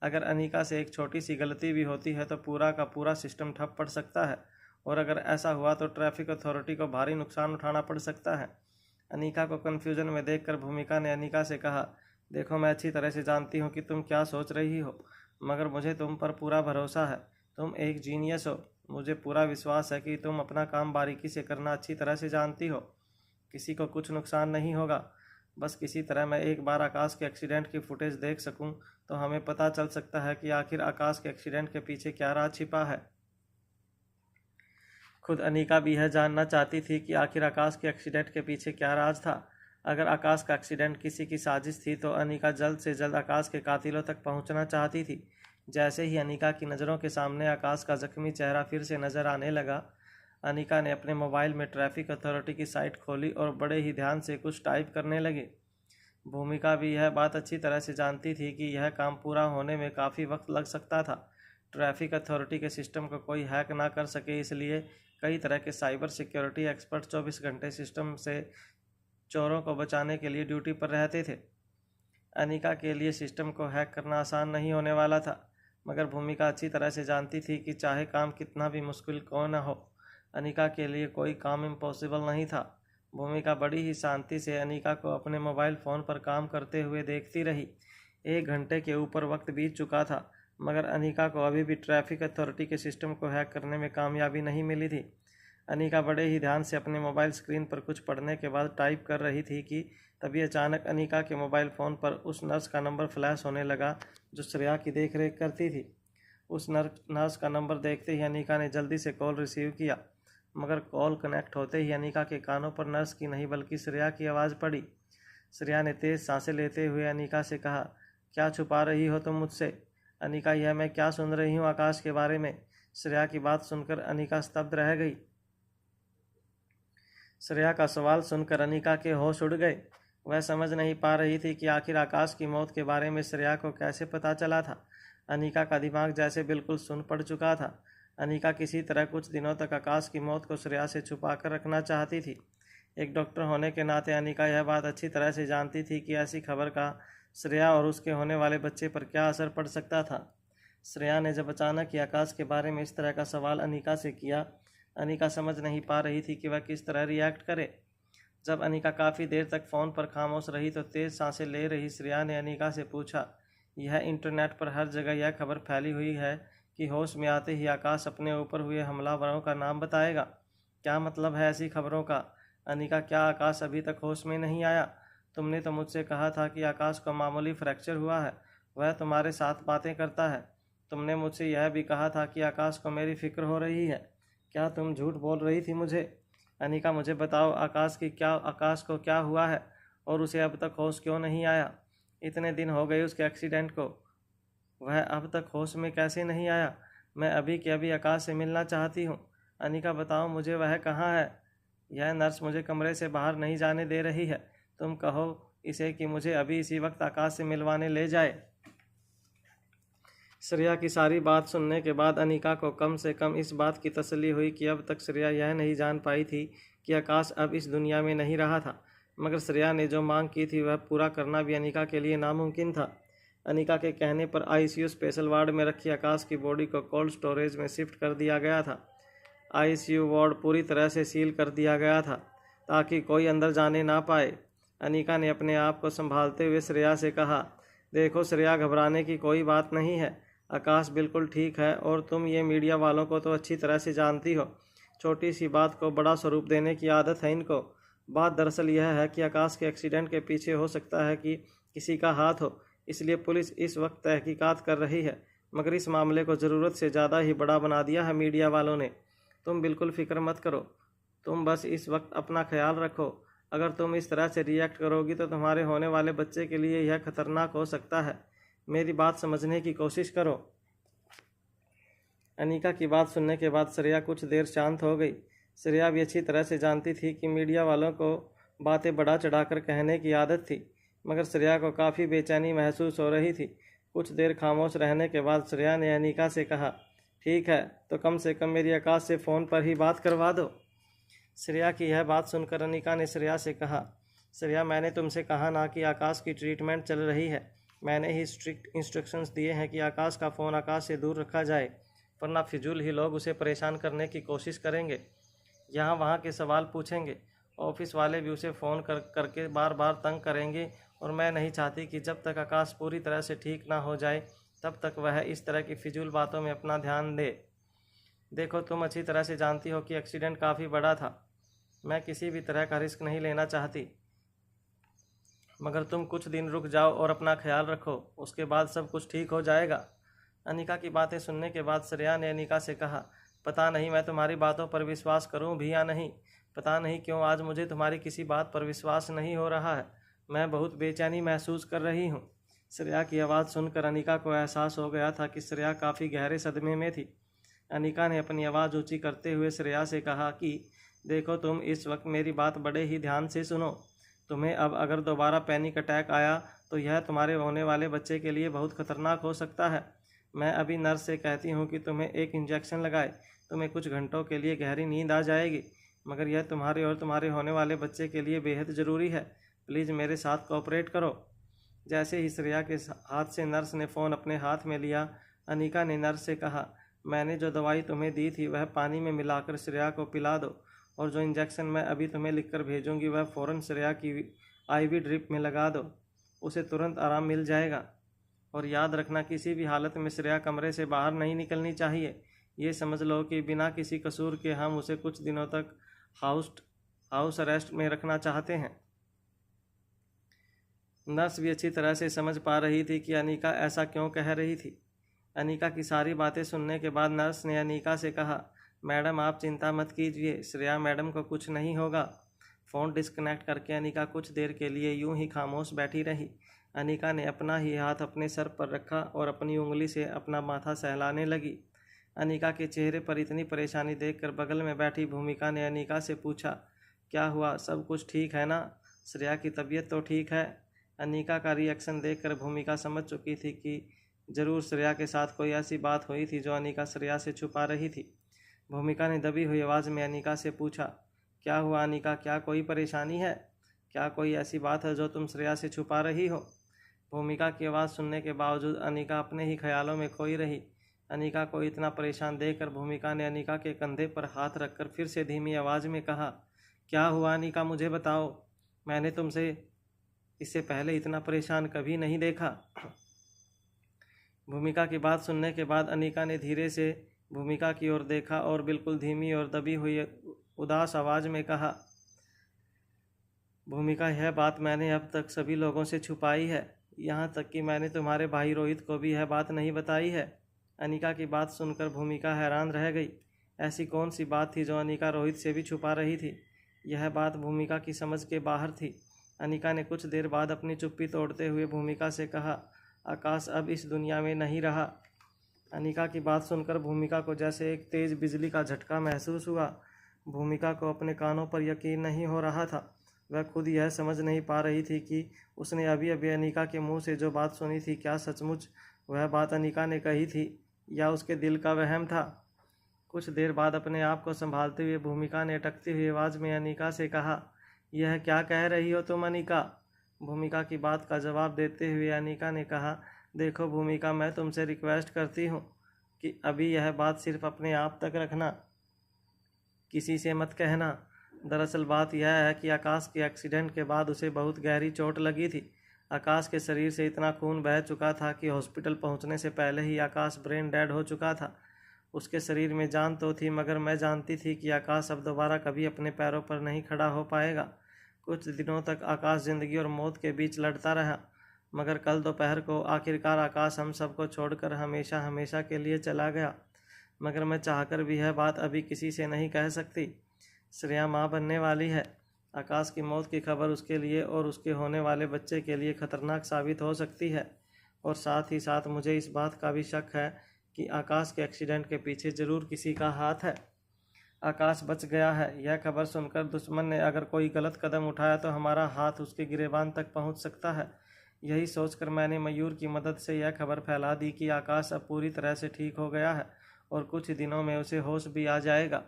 अगर अनिका से एक छोटी सी गलती भी होती है तो पूरा का पूरा सिस्टम ठप पड़ सकता है और अगर ऐसा हुआ तो ट्रैफिक अथॉरिटी को भारी नुकसान उठाना पड़ सकता है। अनिका को कन्फ्यूजन में देखकर भूमिका ने अनिका से कहा, देखो, मैं अच्छी तरह से जानती हूँ कि तुम क्या सोच रही हो, मगर मुझे तुम पर पूरा भरोसा है। तुम एक जीनियस हो। मुझे पूरा विश्वास है कि तुम अपना काम बारीकी से करना अच्छी तरह से जानती हो। किसी को कुछ नुकसान नहीं होगा। बस किसी तरह मैं एक बार आकाश के एक्सीडेंट की फुटेज देख सकूं तो हमें पता चल सकता है कि आखिर आकाश के एक्सीडेंट के पीछे क्या राज छिपा है। खुद अनीका भी यह जानना चाहती थी कि आखिर आकाश के एक्सीडेंट के पीछे क्या राज था। अगर आकाश का एक्सीडेंट किसी की साजिश थी तो अनीका जल्द से जल्द आकाश के कातिलों तक पहुंचना चाहती थी। जैसे ही अनीका की नज़रों के सामने आकाश का जख्मी चेहरा फिर से नजर आने लगा, अनीका ने अपने मोबाइल में ट्रैफिक अथॉरिटी की साइट खोली और बड़े ही ध्यान से कुछ टाइप करने लगी। भूमिका भी यह बात अच्छी तरह से जानती थी कि यह काम पूरा होने में काफ़ी वक्त लग सकता था। ट्रैफिक अथॉरिटी के सिस्टम को कोई हैक ना कर सके, इसलिए कई तरह के साइबर सिक्योरिटी एक्सपर्ट 24 घंटे सिस्टम से चोरों को बचाने के लिए ड्यूटी पर रहते थे। अनीका के लिए सिस्टम को हैक करना आसान नहीं होने वाला था, मगर भूमिका अच्छी तरह से जानती थी कि चाहे काम कितना भी मुश्किल क्यों न हो, अनीका के लिए कोई काम इम्पॉसिबल नहीं था। भूमिका बड़ी ही शांति से अनीका को अपने मोबाइल फ़ोन पर काम करते हुए देखती रही। 1 घंटे के ऊपर वक्त बीत चुका था, मगर अनीका को अभी भी ट्रैफिक अथॉरिटी के सिस्टम को हैक करने में कामयाबी नहीं मिली थी। अनीका बड़े ही ध्यान से अपने मोबाइल स्क्रीन पर कुछ पढ़ने के बाद टाइप कर रही थी कि तभी अचानक अनीका के मोबाइल फ़ोन पर उस नर्स का नंबर फ्लैश होने लगा जो श्रेया की देखरेख करती थी। उस नर्स का नंबर देखते ही अनीका ने जल्दी से कॉल रिसीव किया, मगर कॉल कनेक्ट होते ही अनीका के कानों पर नर्स की नहीं बल्कि श्रेया की आवाज़ पड़ी। श्रेया ने तेज़ सांसें लेते हुए अनीका से कहा, क्या छुपा रही हो तुम मुझसे? अनीका, यह मैं क्या सुन रही हूँ आकाश के बारे में? श्रेया की बात सुनकर अनीका स्तब्ध रह गई। श्रेया का सवाल सुनकर अनीका के होश उड़ गए। वह समझ नहीं पा रही थी कि आखिर आकाश की मौत के बारे में श्रेया को कैसे पता चला था। अनीका का दिमाग जैसे बिल्कुल सुन पड़ चुका था। अनीका किसी तरह कुछ दिनों तक आकाश की मौत को श्रेया से छुपा कर रखना चाहती थी। एक डॉक्टर होने के नाते अनीका यह बात अच्छी तरह से जानती थी कि ऐसी खबर का श्रेया और उसके होने वाले बच्चे पर क्या असर पड़ सकता था। श्रेया ने जब अचानक ही आकाश के बारे में इस तरह का सवाल अनीका से किया, अनीका समझ नहीं पा रही थी कि वह किस तरह रिएक्ट करे। जब अनीका काफ़ी देर तक फ़ोन पर खामोश रही तो तेज़ सांसें ले रही श्रेया ने अनीका से पूछा, यह इंटरनेट पर हर जगह यह खबर फैली हुई है कि होश में आते ही आकाश अपने ऊपर हुए हमलावरों का नाम बताएगा। क्या मतलब है ऐसी खबरों का? अनीका, क्या आकाश अभी तक होश में नहीं आया? तुमने तो मुझसे कहा था कि आकाश को मामूली फ्रैक्चर हुआ है, वह तुम्हारे साथ बातें करता है। तुमने मुझसे यह भी कहा था कि आकाश को मेरी फ़िक्र हो रही है। क्या तुम झूठ बोल रही थी मुझे? अनीका, मुझे बताओ, आकाश को क्या हुआ है और उसे अब तक होश क्यों नहीं आया? इतने दिन हो गए उसके एक्सीडेंट को, वह अब तक होश में कैसे नहीं आया? मैं अभी के अभी आकाश से मिलना चाहती हूँ। अनीका, बताओ मुझे, वह कहाँ है? यह नर्स मुझे कमरे से बाहर नहीं जाने दे रही है। तुम कहो इसे कि मुझे अभी इसी वक्त आकाश से मिलवाने ले जाए। श्रेया की सारी बात सुनने के बाद अनीका को कम से कम इस बात की तसल्ली हुई कि अब तक श्रेया यह नहीं जान पाई थी कि आकाश अब इस दुनिया में नहीं रहा था, मगर श्रेया ने जो मांग की थी वह पूरा करना भी अनीका के लिए नामुमकिन था। अनीका के कहने पर आईसीयू स्पेशल वार्ड में रखी आकाश की बॉडी को कोल्ड स्टोरेज में शिफ्ट कर दिया गया था। आईसीयू वार्ड पूरी तरह से सील कर दिया गया था ताकि कोई अंदर जाने ना पाए। अनीका ने अपने आप को संभालते हुए श्रेया से कहा, देखो श्रेया, घबराने की कोई बात नहीं है। आकाश बिल्कुल ठीक है और तुम ये मीडिया वालों को तो अच्छी तरह से जानती हो। छोटी सी बात को बड़ा स्वरूप देने की आदत है इनको। बात दरअसल यह है कि आकाश के एक्सीडेंट के पीछे हो सकता है कि किसी का हाथ हो, इसलिए पुलिस इस वक्त तहकीकात कर रही है, मगर इस मामले को ज़रूरत से ज़्यादा ही बड़ा बना दिया है मीडिया वालों ने। तुम बिल्कुल फ़िक्र मत करो, तुम बस इस वक्त अपना ख्याल रखो। अगर तुम इस तरह से रिएक्ट करोगी तो तुम्हारे होने वाले बच्चे के लिए यह खतरनाक हो सकता है। मेरी बात समझने की कोशिश करो। अनीका की बात सुनने के बाद श्रेया कुछ देर शांत हो गई। श्रेया भी अच्छी तरह से जानती थी कि मीडिया वालों को बातें बढ़ा चढ़ाकर कहने की आदत थी, मगर श्रेया को काफ़ी बेचैनी महसूस हो रही थी। कुछ देर खामोश रहने के बाद श्रेया ने अनीका से कहा, ठीक है, तो कम से कम मेरी आकाश से फ़ोन पर ही बात करवा दो। श्रेया की यह बात सुनकर अनीका ने श्रेया से कहा, श्रेया, मैंने तुमसे कहा ना कि आकाश की ट्रीटमेंट चल रही है। मैंने ही स्ट्रिक्ट इंस्ट्रक्शंस दिए हैं कि आकाश का फ़ोन आकाश से दूर रखा जाए, वरना फिजूल ही लोग उसे परेशान करने की कोशिश करेंगे, यहाँ वहाँ के सवाल पूछेंगे। ऑफिस वाले भी उसे फ़ोन करके बार बार तंग करेंगे और मैं नहीं चाहती कि जब तक आकाश पूरी तरह से ठीक ना हो जाए तब तक वह इस तरह की फिजूल बातों में अपना ध्यान दे। देखो, तुम अच्छी तरह से जानती हो कि एक्सीडेंट काफ़ी बड़ा था। मैं किसी भी तरह का रिस्क नहीं लेना चाहती, मगर तुम कुछ दिन रुक जाओ और अपना ख्याल रखो, उसके बाद सब कुछ ठीक हो जाएगा। अनिका की बातें सुनने के बाद श्रेया ने अनिका से कहा, पता नहीं मैं तुम्हारी बातों पर विश्वास करूं भी या नहीं। पता नहीं क्यों आज मुझे तुम्हारी किसी बात पर विश्वास नहीं हो रहा है। मैं बहुत बेचैनी महसूस कर रही हूँ। श्रेया की आवाज़ सुनकर अनिका को एहसास हो गया था कि श्रेया काफ़ी गहरे सदमे में थी। अनिका ने अपनी आवाज़ ऊंची करते हुए श्रेया से कहा कि देखो, तुम इस वक्त मेरी बात बड़े ही ध्यान से सुनो। तुम्हें अब अगर दोबारा पैनिक अटैक आया तो यह तुम्हारे होने वाले बच्चे के लिए बहुत खतरनाक हो सकता है। मैं अभी नर्स से कहती हूँ कि तुम्हें एक इंजेक्शन लगाए। तुम्हें कुछ घंटों के लिए गहरी नींद आ जाएगी, मगर यह तुम्हारे और तुम्हारे होने वाले बच्चे के लिए बेहद ज़रूरी है। प्लीज़ मेरे साथ कोऑपरेट करो। जैसे ही श्रेया के हाथ से नर्स ने फ़ोन अपने हाथ में लिया, अनिका ने नर्स से कहा, मैंने जो दवाई तुम्हें दी थी वह पानी में मिलाकर श्रेया को पिला दो, और जो इंजेक्शन मैं अभी तुम्हें लिखकर भेजूंगी वह फ़ौरन श्रेया की आईवी ड्रिप में लगा दो। उसे तुरंत आराम मिल जाएगा। और याद रखना, किसी भी हालत में श्रेया कमरे से बाहर नहीं निकलनी चाहिए। ये समझ लो कि बिना किसी कसूर के हम उसे कुछ दिनों तक हाउस अरेस्ट में रखना चाहते हैं। नर्स भी अच्छी तरह से समझ पा रही थी कि अनिका ऐसा क्यों कह रही थी। अनिका की सारी बातें सुनने के बाद नर्स ने अनिका से कहा, मैडम आप चिंता मत कीजिए, श्रेया मैडम को कुछ नहीं होगा। फ़ोन डिस्कनेक्ट करके अनिका कुछ देर के लिए यूं ही खामोश बैठी रही। अनिका ने अपना ही हाथ अपने सर पर रखा और अपनी उंगली से अपना माथा सहलाने लगी। अनिका के चेहरे पर इतनी परेशानी देखकर बगल में बैठी भूमिका ने अनिका से पूछा, क्या हुआ, सब कुछ ठीक है ना? श्रेया की तबीयत तो ठीक है? अनिका का रिएक्शन देखकर भूमिका समझ चुकी थी कि ज़रूर श्रेया के साथ कोई ऐसी बात हुई थी जो अनिका श्रेया से छुपा रही थी। भूमिका ने दबी हुई आवाज़ में अनिका से पूछा, क्या हुआ अनिका, क्या कोई परेशानी है? क्या कोई ऐसी बात है जो तुम श्रेया से छुपा रही हो? भूमिका की आवाज़ सुनने के बावजूद अनिका अपने ही ख्यालों में खोई रही। अनिका को इतना परेशान देखकर भूमिका ने अनिका के कंधे पर हाथ रखकर फिर से धीमी आवाज़ में कहा, क्या हुआ अनिका, मुझे बताओ। मैंने तुमसे इससे पहले इतना परेशान कभी नहीं देखा। भूमिका की बात सुनने के बाद अनिका ने धीरे से भूमिका की ओर देखा और बिल्कुल धीमी और दबी हुई उदास आवाज़ में कहा, भूमिका, यह बात मैंने अब तक सभी लोगों से छुपाई है, यहाँ तक कि मैंने तुम्हारे भाई रोहित को भी यह बात नहीं बताई है। अनिका की बात सुनकर भूमिका हैरान रह गई। ऐसी कौन सी बात थी जो अनिका रोहित से भी छुपा रही थी? यह बात भूमिका की समझ के बाहर थी। अनिका ने कुछ देर बाद अपनी चुप्पी तोड़ते हुए भूमिका से कहा, आकाश अब इस दुनिया में नहीं रहा। अनिका की बात सुनकर भूमिका को जैसे एक तेज़ बिजली का झटका महसूस हुआ। भूमिका को अपने कानों पर यकीन नहीं हो रहा था। वह खुद यह समझ नहीं पा रही थी कि उसने अभी अभी अनिका के मुंह से जो बात सुनी थी, क्या सचमुच वह बात अनिका ने कही थी या उसके दिल का वहम था। कुछ देर बाद अपने आप को संभालते हुए भूमिका ने अटकती हुई आवाज़ में अनिका से कहा, यह क्या कह रही हो तुम अनिका? भूमिका की बात का जवाब देते हुए अनिका ने कहा, देखो भूमिका, मैं तुमसे रिक्वेस्ट करती हूँ कि अभी यह बात सिर्फ अपने आप तक रखना, किसी से मत कहना। दरअसल बात यह है कि आकाश के एक्सीडेंट के बाद उसे बहुत गहरी चोट लगी थी। आकाश के शरीर से इतना खून बह चुका था कि हॉस्पिटल पहुंचने से पहले ही आकाश ब्रेन डेड हो चुका था। उसके शरीर में जान तो थी, मगर मैं जानती थी कि आकाश अब दोबारा कभी अपने पैरों पर नहीं खड़ा हो पाएगा। कुछ दिनों तक आकाश ज़िंदगी और मौत के बीच लड़ता रहा, मगर कल दोपहर को आखिरकार आकाश हम सबको छोड़कर हमेशा हमेशा के लिए चला गया। मगर मैं चाहकर भी यह बात अभी किसी से नहीं कह सकती। श्रेया माँ बनने वाली है। आकाश की मौत की खबर उसके लिए और उसके होने वाले बच्चे के लिए खतरनाक साबित हो सकती है, और साथ ही साथ मुझे इस बात का भी शक है कि आकाश के एक्सीडेंट के पीछे ज़रूर किसी का हाथ है। आकाश बच गया है, यह खबर सुनकर दुश्मन ने अगर कोई गलत कदम उठाया तो हमारा हाथ उसके गिरेबान तक पहुंच सकता है। यही सोचकर मैंने मयूर की मदद से यह खबर फैला दी कि आकाश अब पूरी तरह से ठीक हो गया है और कुछ दिनों में उसे होश भी आ जाएगा।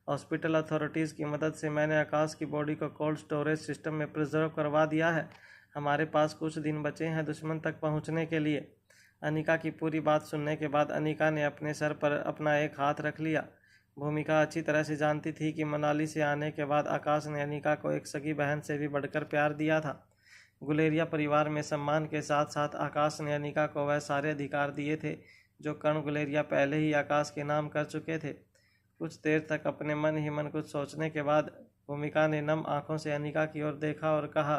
हॉस्पिटल अथॉरिटीज़ की मदद से मैंने आकाश की बॉडी को कोल्ड स्टोरेज सिस्टम में प्रिजर्व करवा दिया है। हमारे पास कुछ दिन बचे हैं दुश्मन तक पहुंचने के लिए। अनिका की पूरी बात सुनने के बाद अनिका ने अपने सर पर अपना एक हाथ रख लिया। भूमिका अच्छी तरह से जानती थी कि मनाली से आने के बाद आकाश ने अनिका को एक सगी बहन से भी बढ़कर प्यार दिया था। गुलेरिया परिवार में सम्मान के साथ साथ आकाश ने अनिका को वह सारे अधिकार दिए थे जो कर्ण गुलेरिया पहले ही आकाश के नाम कर चुके थे। कुछ देर तक अपने मन ही मन कुछ सोचने के बाद भूमिका ने नम आंखों से अनिका की ओर देखा और कहा,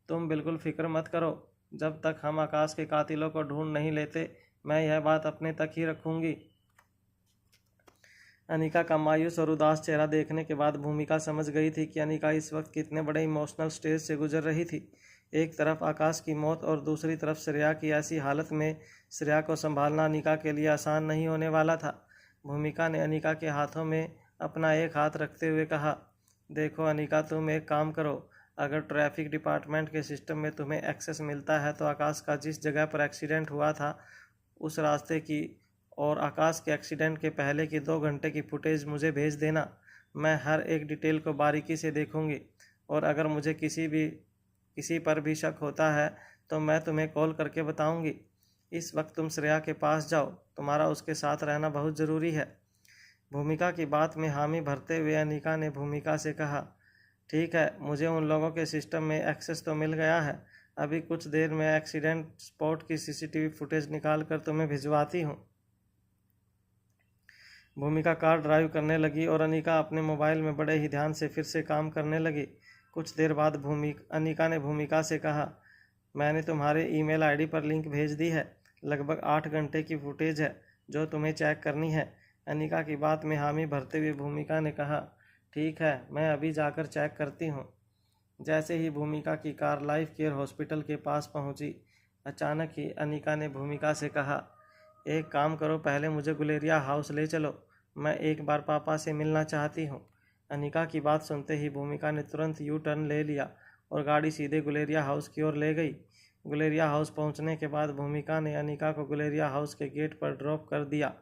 तुम बिल्कुल फिक्र मत करो, जब तक हम आकाश के कातिलों को ढूंढ नहीं लेते मैं यह बात अपने तक ही रखूंगी। अनिका का मायूस और उदास चेहरा देखने के बाद भूमिका समझ गई थी कि अनिका इस वक्त कितने बड़े इमोशनल स्टेज से गुजर रही थी। एक तरफ आकाश की मौत और दूसरी तरफ श्रेया की ऐसी हालत में श्रेया को संभालना अनिका के लिए आसान नहीं होने वाला था। भूमिका ने अनिका के हाथों में अपना एक हाथ रखते हुए कहा, देखो अनिका, तुम एक काम करो, अगर ट्रैफिक डिपार्टमेंट के सिस्टम में तुम्हें एक्सेस मिलता है तो आकाश का जिस जगह पर एक्सीडेंट हुआ था उस रास्ते की और आकाश के एक्सीडेंट के पहले की 2 घंटे की फुटेज मुझे भेज देना। मैं हर एक डिटेल को बारीकी से देखूंगी और अगर मुझे किसी पर भी शक होता है तो मैं तुम्हें कॉल करके बताऊंगी। इस वक्त तुम श्रेया के पास जाओ, तुम्हारा उसके साथ रहना बहुत ज़रूरी है। भूमिका की बात में हामी भरते हुए अनिका ने भूमिका से कहा, ठीक है, मुझे उन लोगों के सिस्टम में एक्सेस तो मिल गया है, अभी कुछ देर में एक्सीडेंट स्पॉट की सीसीटीवी फुटेज निकाल कर तुम्हें भिजवाती हूँ। भूमिका कार ड्राइव करने लगी और अनिका अपने मोबाइल में बड़े ही ध्यान से फिर से काम करने लगी। कुछ देर बाद अनिका ने भूमिका से कहा, मैंने तुम्हारे ईमेल आईडी पर लिंक भेज दी है, लगभग 8 घंटे की फुटेज है जो तुम्हें चेक करनी है। अनिका की बात में हामी भरते हुए भूमिका ने कहा, ठीक है, मैं अभी जाकर चेक करती हूँ। जैसे ही भूमिका की कार लाइफ केयर हॉस्पिटल के पास पहुँची, अचानक ही अनिका ने भूमिका से कहा, एक काम करो, पहले मुझे गुलेरिया हाउस ले चलो, मैं एक बार पापा से मिलना चाहती हूँ। अनिका की बात सुनते ही भूमिका ने तुरंत यू टर्न ले लिया और गाड़ी सीधे गुलेरिया हाउस की ओर ले गई। गुलेरिया हाउस पहुँचने के बाद भूमिका ने अनिका को गुलेरिया हाउस के गेट पर ड्रॉप कर दिया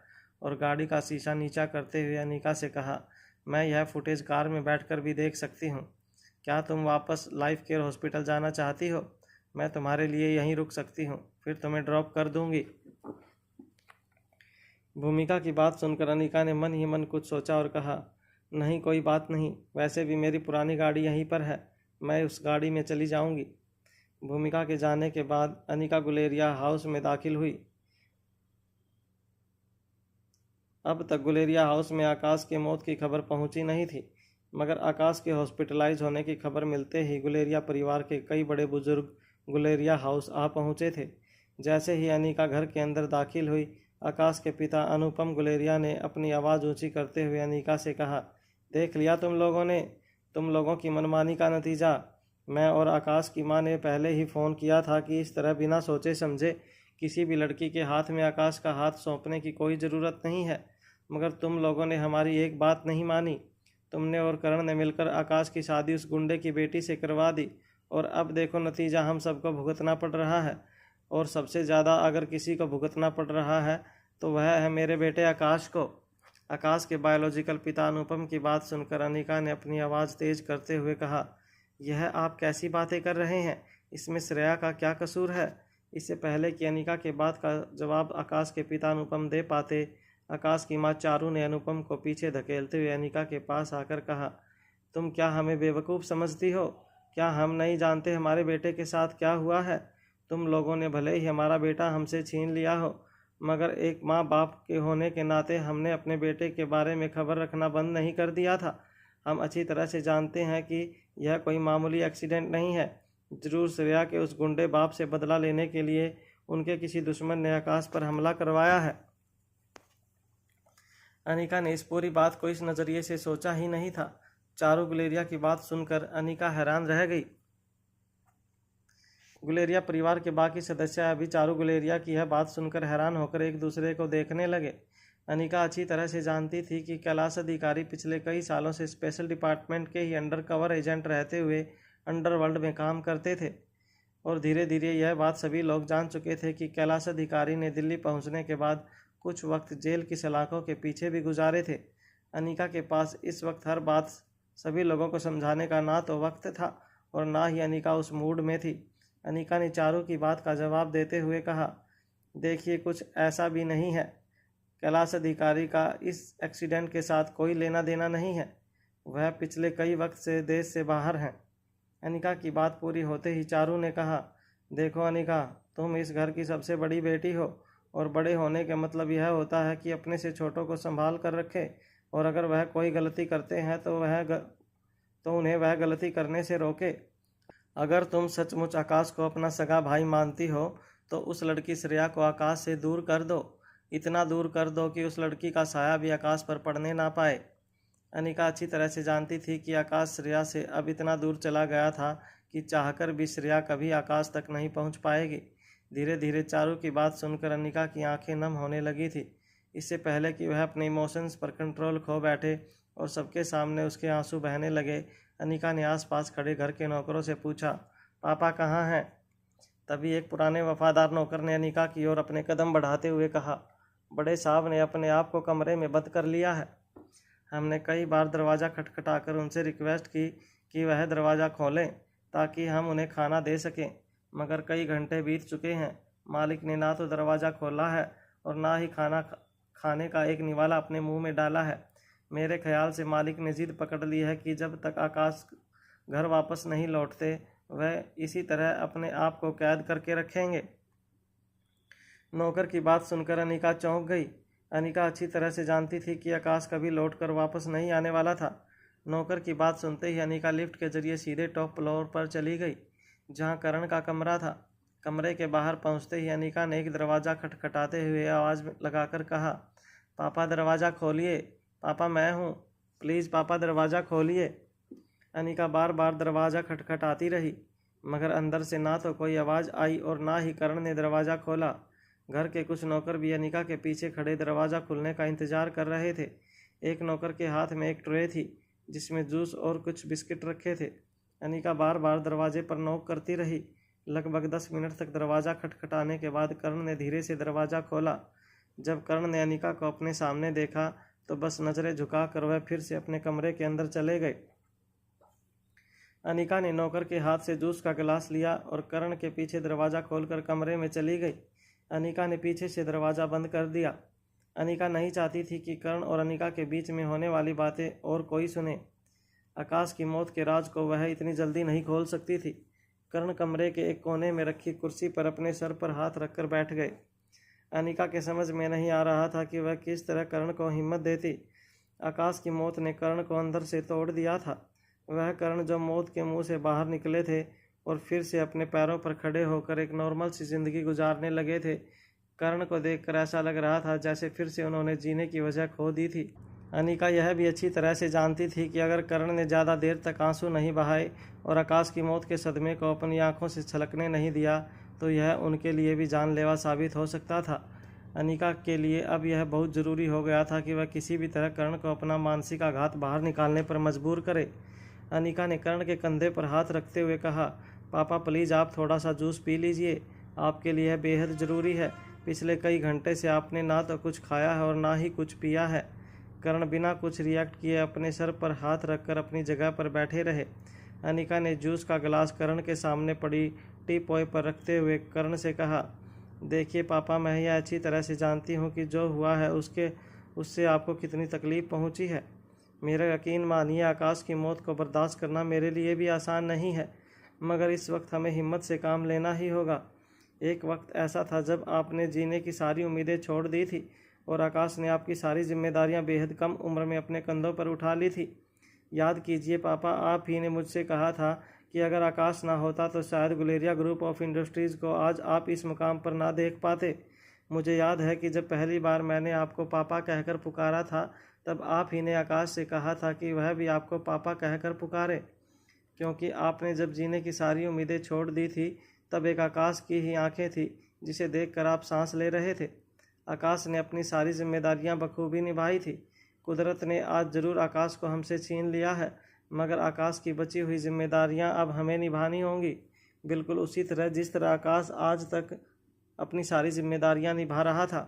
और गाड़ी का शीशा नीचा करते हुए अनिका से कहा, मैं यह फुटेज कार में बैठकर भी देख सकती हूँ। क्या तुम वापस लाइफ केयर हॉस्पिटल जाना चाहती हो? मैं तुम्हारे लिए यहीं रुक सकती हूँ, फिर तुम्हें ड्रॉप कर दूँगी। भूमिका की बात सुनकर अनिका ने मन ही मन कुछ सोचा और कहा, नहीं, कोई बात नहीं, वैसे भी मेरी पुरानी गाड़ी यहीं पर है, मैं उस गाड़ी में चली जाऊंगी। भूमिका के जाने के बाद अनिका गुलेरिया हाउस में दाखिल हुई। अब तक गुलेरिया हाउस में आकाश की मौत की खबर पहुंची नहीं थी, मगर आकाश के हॉस्पिटलाइज होने की खबर मिलते ही गुलेरिया परिवार के कई बड़े बुजुर्ग गुलेरिया हाउस आ पहुंचे थे। जैसे ही अनिका घर के अंदर दाखिल हुई, आकाश के पिता अनुपम गुलेरिया ने अपनी आवाज़ ऊंची करते हुए अनिका से कहा, देख लिया तुम लोगों ने, तुम लोगों की मनमानी का नतीजा। मैं और आकाश की माँ ने पहले ही फ़ोन किया था कि इस तरह बिना सोचे समझे किसी भी लड़की के हाथ में आकाश का हाथ सौंपने की कोई ज़रूरत नहीं है, मगर तुम लोगों ने हमारी एक बात नहीं मानी। तुमने और करण ने मिलकर आकाश की शादी उस गुंडे की बेटी से करवा दी और अब देखो नतीजा हम सबको भुगतना पड़ रहा है। और सबसे ज़्यादा अगर किसी को भुगतना पड़ रहा है तो वह है मेरे बेटे आकाश को। आकाश के बायोलॉजिकल पिता अनुपम की बात सुनकर अनिका ने अपनी आवाज़ तेज करते हुए कहा, यह आप कैसी बातें कर रहे हैं? इसमें श्रेया का क्या कसूर है? इससे पहले कि अनिका के बात का जवाब आकाश के पिता अनुपम दे पाते, आकाश की माँ चारू ने अनुपम को पीछे धकेलते हुए अनिका के पास आकर कहा, तुम क्या हमें बेवकूफ़ समझती हो? क्या हम नहीं जानते हमारे बेटे के साथ क्या हुआ है? तुम लोगों ने भले ही हमारा बेटा हमसे छीन लिया हो, मगर एक माँ बाप के होने के नाते हमने अपने बेटे के बारे में खबर रखना बंद नहीं कर दिया था। हम अच्छी तरह से जानते हैं कि यह कोई मामूली एक्सीडेंट नहीं है। ज़रूर श्रेया के उस गुंडे बाप से बदला लेने के लिए उनके किसी दुश्मन ने आकाश पर हमला करवाया है। अनिका ने इस पूरी बात को इस नज़रिए से सोचा ही नहीं था। चारू गुलेरिया की बात सुनकर अनिका हैरान रह गई। गुलेरिया परिवार के बाकी सदस्य अभी चारू गुलेरिया की यह बात सुनकर हैरान होकर एक दूसरे को देखने लगे। अनिका अच्छी तरह से जानती थी कि कैलाश अधिकारी पिछले कई सालों से स्पेशल डिपार्टमेंट के ही अंडर कवर एजेंट रहते हुए अंडरवर्ल्ड में काम करते थे और धीरे धीरे यह बात सभी लोग जान चुके थे कि कैलाश अधिकारी ने दिल्ली पहुंचने के बाद कुछ वक्त जेल की सलाखों के पीछे भी गुजारे थे। अनिका के पास इस वक्त हर बात सभी लोगों को समझाने का ना तो वक्त था और ना ही अनिका उस मूड में थी। अनिका ने चारू की बात का जवाब देते हुए कहा, देखिए, कुछ ऐसा भी नहीं है। कैलाश अधिकारी का इस एक्सीडेंट के साथ कोई लेना देना नहीं है। वह पिछले कई वक्त से देश से बाहर हैं। अनिका की बात पूरी होते ही चारू ने कहा, देखो अनिका, तुम इस घर की सबसे बड़ी बेटी हो और बड़े होने का मतलब यह होता है कि अपने से छोटों को संभाल कर रखे, और अगर वह कोई गलती करते हैं तो उन्हें वह गलती करने से रोके। अगर तुम सचमुच आकाश को अपना सगा भाई मानती हो तो उस लड़की श्रेया को आकाश से दूर कर दो, इतना दूर कर दो कि उस लड़की का साया भी आकाश पर पड़ने ना पाए। अनिका अच्छी तरह से जानती थी कि आकाश श्रेया से अब इतना दूर चला गया था कि चाहकर भी श्रेया कभी आकाश तक नहीं पहुंच पाएगी। धीरे धीरे चारू की बात सुनकर अनिका की आंखें नम होने लगी थी। इससे पहले कि वह अपने इमोशंस पर कंट्रोल खो बैठे और सबके सामने उसके आंसू बहने लगे, अनिका ने आसपास खड़े घर के नौकरों से पूछा, पापा कहाँ हैं? तभी एक पुराने वफादार नौकर ने अनिका की ओर अपने कदम बढ़ाते हुए कहा, बड़े साहब ने अपने आप को कमरे में बंद कर लिया है। हमने कई बार दरवाज़ा खटखटाकर उनसे रिक्वेस्ट की कि वह दरवाज़ा खोलें ताकि हम उन्हें खाना दे सकें, मगर कई घंटे बीत चुके हैं। मालिक ने ना तो दरवाज़ा खोला है और ना ही खाने का एक निवाला अपने मुंह में डाला है। मेरे ख्याल से मालिक ने जिद पकड़ ली है कि जब तक आकाश घर वापस नहीं लौटते वह इसी तरह अपने आप को कैद करके रखेंगे। नौकर की बात सुनकर अनिका चौंक गई। अनिका अच्छी तरह से जानती थी कि आकाश कभी लौटकर वापस नहीं आने वाला था। नौकर की बात सुनते ही अनिका लिफ्ट के जरिए सीधे टॉप फ्लोर पर चली गई जहां करण का कमरा था। कमरे के बाहर पहुंचते ही अनिका ने एक दरवाज़ा खटखटाते हुए आवाज़ लगाकर कहा, पापा दरवाज़ा खोलिए, पापा मैं हूँ, प्लीज़ पापा दरवाज़ा खोलिए। अनिका बार बार दरवाज़ा खटखटाती रही मगर अंदर से ना तो कोई आवाज़ आई और ना ही करण ने दरवाज़ा खोला। घर के कुछ नौकर भी अनिका के पीछे खड़े दरवाज़ा खुलने का इंतज़ार कर रहे थे। एक नौकर के हाथ में एक ट्रे थी जिसमें जूस और कुछ बिस्किट रखे थे। अनिका बार बार दरवाजे पर नॉक करती रही। लगभग 10 मिनट तक दरवाज़ा खटखटाने के बाद कर्ण ने धीरे से दरवाज़ा खोला। जब कर्ण ने अनिका को अपने सामने देखा तो बस नज़रें झुकाकर वह फिर से अपने कमरे के अंदर चले गए। अनिका ने नौकर के हाथ से जूस का गिलास लिया और कर्ण के पीछे दरवाज़ा खोलकर कमरे में चली गई। अनिका ने पीछे से दरवाज़ा बंद कर दिया। अनिका नहीं चाहती थी कि कर्ण और अनिका के बीच में होने वाली बातें और कोई सुने। आकाश की मौत के राज को वह इतनी जल्दी नहीं खोल सकती थी। कर्ण कमरे के एक कोने में रखी कुर्सी पर अपने सर पर हाथ रखकर बैठ गए। अनिका के समझ में नहीं आ रहा था कि वह किस तरह कर्ण को हिम्मत देती। आकाश की मौत ने कर्ण को अंदर से तोड़ दिया था। वह कर्ण जो मौत के मुंह से बाहर निकले थे और फिर से अपने पैरों पर खड़े होकर एक नॉर्मल सी ज़िंदगी गुजारने लगे थे। कर्ण को देखकर ऐसा लग रहा था जैसे फिर से उन्होंने जीने की वजह खो दी थी। अनिका यह भी अच्छी तरह से जानती थी कि अगर कर्ण ने ज़्यादा देर तक आंसू नहीं बहाए और आकाश की मौत के सदमे को अपनी आंखों से छलकने नहीं दिया तो यह उनके लिए भी जानलेवा साबित हो सकता था। अनिका के लिए अब यह बहुत ज़रूरी हो गया था कि वह किसी भी तरह कर्ण को अपना मानसिक आघात बाहर निकालने पर मजबूर करे। अनिका ने कर्ण के कंधे पर हाथ रखते हुए कहा, पापा प्लीज़ आप थोड़ा सा जूस पी लीजिए, आपके लिए बेहद ज़रूरी है। पिछले कई घंटे से आपने ना तो कुछ खाया है और ना ही कुछ पिया है। कर्ण बिना कुछ रिएक्ट किए अपने सर पर हाथ रखकर अपनी जगह पर बैठे रहे। अनिका ने जूस का गिलास कर्ण के सामने पड़ी टीपॉय पर रखते हुए कर्ण से कहा, देखिए पापा, मैं यह अच्छी तरह से जानती हूँ कि जो हुआ है उससे आपको कितनी तकलीफ़ पहुँची है। मेरा यकीन मानिए, आकाश की मौत को बर्दाश्त करना मेरे लिए भी आसान नहीं है, मगर इस वक्त हमें हिम्मत से काम लेना ही होगा। एक वक्त ऐसा था जब आपने जीने की सारी उम्मीदें छोड़ दी थी और आकाश ने आपकी सारी जिम्मेदारियां बेहद कम उम्र में अपने कंधों पर उठा ली थी। याद कीजिए पापा, आप ही ने मुझसे कहा था कि अगर आकाश ना होता तो शायद गुलेरिया ग्रुप ऑफ इंडस्ट्रीज़ को आज आप इस मुकाम पर ना देख पाते। मुझे याद है कि जब पहली बार मैंने आपको पापा कहकर पुकारा था तब आप ही ने आकाश से कहा था कि वह भी आपको पापा कहकर पुकारे, क्योंकि आपने जब जीने की सारी उम्मीदें छोड़ दी थी तब एक आकाश की ही आंखें थी जिसे देखकर आप सांस ले रहे थे। आकाश ने अपनी सारी जिम्मेदारियां बखूबी निभाई थी। कुदरत ने आज ज़रूर आकाश को हमसे छीन लिया है, मगर आकाश की बची हुई जिम्मेदारियां अब हमें निभानी होंगी, बिल्कुल उसी तरह जिस तरह आकाश आज तक अपनी सारी जिम्मेदारियां निभा रहा था।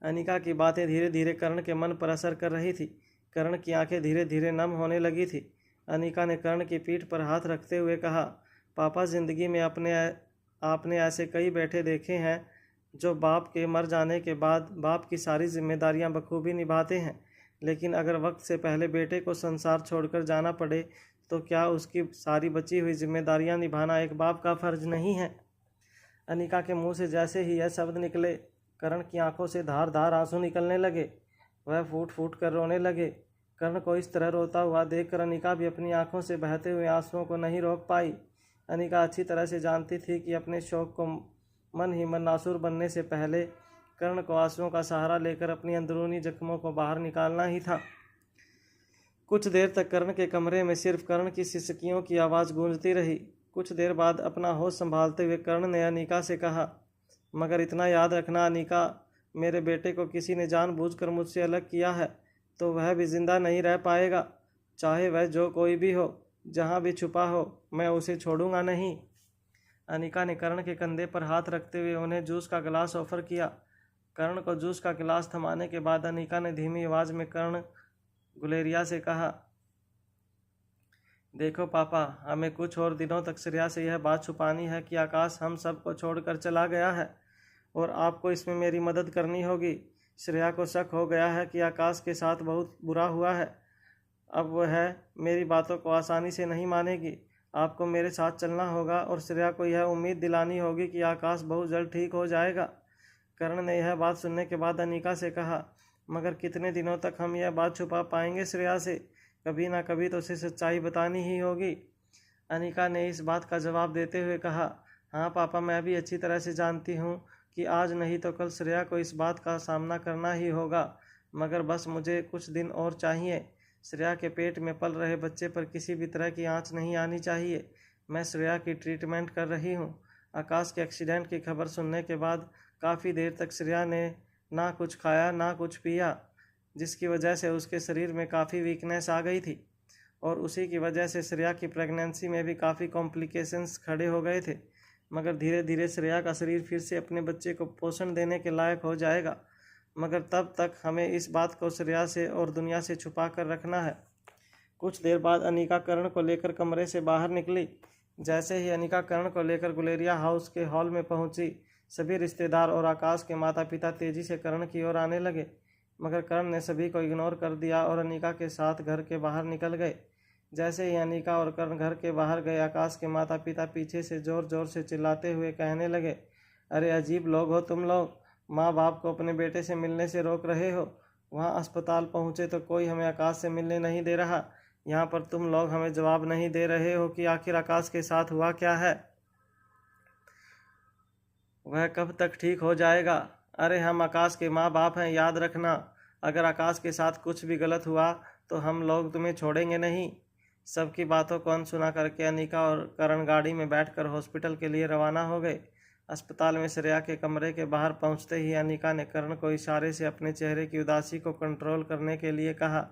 अनिका की बातें धीरे धीरे कर्ण के मन पर असर कर रही थी। कर्ण की आंखें धीरे धीरे नम होने लगी थी। अनिका ने कर्ण की पीठ पर हाथ रखते हुए कहा, पापा, ज़िंदगी में आपने ऐसे कई बेटे देखे हैं जो बाप के मर जाने के बाद बाप की सारी जिम्मेदारियां बखूबी निभाते हैं, लेकिन अगर वक्त से पहले बेटे को संसार छोड़कर जाना पड़े तो क्या उसकी सारी बची हुई जिम्मेदारियां निभाना एक बाप का फर्ज नहीं है? अनिका के मुंह से जैसे ही यह शब्द निकले, करण की आंखों से धार धार आंसू निकलने लगे। वह फूट फूट कर रोने लगे। कर्ण को इस तरह रोता हुआ देखकर अनिका भी अपनी आंखों से बहते हुए आंसुओं को नहीं रोक पाई। अनिका अच्छी तरह से जानती थी कि अपने शौक को मन ही मन नासूर बनने से पहले कर्ण को आंसुओं का सहारा लेकर अपनी अंदरूनी जख्मों को बाहर निकालना ही था। कुछ देर तक कर्ण के कमरे में सिर्फ कर्ण की सिसकियों की आवाज़ गूंजती रही। कुछ देर बाद अपना होश संभालते हुए कर्ण ने अनिका से कहा, मगर इतना याद रखना अनिका, मेरे बेटे को किसी ने जानबूझकर मुझसे अलग किया है तो वह भी जिंदा नहीं रह पाएगा। चाहे वह जो कोई भी हो, जहाँ भी छुपा हो, मैं उसे छोड़ूंगा नहीं। अनिका ने कर्ण के कंधे पर हाथ रखते हुए उन्हें जूस का गिलास ऑफर किया। कर्ण को जूस का गिलास थमाने के बाद अनिका ने धीमी आवाज में कर्ण गुलेरिया से कहा, देखो पापा, हमें कुछ और दिनों तक श्रेया से यह बात छुपानी है कि आकाश हम सबको छोड़कर चला गया है और आपको इसमें मेरी मदद करनी होगी। श्रेया को शक हो गया है कि आकाश के साथ बहुत बुरा हुआ है। अब वह मेरी बातों को आसानी से नहीं मानेगी। आपको मेरे साथ चलना होगा और श्रेया को यह उम्मीद दिलानी होगी कि आकाश बहुत जल्द ठीक हो जाएगा। कर्ण ने यह बात सुनने के बाद अनिका से कहा, मगर कितने दिनों तक हम यह बात छुपा पाएंगे श्रेया से? कभी ना कभी तो उसे सच्चाई बतानी ही होगी। अनिका ने इस बात का जवाब देते हुए कहा, हाँ पापा, मैं भी अच्छी तरह से जानती हूँ कि आज नहीं तो कल श्रेया को इस बात का सामना करना ही होगा, मगर बस मुझे कुछ दिन और चाहिए। श्रेया के पेट में पल रहे बच्चे पर किसी भी तरह की आंच नहीं आनी चाहिए। मैं श्रेया की ट्रीटमेंट कर रही हूँ। आकाश के एक्सीडेंट की खबर सुनने के बाद काफ़ी देर तक श्रेया ने ना कुछ खाया ना कुछ पिया, जिसकी वजह से उसके शरीर में काफ़ी वीकनेस आ गई थी और उसी की वजह से श्रेया की प्रेगनेंसी में भी काफ़ी कॉम्प्लिकेशंस खड़े हो गए थे। मगर धीरे धीरे श्रेया का शरीर फिर से अपने बच्चे को पोषण देने के लायक हो जाएगा, मगर तब तक हमें इस बात को श्रेया से और दुनिया से छुपा कर रखना है। कुछ देर बाद अनिका कर्ण को लेकर कमरे से बाहर निकली। जैसे ही अनिका कर्ण को लेकर गुलेरिया हाउस के हॉल में पहुंची, सभी रिश्तेदार और आकाश के माता पिता तेजी से कर्ण की ओर आने लगे, मगर कर्ण ने सभी को इग्नोर कर दिया और अनिका के साथ घर के बाहर निकल गए। जैसे ही अनिका और कर्ण घर के बाहर गए, आकाश के माता पिता पीछे से जोर जोर से चिल्लाते हुए कहने लगे, अरे अजीब लोग हो तुम लोग, माँ बाप को अपने बेटे से मिलने से रोक रहे हो। वहाँ अस्पताल पहुँचे तो कोई हमें आकाश से मिलने नहीं दे रहा। यहाँ पर तुम लोग हमें जवाब नहीं दे रहे हो कि आखिर आकाश के साथ हुआ क्या है, वह कब तक ठीक हो जाएगा। अरे हम आकाश के माँ बाप हैं, याद रखना। अगर आकाश के साथ कुछ भी गलत हुआ तो हम लोग तुम्हें छोड़ेंगे नहीं। सबकी बातों को अनसुना करके अनिका और करण गाड़ी में बैठकर हॉस्पिटल के लिए रवाना हो गए। अस्पताल में श्रेया के कमरे के बाहर पहुंचते ही अनिका ने कर्ण को इशारे से अपने चेहरे की उदासी को कंट्रोल करने के लिए कहा।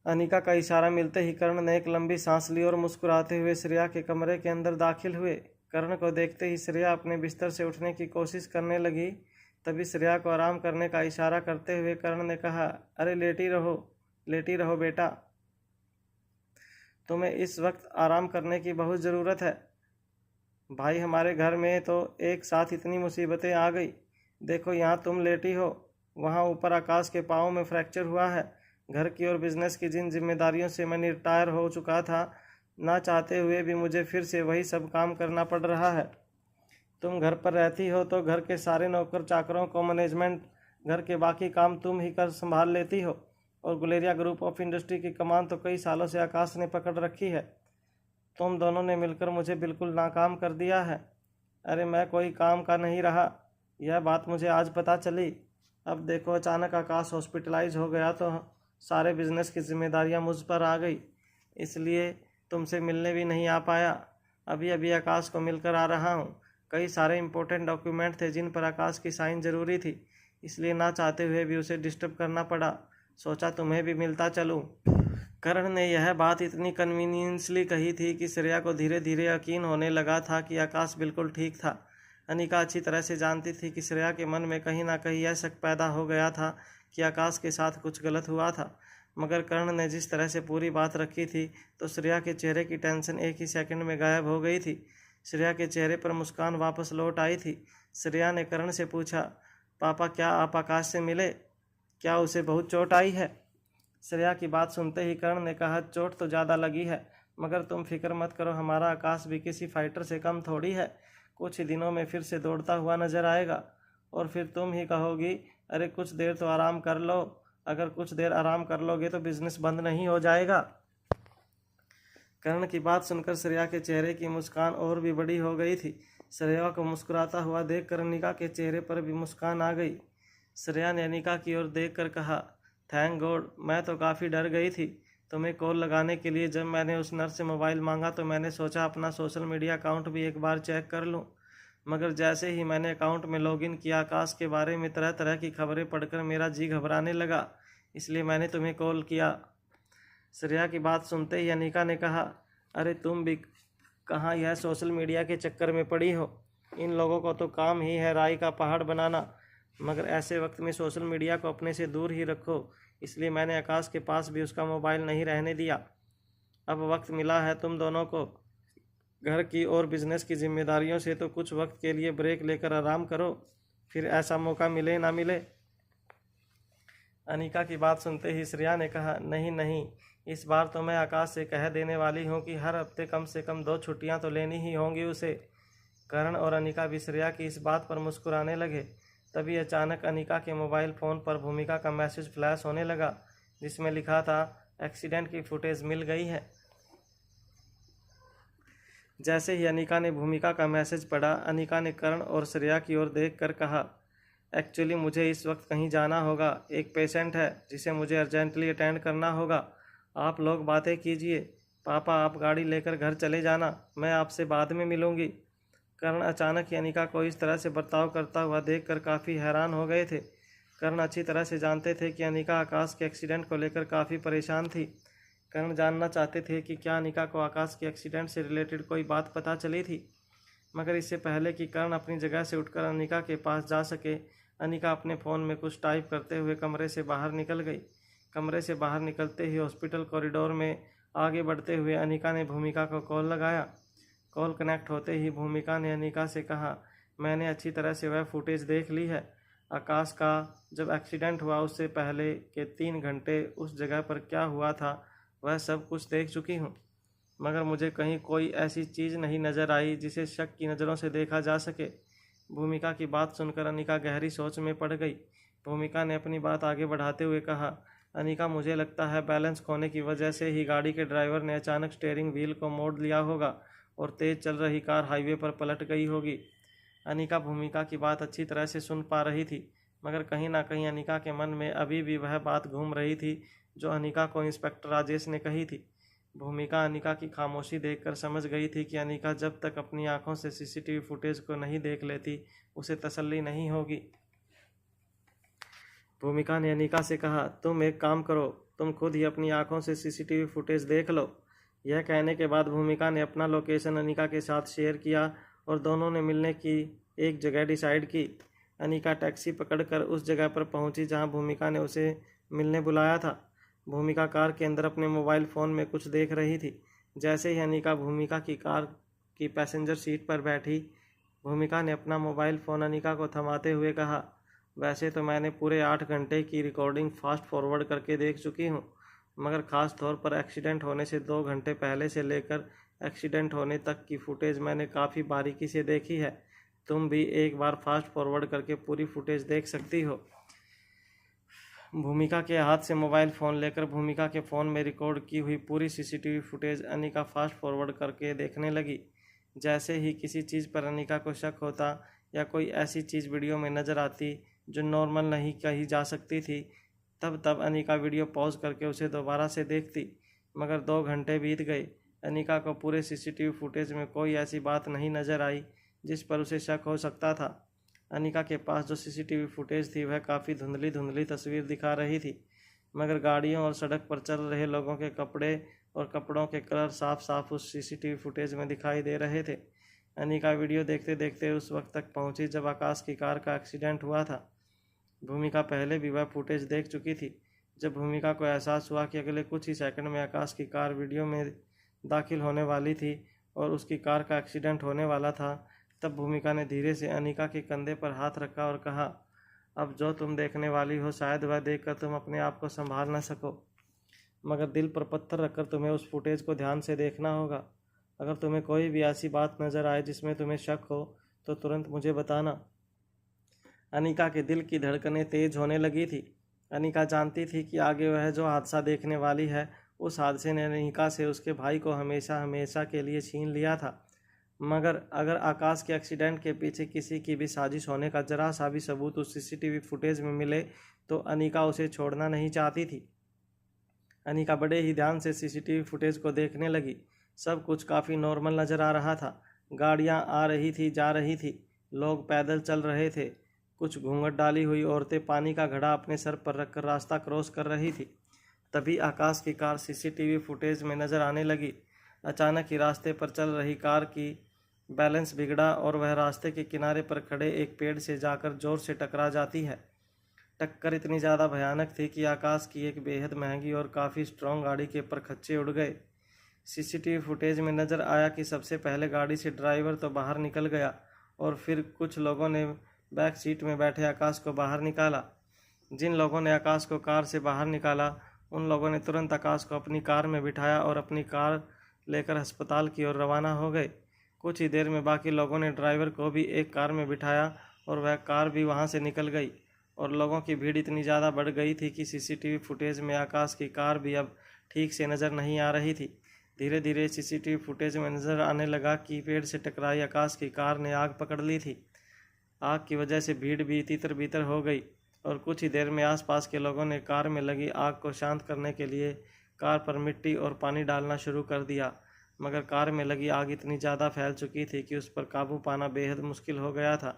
अनिका का इशारा मिलते ही कर्ण ने एक लंबी सांस ली और मुस्कुराते हुए श्रेया के कमरे के अंदर दाखिल हुए। कर्ण को देखते ही श्रेया अपने बिस्तर से उठने की कोशिश करने लगी। तभी श्रेया को आराम करने का इशारा करते हुए कर्ण ने कहा, अरे लेटी रहो बेटा, तुम्हें इस वक्त आराम करने की बहुत ज़रूरत है। भाई, हमारे घर में तो एक साथ इतनी मुसीबतें आ गई। देखो, यहाँ तुम लेटी हो, वहाँ ऊपर आकाश के पाँव में फ्रैक्चर हुआ है। घर की और बिजनेस की जिन जिम्मेदारियों से मैं रिटायर हो चुका था, ना चाहते हुए भी मुझे फिर से वही सब काम करना पड़ रहा है। तुम घर पर रहती हो तो घर के सारे नौकर चाकरों को मैनेजमेंट, घर के बाकी काम तुम ही कर संभाल लेती हो, और गुलेरिया ग्रुप ऑफ इंडस्ट्री की कमान तो कई सालों से आकाश ने पकड़ रखी है। तुम दोनों ने मिलकर मुझे बिल्कुल नाकाम कर दिया है। अरे मैं कोई काम का नहीं रहा, यह बात मुझे आज पता चली। अब देखो, अचानक आकाश हॉस्पिटलाइज हो गया तो सारे बिजनेस की जिम्मेदारियां मुझ पर आ गई, इसलिए तुमसे मिलने भी नहीं आ पाया। अभी अभी आकाश को मिलकर आ रहा हूँ। कई सारे इंपॉर्टेंट डॉक्यूमेंट थे जिन पर आकाश की साइन ज़रूरी थी, इसलिए ना चाहते हुए भी उसे डिस्टर्ब करना पड़ा। सोचा तुम्हें भी मिलता चलूँ। कर्ण ने यह बात इतनी कन्वीनियंसली कही थी कि श्रेया को धीरे धीरे यकीन होने लगा था कि आकाश बिल्कुल ठीक था। अनिका अच्छी तरह से जानती थी कि श्रेया के मन में कहीं ना कहीं यह शक पैदा हो गया था कि आकाश के साथ कुछ गलत हुआ था, मगर कर्ण ने जिस तरह से पूरी बात रखी थी तो श्रेया के चेहरे की टेंशन एक ही सेकंड में गायब हो गई थी। श्रेया के चेहरे पर मुस्कान वापस लौट आई थी। श्रेया ने कर्ण से पूछा, पापा, क्या आप आकाश से मिले? क्या उसे बहुत चोट आई है? श्रेया की बात सुनते ही कर्ण ने कहा, चोट तो ज़्यादा लगी है, मगर तुम फिक्र मत करो, हमारा आकाश भी किसी फाइटर से कम थोड़ी है। कुछ ही दिनों में फिर से दौड़ता हुआ नजर आएगा और फिर तुम ही कहोगी, अरे कुछ देर तो आराम कर लो। अगर कुछ देर आराम कर लोगे तो बिजनेस बंद नहीं हो जाएगा। कर्ण की बात सुनकर श्रेया के चेहरे की मुस्कान और भी बड़ी हो गई थी। श्रेया को मुस्कुराता हुआ देखकर अनिका के चेहरे पर भी मुस्कान आ गई। श्रेया ने अनिका की ओर देखकर कहा, थैंक गॉड, मैं तो काफ़ी डर गई थी तुम्हें कॉल लगाने के लिए। जब मैंने उस नर्स से मोबाइल मांगा तो मैंने सोचा अपना सोशल मीडिया अकाउंट भी एक बार चेक कर लूं, मगर जैसे ही मैंने अकाउंट में लॉगिन किया, आकाश के बारे में तरह तरह की खबरें पढ़कर मेरा जी घबराने लगा, इसलिए मैंने तुम्हें कॉल किया। श्रेया की बात सुनते ही अनिका ने कहा, अरे तुम भी कहाँ यह सोशल मीडिया के चक्कर में पड़ी हो। इन लोगों को तो काम ही है राई का पहाड़ बनाना, मगर ऐसे वक्त में सोशल मीडिया को अपने से दूर ही रखो, इसलिए मैंने आकाश के पास भी उसका मोबाइल नहीं रहने दिया। अब वक्त मिला है तुम दोनों को, घर की और बिजनेस की जिम्मेदारियों से तो कुछ वक्त के लिए ब्रेक लेकर आराम करो, फिर ऐसा मौका मिले ना मिले। अनिका की बात सुनते ही श्रेया ने कहा, नहीं नहीं, इस बार तो मैं आकाश से कह देने वाली हूँ कि हर हफ्ते कम से कम 2 छुट्टियाँ तो लेनी ही होंगी उसे। करण और अनिका भी श्रेया की इस बात पर मुस्कुराने लगे। तभी अचानक अनिका के मोबाइल फ़ोन पर भूमिका का मैसेज फ्लैश होने लगा, जिसमें लिखा था, एक्सीडेंट की फुटेज मिल गई है। जैसे ही अनिका ने भूमिका का मैसेज पढ़ा, अनिका ने करण और श्रेया की ओर देखकर कहा, एक्चुअली मुझे इस वक्त कहीं जाना होगा, एक पेशेंट है जिसे मुझे अर्जेंटली अटेंड करना होगा। आप लोग बातें कीजिए, पापा आप गाड़ी लेकर घर चले जाना, मैं आपसे बाद में मिलूंगी। करण अचानक ही अनिका को इस तरह से बर्ताव करता हुआ देखकर काफ़ी हैरान हो गए थे। करण अच्छी तरह से जानते थे कि अनिका आकाश के एक्सीडेंट को लेकर काफ़ी परेशान थी। करण जानना चाहते थे कि क्या अनिका को आकाश के एक्सीडेंट से रिलेटेड कोई बात पता चली थी, मगर इससे पहले कि करण अपनी जगह से उठकर अनिका के पास जा सके, अनिका अपने फ़ोन में कुछ टाइप करते हुए कमरे से बाहर निकल गई। कमरे से बाहर निकलते ही हॉस्पिटल कॉरिडोर में आगे बढ़ते हुए अनिका ने भूमिका को कॉल लगाया। कॉल कनेक्ट होते ही भूमिका ने अनिका से कहा, मैंने अच्छी तरह से वह फुटेज देख ली है। आकाश का जब एक्सीडेंट हुआ उससे पहले के 3 घंटे उस जगह पर क्या हुआ था वह सब कुछ देख चुकी हूँ, मगर मुझे कहीं कोई ऐसी चीज़ नहीं नज़र आई जिसे शक की नज़रों से देखा जा सके। भूमिका की बात सुनकर अनिका गहरी सोच में पड़ गई। भूमिका ने अपनी बात आगे बढ़ाते हुए कहा, अनिका मुझे लगता है बैलेंस खोने की वजह से ही गाड़ी के ड्राइवर ने अचानक स्टीयरिंग व्हील को मोड़ लिया होगा और तेज़ चल रही कार हाईवे पर पलट गई होगी। अनिका भूमिका की बात अच्छी तरह से सुन पा रही थी, मगर कहीं ना कहीं अनिका के मन में अभी भी वह बात घूम रही थी जो अनिका को इंस्पेक्टर राजेश ने कही थी। भूमिका अनिका की खामोशी देखकर समझ गई थी कि अनिका जब तक अपनी आंखों से सीसीटीवी फुटेज को नहीं देख लेती उसे तसल्ली नहीं होगी। भूमिका ने अनिका से कहा, तुम एक काम करो, तुम खुद ही अपनी आंखों से सीसीटीवी फुटेज देख लो। यह कहने के बाद भूमिका ने अपना लोकेशन अनिका के साथ शेयर किया और दोनों ने मिलने की एक जगह डिसाइड की। अनिका टैक्सी पकड़कर उस जगह पर पहुंची जहां भूमिका ने उसे मिलने बुलाया था। भूमिका कार के अंदर अपने मोबाइल फ़ोन में कुछ देख रही थी। जैसे ही अनिका भूमिका की कार की पैसेंजर सीट पर बैठी, भूमिका ने अपना मोबाइल फ़ोन अनिका को थमाते हुए कहा, वैसे तो मैंने पूरे 8 घंटे की रिकॉर्डिंग फास्ट फॉरवर्ड करके देख चुकी हूँ, मगर ख़ास तौर पर एक्सीडेंट होने से 2 घंटे पहले से लेकर एक्सीडेंट होने तक की फुटेज मैंने काफ़ी बारीकी से देखी है। तुम भी एक बार फास्ट फॉरवर्ड करके पूरी फुटेज देख सकती हो। भूमिका के हाथ से मोबाइल फ़ोन लेकर भूमिका के फ़ोन में रिकॉर्ड की हुई पूरी CCTV footage Anika fast forward करके देखने लगी। जैसे ही किसी चीज़ पर अनिका को शक होता या कोई ऐसी चीज़ वीडियो में नज़र आती जो नॉर्मल नहीं कही जा सकती थी, तब अनिका वीडियो पॉज करके उसे दोबारा से देखती। मगर 2 घंटे बीत गए, अनिका को पूरे सीसीटीवी फुटेज में कोई ऐसी बात नहीं नज़र आई जिस पर उसे शक हो सकता था। अनिका के पास जो सीसीटीवी फुटेज थी वह काफ़ी धुंधली तस्वीर दिखा रही थी, मगर गाड़ियों और सड़क पर चल रहे लोगों के कपड़े और कपड़ों के कलर साफ साफ उस सीसीटीवी फुटेज में दिखाई दे रहे थे। अनिका वीडियो देखते देखते उस वक्त तक पहुंची जब आकाश की कार का एक्सीडेंट हुआ था। भूमिका पहले भी वह फुटेज देख चुकी थी। जब भूमिका को एहसास हुआ कि अगले कुछ ही सेकंड में आकाश की कार वीडियो में दाखिल होने वाली थी और उसकी कार का एक्सीडेंट होने वाला था, तब भूमिका ने धीरे से अनिका के कंधे पर हाथ रखा और कहा, अब जो तुम देखने वाली हो शायद वह देखकर तुम अपने आप को संभाल न सको। मगर दिल पर पत्थर रखकर तुम्हें उस फुटेज को ध्यान से देखना होगा। अगर तुम्हें कोई भी ऐसी बात नज़र आए जिसमें तुम्हें शक हो तो तुरंत मुझे बताना। अनिका के दिल की धड़कनें तेज होने लगी थी। अनिका जानती थी कि आगे वह जो हादसा देखने वाली है, उस हादसे ने अनिका से उसके भाई को हमेशा हमेशा के लिए छीन लिया था। मगर अगर आकाश के एक्सीडेंट के पीछे किसी की भी साजिश होने का जरा सा भी सबूत उस सीसीटीवी फुटेज में मिले तो अनिका उसे छोड़ना नहीं चाहती थी। अनिका बड़े ही ध्यान से सीसीटीवी फुटेज को देखने लगी। सब कुछ काफ़ी नॉर्मल नज़र आ रहा था। गाड़ियाँ आ रही थी, जा रही थी, लोग पैदल चल रहे थे, कुछ घूंघट डाली हुई औरतें पानी का घड़ा अपने सर पर रखकर रास्ता क्रॉस कर रही थी। तभी आकाश की कार सीसीटीवी फुटेज में नज़र आने लगी। अचानक ही रास्ते पर चल रही कार की बैलेंस बिगड़ा और वह रास्ते के किनारे पर खड़े एक पेड़ से जाकर जोर से टकरा जाती है। टक्कर इतनी ज़्यादा भयानक थी कि आकाश की एक बेहद महंगी और काफ़ी स्ट्रॉन्ग गाड़ी के परखच्चे उड़ गए। सीसीटीवी फुटेज में नज़र आया कि सबसे पहले गाड़ी से ड्राइवर तो बाहर निकल गया और फिर कुछ लोगों ने बैक सीट में बैठे आकाश को बाहर निकाला। जिन लोगों ने आकाश को कार से बाहर निकाला, उन लोगों ने तुरंत आकाश को अपनी कार में बिठाया और अपनी कार लेकर अस्पताल की ओर रवाना हो गए। कुछ ही देर में बाकी लोगों ने ड्राइवर को भी एक कार में बिठाया और वह कार भी वहां से निकल गई और लोगों की भीड़ इतनी ज़्यादा बढ़ गई थी कि सीसीटीवी फुटेज में आकाश की कार भी अब ठीक से नज़र नहीं आ रही थी। धीरे धीरे सीसीटीवी फुटेज में नज़र आने लगा कि पेड़ से टकराई आकाश की कार ने आग पकड़ ली थी। आग की वजह से भीड़ भी तितर बितर हो गई और कुछ ही देर में आसपास के लोगों ने कार में लगी आग को शांत करने के लिए कार पर मिट्टी और पानी डालना शुरू कर दिया। मगर कार में लगी आग इतनी ज़्यादा फैल चुकी थी कि उस पर काबू पाना बेहद मुश्किल हो गया था।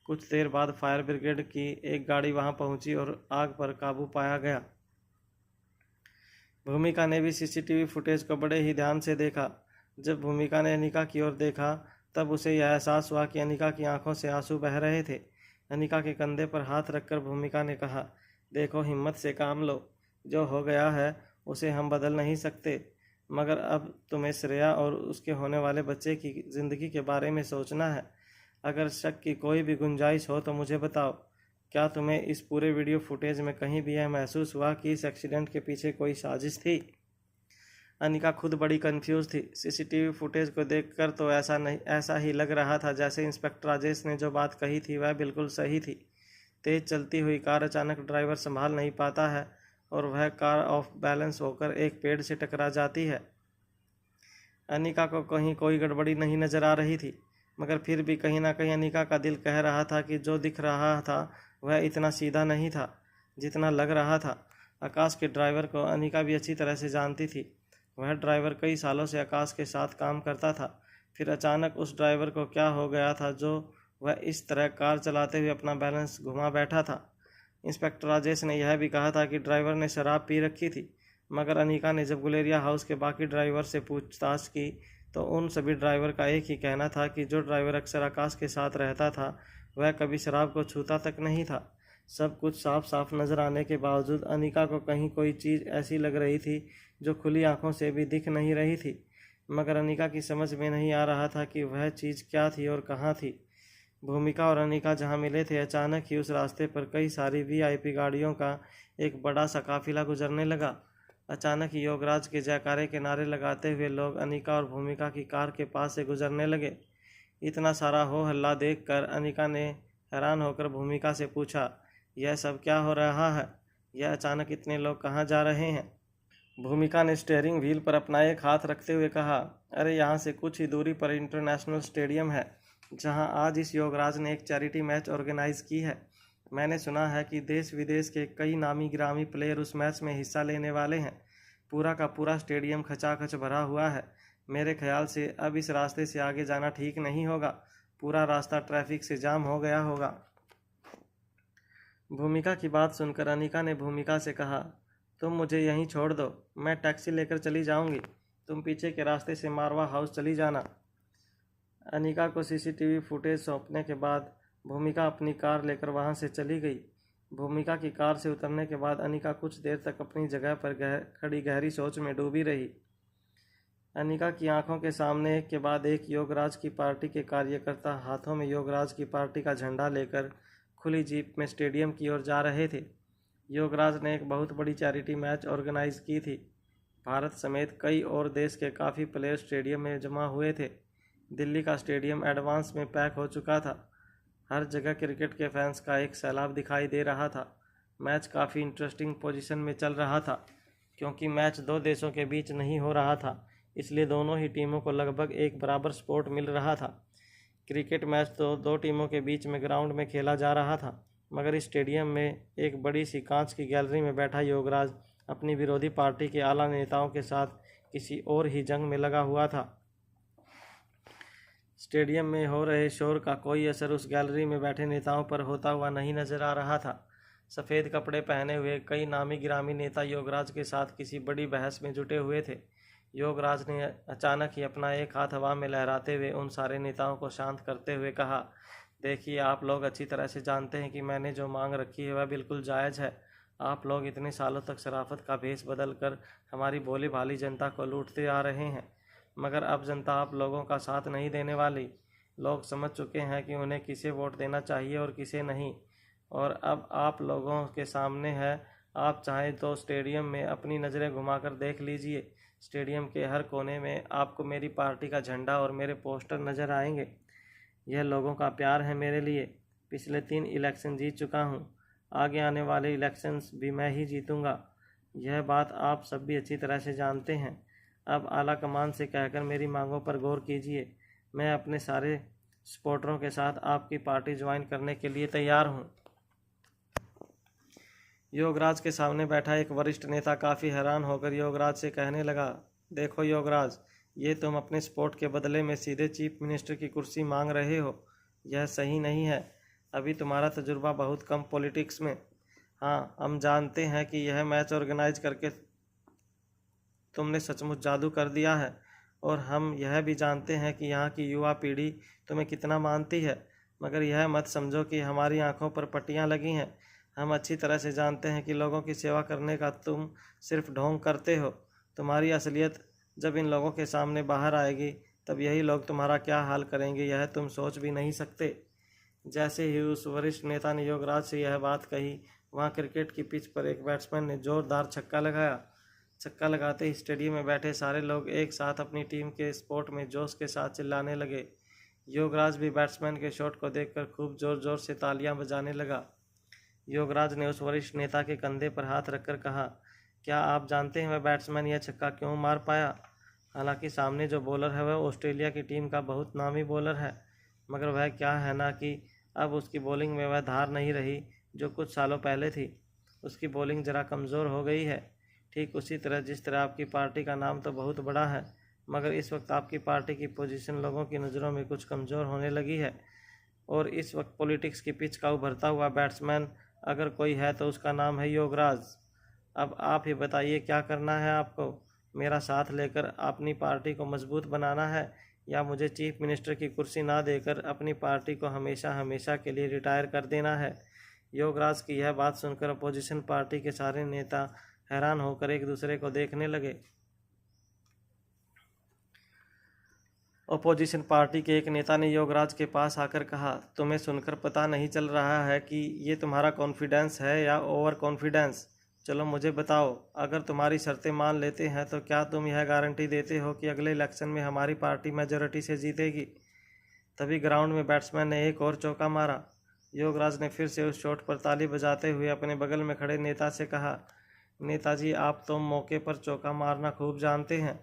कुछ देर बाद फायर ब्रिगेड की एक गाड़ी वहां पहुंची और आग पर काबू पाया गया। भूमिका ने भी सीसीटीवी फुटेज को बड़े ही ध्यान से देखा। जब भूमिका ने अनिका की ओर देखा तब उसे यह एहसास हुआ कि अनिका की आंखों से आंसू बह रहे थे। अनिका के कंधे पर हाथ रखकर भूमिका ने कहा, देखो, हिम्मत से काम लो। जो हो गया है उसे हम बदल नहीं सकते, मगर अब तुम्हें श्रेया और उसके होने वाले बच्चे की ज़िंदगी के बारे में सोचना है। अगर शक की कोई भी गुंजाइश हो तो मुझे बताओ। क्या तुम्हें इस पूरे वीडियो फुटेज में कहीं भी यह महसूस हुआ कि इस एक्सीडेंट के पीछे कोई साजिश थी? अनिका खुद बड़ी कंफ्यूज थी। सीसीटीवी फुटेज को देखकर तो ऐसा ही लग रहा था जैसे इंस्पेक्टर राजेश ने जो बात कही थी वह बिल्कुल सही थी। तेज चलती हुई कार अचानक ड्राइवर संभाल नहीं पाता है और वह कार ऑफ बैलेंस होकर एक पेड़ से टकरा जाती है। अनिका को कहीं कोई गड़बड़ी नहीं नजर आ रही थी, मगर फिर भी कहीं ना कहीं अनिका का दिल कह रहा था कि जो दिख रहा था वह इतना सीधा नहीं था जितना लग रहा था। आकाश के ड्राइवर को अनिका भी अच्छी तरह से जानती थी। वह ड्राइवर कई सालों से आकाश के साथ काम करता था। फिर अचानक उस ड्राइवर को क्या हो गया था जो वह इस तरह कार चलाते हुए अपना बैलेंस घुमा बैठा था। इंस्पेक्टर राजेश ने यह भी कहा था कि ड्राइवर ने शराब पी रखी थी, मगर अनिका ने जब गुलेरिया हाउस के बाकी ड्राइवर से पूछताछ की तो उन सभी ड्राइवर का एक ही कहना था कि जो ड्राइवर अक्सर आकाश के साथ रहता था वह कभी शराब को छूता तक नहीं था। सब कुछ साफ साफ नजर आने के बावजूद अनिका को कहीं कोई चीज़ ऐसी लग रही थी जो खुली आंखों से भी दिख नहीं रही थी, मगर अनिका की समझ में नहीं आ रहा था कि वह चीज़ क्या थी और कहाँ थी। भूमिका और अनिका जहाँ मिले थे, अचानक ही उस रास्ते पर कई सारी वीआईपी गाड़ियों का एक बड़ा सा काफिला गुजरने लगा। अचानक ही योगराज के जयकारे के नारे लगाते हुए लोग अनिका और भूमिका की कार के पास से गुजरने लगे। इतना सारा हो हल्ला देखकर अनिका ने हैरान होकर भूमिका से पूछा, यह सब क्या हो रहा है? यह अचानक इतने लोग कहाँ जा रहे हैं? भूमिका ने स्टीयरिंग व्हील पर अपना एक हाथ रखते हुए कहा, अरे यहाँ से कुछ ही दूरी पर इंटरनेशनल स्टेडियम है जहाँ आज इस योगराज ने एक चैरिटी मैच ऑर्गेनाइज की है। मैंने सुना है कि देश विदेश के कई नामी गिरामी प्लेयर उस मैच में हिस्सा लेने वाले हैं। पूरा का पूरा स्टेडियम खचाखच भरा हुआ है। मेरे ख्याल से अब इस रास्ते से आगे जाना ठीक नहीं होगा। पूरा रास्ता ट्रैफिक से जाम हो गया होगा। भूमिका की बात सुनकर अनिका ने भूमिका से कहा, तुम मुझे यहीं छोड़ दो, मैं टैक्सी लेकर चली जाऊंगी। तुम पीछे के रास्ते से मारवा हाउस चली जाना। अनिका को सीसीटीवी फुटेज सौंपने के बाद भूमिका अपनी कार लेकर वहां से चली गई। भूमिका की कार से उतरने के बाद अनिका कुछ देर तक अपनी जगह पर खड़ी गहरी सोच में डूबी रही। अनिका की आंखों के सामने एक के बाद एक योगराज की पार्टी के कार्यकर्ता हाथों में योगराज की पार्टी का झंडा लेकर खुली जीप में स्टेडियम की ओर जा रहे थे। योगराज ने एक बहुत बड़ी चैरिटी मैच ऑर्गेनाइज की थी। भारत समेत कई और देश के काफ़ी प्लेयर स्टेडियम में जमा हुए थे। दिल्ली का स्टेडियम एडवांस में पैक हो चुका था। हर जगह क्रिकेट के फैंस का एक सैलाब दिखाई दे रहा था। मैच काफ़ी इंटरेस्टिंग पोजीशन में चल रहा था। क्योंकि मैच दो देशों के बीच नहीं हो रहा था, इसलिए दोनों ही टीमों को लगभग एक बराबर सपोर्ट मिल रहा था। क्रिकेट मैच तो दो टीमों के बीच में ग्राउंड में खेला जा रहा था, मगर इस स्टेडियम में एक बड़ी सी कांच की गैलरी में बैठा योगराज अपनी विरोधी पार्टी के आला नेताओं के साथ किसी और ही जंग में लगा हुआ था। स्टेडियम में हो रहे शोर का कोई असर उस गैलरी में बैठे नेताओं पर होता हुआ नहीं नजर आ रहा था। सफ़ेद कपड़े पहने हुए कई नामी गिरामी नेता योगराज के साथ किसी बड़ी बहस में जुटे हुए थे। योगराज ने अचानक ही अपना एक हाथ हवा में लहराते हुए उन सारे नेताओं को शांत करते हुए कहा, देखिए, आप लोग अच्छी तरह से जानते हैं कि मैंने जो मांग रखी है वह बिल्कुल जायज़ है। आप लोग इतने सालों तक शराफत का भेष बदल कर हमारी भोली भाली जनता को लूटते आ रहे हैं, मगर अब जनता आप लोगों का साथ नहीं देने वाली। लोग समझ चुके हैं कि उन्हें किसे वोट देना चाहिए और किसे नहीं, और अब आप लोगों के सामने है। आप चाहें तो स्टेडियम में अपनी नज़रें घुमाकर देख लीजिए। स्टेडियम के हर कोने में आपको मेरी पार्टी का झंडा और मेरे पोस्टर नज़र आएंगे। यह लोगों का प्यार है मेरे लिए। पिछले 3 इलेक्शन जीत चुका हूँ, आगे आने वाले इलेक्शंस भी मैं ही जीतूँगा। यह बात आप सब भी अच्छी तरह से जानते हैं। अब आला कमान से कहकर मेरी मांगों पर गौर कीजिए। मैं अपने सारे सपोर्टरों के साथ आपकी पार्टी ज्वाइन करने के लिए तैयार हूँ। योगराज के सामने बैठा एक वरिष्ठ नेता काफ़ी हैरान होकर योगराज से कहने लगा, देखो योगराज, ये तुम अपने सपोर्ट के बदले में सीधे चीफ मिनिस्टर की कुर्सी मांग रहे हो। यह सही नहीं है। अभी तुम्हारा तजुर्बा बहुत कम पॉलिटिक्स में। हाँ, हम जानते हैं कि यह मैच ऑर्गेनाइज करके तुमने सचमुच जादू कर दिया है, और हम यह भी जानते हैं कि यहाँ की युवा पीढ़ी तुम्हें कितना मानती है, मगर यह मत समझो कि हमारी आंखों पर पट्टियाँ लगी हैं। हम अच्छी तरह से जानते हैं कि लोगों की सेवा करने का तुम सिर्फ ढोंग करते हो। तुम्हारी असलियत जब इन लोगों के सामने बाहर आएगी, तब यही लोग तुम्हारा क्या हाल करेंगे, यह तुम सोच भी नहीं सकते। जैसे ही उस वरिष्ठ नेता ने योगराज से यह बात कही, वहाँ क्रिकेट की पिच पर एक बैट्समैन ने जोरदार छक्का लगाया। छक्का लगाते ही स्टेडियम में बैठे सारे लोग एक साथ अपनी टीम के स्पोर्ट में जोश के साथ चिल्लाने लगे। योगराज भी बैट्समैन के शॉट को देखकर खूब जोर जोर से तालियां बजाने लगा। योगराज ने उस वरिष्ठ नेता के कंधे पर हाथ रखकर कहा, क्या आप जानते हैं वह बैट्समैन यह छक्का क्यों मार पाया? हालांकि सामने जो बॉलर है वह ऑस्ट्रेलिया की टीम का बहुत नामी बॉलर है, मगर वह क्या है ना कि अब उसकी बॉलिंग में वह धार नहीं रही जो कुछ सालों पहले थी। उसकी बॉलिंग ज़रा कमज़ोर हो गई है। ठीक उसी तरह जिस तरह आपकी पार्टी का नाम तो बहुत बड़ा है, मगर इस वक्त आपकी पार्टी की पोजीशन लोगों की नज़रों में कुछ कमज़ोर होने लगी है। और इस वक्त पॉलिटिक्स की पिच का उभरता हुआ बैट्समैन अगर कोई है तो उसका नाम है योगराज। अब आप ही बताइए, क्या करना है आपको? मेरा साथ लेकर अपनी पार्टी को मजबूत बनाना है, या मुझे चीफ मिनिस्टर की कुर्सी ना देकर अपनी पार्टी को हमेशा हमेशा के लिए रिटायर कर देना है? योगराज की यह बात सुनकर अपोजिशन पार्टी के सारे नेता हैरान होकर एक दूसरे को देखने लगे। अपोजिशन पार्टी के एक नेता ने योगराज के पास आकर कहा, तुम्हें सुनकर पता नहीं चल रहा है कि ये तुम्हारा कॉन्फिडेंस है या ओवर कॉन्फिडेंस? चलो मुझे बताओ, अगर तुम्हारी शर्तें मान लेते हैं तो क्या तुम यह गारंटी देते हो कि अगले इलेक्शन में हमारी पार्टी मेजॉरिटी से जीतेगी? तभी ग्राउंड में बैट्समैन ने एक और चौका मारा। योगराज ने फिर से उस शॉट पर ताली बजाते हुए अपने बगल में खड़े नेता से कहा, नेताजी, आप तो मौके पर चौका मारना खूब जानते हैं।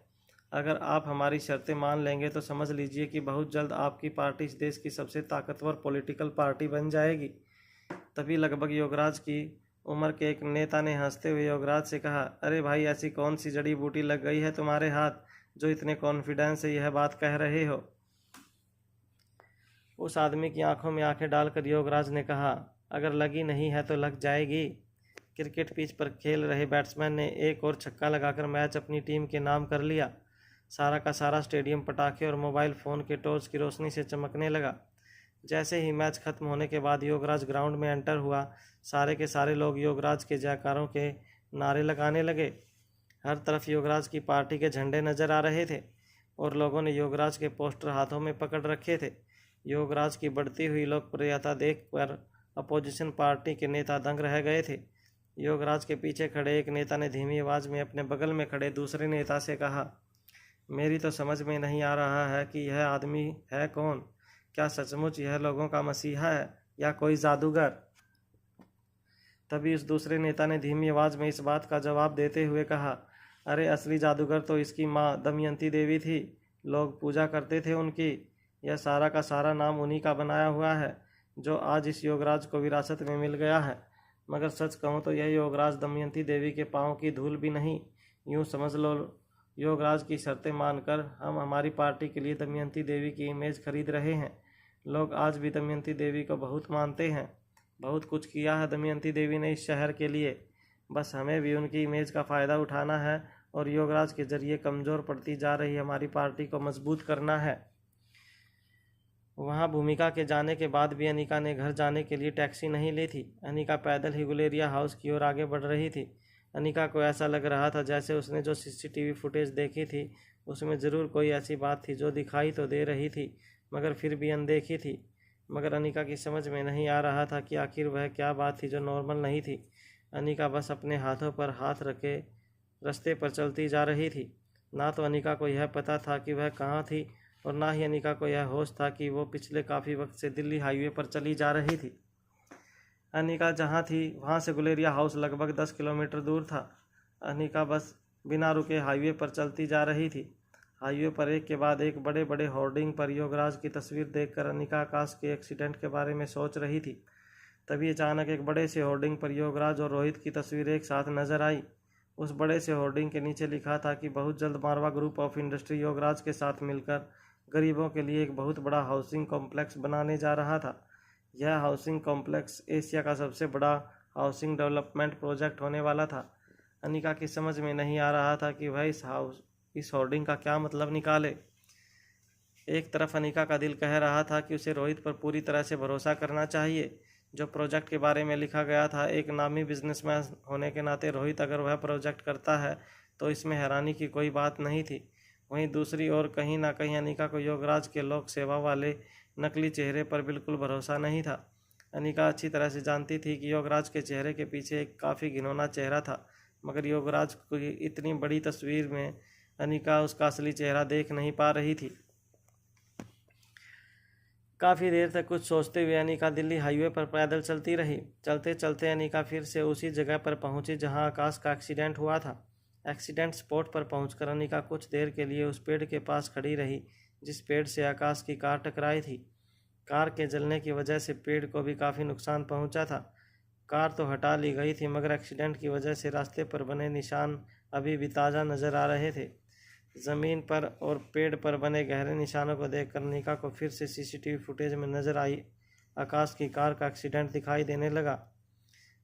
अगर आप हमारी शर्तें मान लेंगे तो समझ लीजिए कि बहुत जल्द आपकी पार्टी इस देश की सबसे ताकतवर पॉलिटिकल पार्टी बन जाएगी। तभी लगभग योगराज की उम्र के एक नेता ने हंसते हुए योगराज से कहा, अरे भाई, ऐसी कौन सी जड़ी बूटी लग गई है तुम्हारे हाथ जो इतने कॉन्फिडेंस से यह बात कह रहे हो? उस आदमी की आंखों में आंखें डालकर योगराज ने कहा, अगर लगी नहीं है तो लग जाएगी। क्रिकेट पिच पर खेल रहे बैट्समैन ने एक और छक्का लगाकर मैच अपनी टीम के नाम कर लिया। सारा का सारा स्टेडियम पटाखे और मोबाइल फ़ोन के टॉर्च की रोशनी से चमकने लगा। जैसे ही मैच खत्म होने के बाद योगराज ग्राउंड में एंटर हुआ, सारे के सारे लोग योगराज के जयकारों के नारे लगाने लगे। हर तरफ योगराज की पार्टी के झंडे नजर आ रहे थे और लोगों ने योगराज के पोस्टर हाथों में पकड़ रखे थे। योगराज की बढ़ती हुई लोकप्रियता देखकर अपोजिशन पार्टी के नेता दंग रह गए थे। योगराज के पीछे खड़े एक नेता ने धीमी आवाज में अपने बगल में खड़े दूसरे नेता से कहा, मेरी तो समझ में नहीं आ रहा है कि यह आदमी है कौन। क्या सचमुच यह लोगों का मसीहा है या कोई जादूगर। तभी उस दूसरे नेता ने धीमी आवाज में इस बात का जवाब देते हुए कहा, अरे असली जादूगर तो इसकी माँ दमयंती देवी थी। लोग पूजा करते थे उनकी। यह सारा का सारा नाम उन्हीं का बनाया हुआ है जो आज इस योगराज को विरासत में मिल गया है। मगर सच कहूँ तो यह योगराज दमयंती देवी के पाँव की धूल भी नहीं। यूँ समझ लो, योगराज की शर्तें मानकर हम हमारी पार्टी के लिए दमयंती देवी की इमेज खरीद रहे हैं। लोग आज भी दमयंती देवी को बहुत मानते हैं। बहुत कुछ किया है दमयंती देवी ने इस शहर के लिए। बस हमें भी उनकी इमेज का फ़ायदा उठाना है और योगराज के जरिए कमज़ोर पड़ती जा रही हमारी पार्टी को मजबूत करना है। वहाँ भूमिका के जाने के बाद भी अनिका ने घर जाने के लिए टैक्सी नहीं ली थी। अनिका पैदल ही गुलेरिया हाउस की ओर आगे बढ़ रही थी। अनिका को ऐसा लग रहा था जैसे उसने जो सीसीटीवी फुटेज देखी थी उसमें ज़रूर कोई ऐसी बात थी जो दिखाई तो दे रही थी मगर फिर भी अनदेखी थी। मगर अनिका की समझ में नहीं आ रहा था कि आखिर वह क्या बात थी जो नॉर्मल नहीं थी। अनिका बस अपने हाथों पर हाथ रखे रास्ते पर चलती जा रही थी। ना तो अनिका को यह पता था कि वह कहाँ थी और ना ही अनिका को यह होश था कि वो पिछले काफ़ी वक्त से दिल्ली हाईवे पर चली जा रही थी। अनिका जहाँ थी वहाँ से गुलेरिया हाउस लगभग 10 किलोमीटर दूर था। अनिका बस बिना रुके हाईवे पर चलती जा रही थी। हाईवे पर एक के बाद एक बड़े बड़े होर्डिंग पर योगराज की तस्वीर देखकर अनिका आकाश के एक्सीडेंट के बारे में सोच रही थी। तभी अचानक एक बड़े से होर्डिंग पर योगराज और रोहित की तस्वीर एक साथ नजर आई। उस बड़े से होर्डिंग के नीचे लिखा था कि बहुत जल्द मारवा ग्रुप ऑफ इंडस्ट्री योगराज के साथ मिलकर गरीबों के लिए एक बहुत बड़ा हाउसिंग कॉम्प्लेक्स बनाने जा रहा था। यह हाउसिंग कॉम्प्लेक्स एशिया का सबसे बड़ा हाउसिंग डेवलपमेंट प्रोजेक्ट होने वाला था। अनिका की समझ में नहीं आ रहा था कि वह इस होर्डिंग का क्या मतलब निकाले। एक तरफ अनिका का दिल कह रहा था कि उसे रोहित पर पूरी तरह से भरोसा करना चाहिए। जो प्रोजेक्ट के बारे में लिखा गया था, एक नामी बिजनेसमैन होने के नाते रोहित अगर वह प्रोजेक्ट करता है तो इसमें हैरानी की कोई बात नहीं थी। वहीं दूसरी ओर कहीं ना कहीं अनिका को योगराज के लोक सेवा वाले नकली चेहरे पर बिल्कुल भरोसा नहीं था। अनिका अच्छी तरह से जानती थी कि योगराज के चेहरे के पीछे एक काफ़ी घिनौना चेहरा था, मगर योगराज की इतनी बड़ी तस्वीर में अनिका उसका असली चेहरा देख नहीं पा रही थी। काफ़ी देर तक कुछ सोचते हुए अनिका दिल्ली हाईवे पर पैदल चलती रही। चलते चलते अनिका फिर से उसी जगह पर पहुंची जहां आकाश का एक्सीडेंट हुआ था। एक्सीडेंट स्पॉट पर पहुंचकर अनिका कुछ देर के लिए उस पेड़ के पास खड़ी रही जिस पेड़ से आकाश की कार टकराई थी। कार के जलने की वजह से पेड़ को भी काफ़ी नुकसान पहुंचा था। कार तो हटा ली गई थी मगर एक्सीडेंट की वजह से रास्ते पर बने निशान अभी भी ताज़ा नज़र आ रहे थे। ज़मीन पर और पेड़ पर बने गहरे निशानों को देखकर अनिका को फिर से सीसीटीवी फुटेज में नजर आई आकाश की कार का एक्सीडेंट दिखाई देने लगा।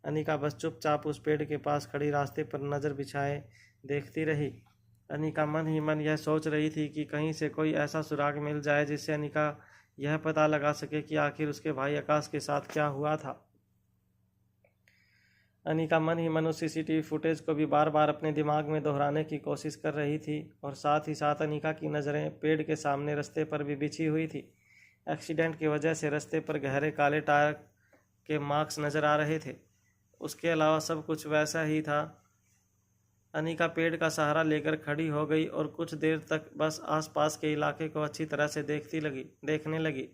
अनिका बस चुपचाप उस पेड़ के पास खड़ी रास्ते पर नज़र बिछाए देखती रही। अनिका मन ही मन यह सोच रही थी कि कहीं से कोई ऐसा सुराग मिल जाए जिससे अनिका यह पता लगा सके कि आखिर उसके भाई आकाश के साथ क्या हुआ था। अनिका मन ही मन उस सीसीटीवी फुटेज को भी बार बार अपने दिमाग में दोहराने की कोशिश कर रही थी और साथ ही साथ अनिका की नज़रें पेड़ के सामने रास्ते पर भी बिछी हुई थी। एक्सीडेंट की वजह से रास्ते पर गहरे काले टायर के मार्क्स नज़र आ रहे थे। उसके अलावा सब कुछ वैसा ही था। अनिका पेड़ का सहारा लेकर खड़ी हो गई और कुछ देर तक बस आसपास के इलाके को अच्छी तरह से देखने लगी।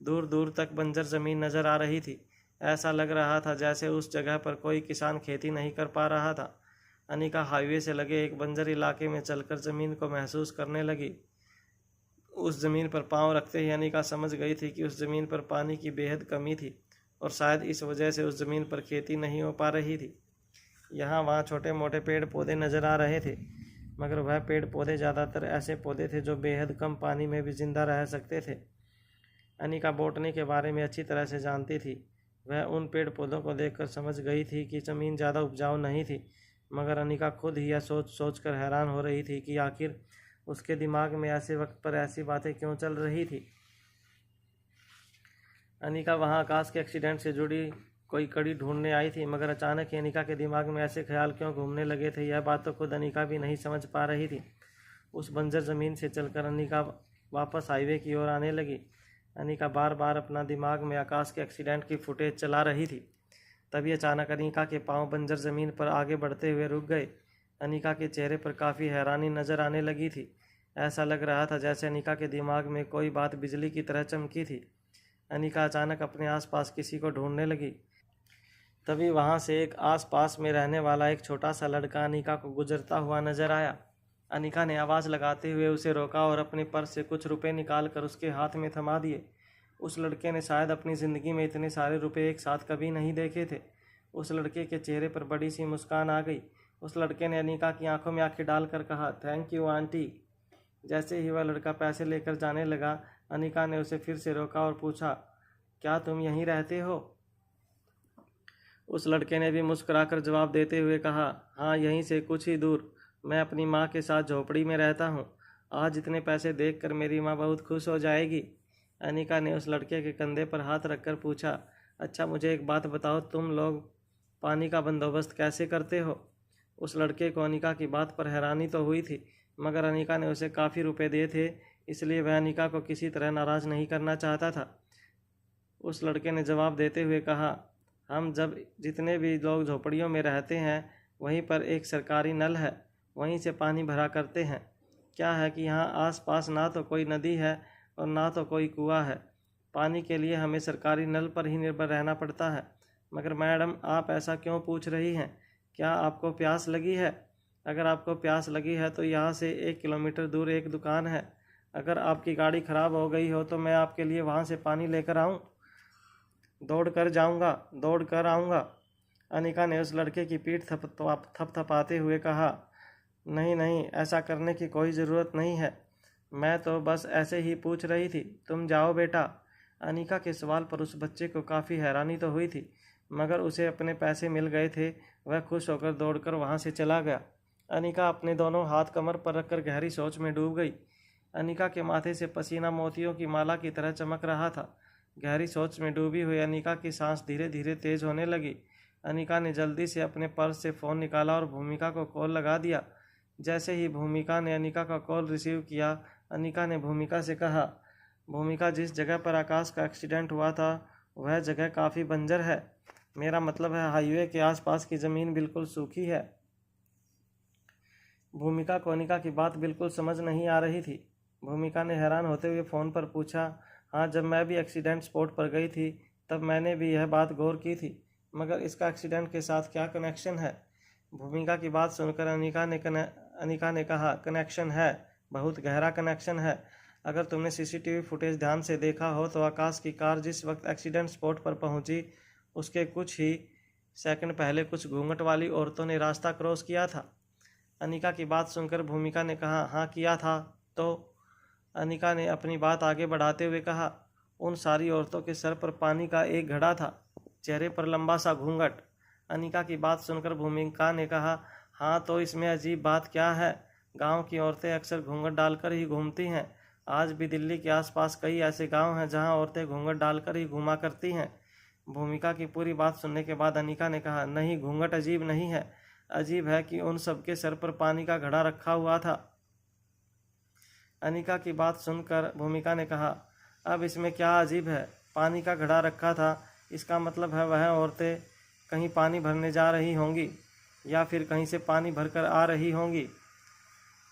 दूर दूर तक बंजर ज़मीन नज़र आ रही थी। ऐसा लग रहा था जैसे उस जगह पर कोई किसान खेती नहीं कर पा रहा था। अनिका हाईवे से लगे एक बंजर इलाके में चलकर ज़मीन को महसूस करने लगी। उस ज़मीन पर पांव रखते ही अनिका समझ गई थी कि उस ज़मीन पर पानी की बेहद कमी थी और शायद इस वजह से उस ज़मीन पर खेती नहीं हो पा रही थी। यहाँ वहाँ छोटे मोटे पेड़ पौधे नज़र आ रहे थे मगर वह पेड़ पौधे ज़्यादातर ऐसे पौधे थे जो बेहद कम पानी में भी जिंदा रह सकते थे। अनिका बॉटनी के बारे में अच्छी तरह से जानती थी। वह उन पेड़ पौधों को देखकर समझ गई थी कि ज़मीन ज़्यादा उपजाऊ नहीं थी, मगर अनिका खुद ही यह सोच कर हैरान हो रही थी कि आखिर उसके दिमाग में ऐसे वक्त पर ऐसी बातें क्यों चल रही थी। अनिका वहां आकाश के एक्सीडेंट से जुड़ी कोई कड़ी ढूंढने आई थी मगर अचानक ही अनिका के दिमाग में ऐसे ख्याल क्यों घूमने लगे थे, यह बात तो खुद अनिका भी नहीं समझ पा रही थी। उस बंजर ज़मीन से चलकर अनिका वापस हाईवे की ओर आने लगी। अनिका बार बार अपना दिमाग में आकाश के एक्सीडेंट की फुटेज चला रही थी। तभी अचानक अनिका के पांव बंजर जमीन पर आगे बढ़ते हुए रुक गए। अनिका के चेहरे पर काफ़ी हैरानी नजर आने लगी थी। ऐसा लग रहा था जैसे अनिका के दिमाग में कोई बात बिजली की तरह चमकी थी। अनिका अचानक अपने आसपास किसी को ढूंढने लगी। तभी वहां से एक आसपास में रहने वाला एक छोटा सा लड़का अनिका को गुजरता हुआ नजर आया। अनिका ने आवाज़ लगाते हुए उसे रोका और अपने पर्स से कुछ रुपए निकाल कर उसके हाथ में थमा दिए। उस लड़के ने शायद अपनी ज़िंदगी में इतने सारे रुपए एक साथ कभी नहीं देखे थे। उस लड़के के चेहरे पर बड़ी सी मुस्कान आ गई। उस लड़के ने अनिका की आंखों में आंखें डालकर कहा, थैंक यू आंटी। जैसे ही वह लड़का पैसे लेकर जाने लगा, अनिका ने उसे फिर से रोका और पूछा, क्या तुम यहीं रहते हो? उस लड़के ने भी मुस्कुराकर जवाब देते हुए कहा, हाँ, यहीं से कुछ ही दूर। मैं अपनी माँ के साथ झोपड़ी में रहता हूँ। आज इतने पैसे देखकर मेरी माँ बहुत खुश हो जाएगी। अनिका ने उस लड़के के कंधे पर हाथ रखकर पूछा, अच्छा मुझे एक बात बताओ, तुम लोग पानी का बंदोबस्त कैसे करते हो? उस लड़के को अनिका की बात पर हैरानी तो हुई थी, मगर अनिका ने उसे काफ़ी रुपए दिए थे, इसलिए वह अनिका को किसी तरह नाराज़ नहीं करना चाहता था। उस लड़के ने जवाब देते हुए कहा, हम जब जितने भी लोग झोपड़ियों में रहते हैं वहीं पर एक सरकारी नल है, वहीं से पानी भरा करते हैं। क्या है कि यहाँ आसपास ना तो कोई नदी है और ना तो कोई कुआं है। पानी के लिए हमें सरकारी नल पर ही निर्भर रहना पड़ता है। मगर मैडम, आप ऐसा क्यों पूछ रही हैं? क्या आपको प्यास लगी है? अगर आपको प्यास लगी है तो यहाँ से 1 किलोमीटर दूर एक दुकान है। अगर आपकी गाड़ी ख़राब हो गई हो तो मैं आपके लिए वहाँ से पानी लेकर आऊँ? दौड़ कर जाऊँगा, दौड़ कर आऊँगा। अनिका ने उस लड़के की पीठ थपथपाते हुए कहा, नहीं नहीं, ऐसा करने की कोई ज़रूरत नहीं है। मैं तो बस ऐसे ही पूछ रही थी। तुम जाओ बेटा। अनिका के सवाल पर उस बच्चे को काफ़ी हैरानी तो हुई थी, मगर उसे अपने पैसे मिल गए थे। वह खुश होकर दौड़कर वहाँ से चला गया। अनिका अपने दोनों हाथ कमर पर रखकर गहरी सोच में डूब गई। अनिका के माथे से पसीना मोतियों की माला की तरह चमक रहा था। गहरी सोच में डूबी हुई अनिका की सांस धीरे धीरे तेज होने लगी। अनिका ने जल्दी से अपने पर्स से फ़ोन निकाला और भूमिका को कॉल लगा दिया। जैसे ही भूमिका ने अनिका का कॉल रिसीव किया, अनिका ने भूमिका से कहा, भूमिका, जिस जगह पर आकाश का एक्सीडेंट हुआ था वह जगह काफ़ी बंजर है। मेरा मतलब है हाईवे के आसपास की ज़मीन बिल्कुल सूखी है। भूमिका को अनिका की बात बिल्कुल समझ नहीं आ रही थी। भूमिका ने हैरान होते हुए फ़ोन पर पूछा, हाँ, जब मैं भी एक्सीडेंट स्पॉट पर गई थी तब मैंने भी यह बात गौर की थी, मगर इसका एक्सीडेंट के साथ क्या कनेक्शन है? भूमिका की बात सुनकर अनिका ने कहा, कनेक्शन है, बहुत गहरा कनेक्शन है। अगर तुमने सीसीटीवी फुटेज ध्यान से देखा हो तो आकाश की कार जिस वक्त एक्सीडेंट स्पॉट पर पहुंची उसके कुछ ही सेकंड पहले कुछ घूंघट वाली औरतों ने रास्ता क्रॉस किया था। अनिका की बात सुनकर भूमिका ने कहा, हाँ किया था। तो अनिका ने अपनी बात आगे बढ़ाते हुए कहा, उन सारी औरतों के सर पर पानी का एक घड़ा था, चेहरे पर लंबा सा घूंघट। अनिका की बात सुनकर भूमिका ने कहा, हाँ, तो इसमें अजीब बात क्या है? गांव की औरतें अक्सर घूंघट डालकर ही घूमती हैं। आज भी दिल्ली के आसपास कई ऐसे गांव हैं जहां औरतें घूंघट डालकर ही घूमा करती हैं। भूमिका की पूरी बात सुनने के बाद अनिका ने कहा, नहीं, घूंघट अजीब नहीं है। अजीब है कि उन सबके सर पर पानी का घड़ा रखा हुआ था। अनिका की बात सुनकर भूमिका ने कहा, अब इसमें क्या अजीब है? पानी का घड़ा रखा था, इसका मतलब है वह औरतें कहीं पानी भरने जा रही होंगी या फिर कहीं से पानी भरकर आ रही होंगी।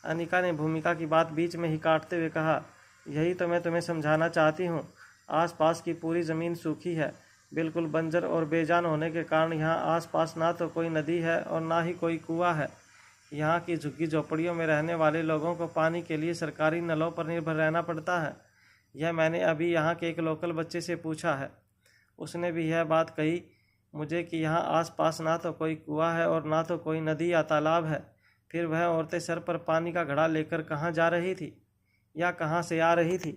अनिका ने भूमिका की बात बीच में ही काटते हुए कहा, यही तो मैं तुम्हें समझाना चाहती हूँ। आसपास की पूरी ज़मीन सूखी है, बिल्कुल बंजर और बेजान होने के कारण यहाँ आसपास ना तो कोई नदी है और ना ही कोई कुआं है। यहाँ की झुग्गी झोपड़ियों में रहने वाले लोगों को पानी के लिए सरकारी नलों पर निर्भर रहना पड़ता है। यह मैंने अभी यहाँ के एक लोकल बच्चे से पूछा है। उसने भी यह बात कही मुझे कि यहाँ आसपास ना तो कोई कुआं है और ना तो कोई नदी या तालाब है। फिर वह औरतें सर पर पानी का घड़ा लेकर कहाँ जा रही थी या कहाँ से आ रही थी?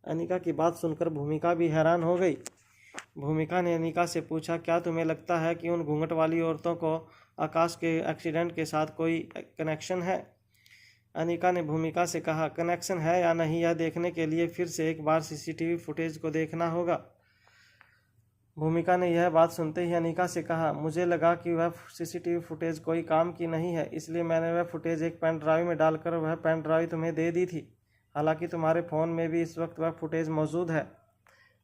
अनिका की बात सुनकर भूमिका भी हैरान हो गई। भूमिका ने अनिका से पूछा, क्या तुम्हें लगता है कि उन घूंघट वाली औरतों को आकाश के एक्सीडेंट के साथ कोई कनेक्शन है? अनिका ने भूमिका से कहा, कनेक्शन है या नहीं यह देखने के लिए फिर से एक बार सीसीटीवी फुटेज को देखना होगा। भूमिका ने यह बात सुनते ही अनिका से कहा, मुझे लगा कि वह सीसीटीवी फुटेज कोई काम की नहीं है, इसलिए मैंने वह फुटेज एक पेन ड्राइव में डालकर वह पेन ड्राइव तुम्हें दे दी थी। हालांकि तुम्हारे फ़ोन में भी इस वक्त वह फुटेज मौजूद है।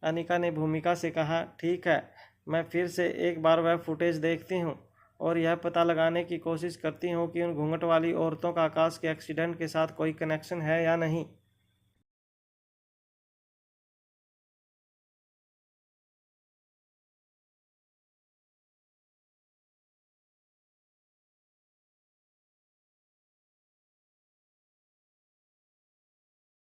अनिका ने भूमिका से कहा, ठीक है, मैं फिर से एक बार वह फुटेज देखती हूँ और यह पता लगाने की कोशिश करती हूँ कि उन घूंघट वाली औरतों का आकाश के एक्सीडेंट के साथ कोई कनेक्शन है या नहीं।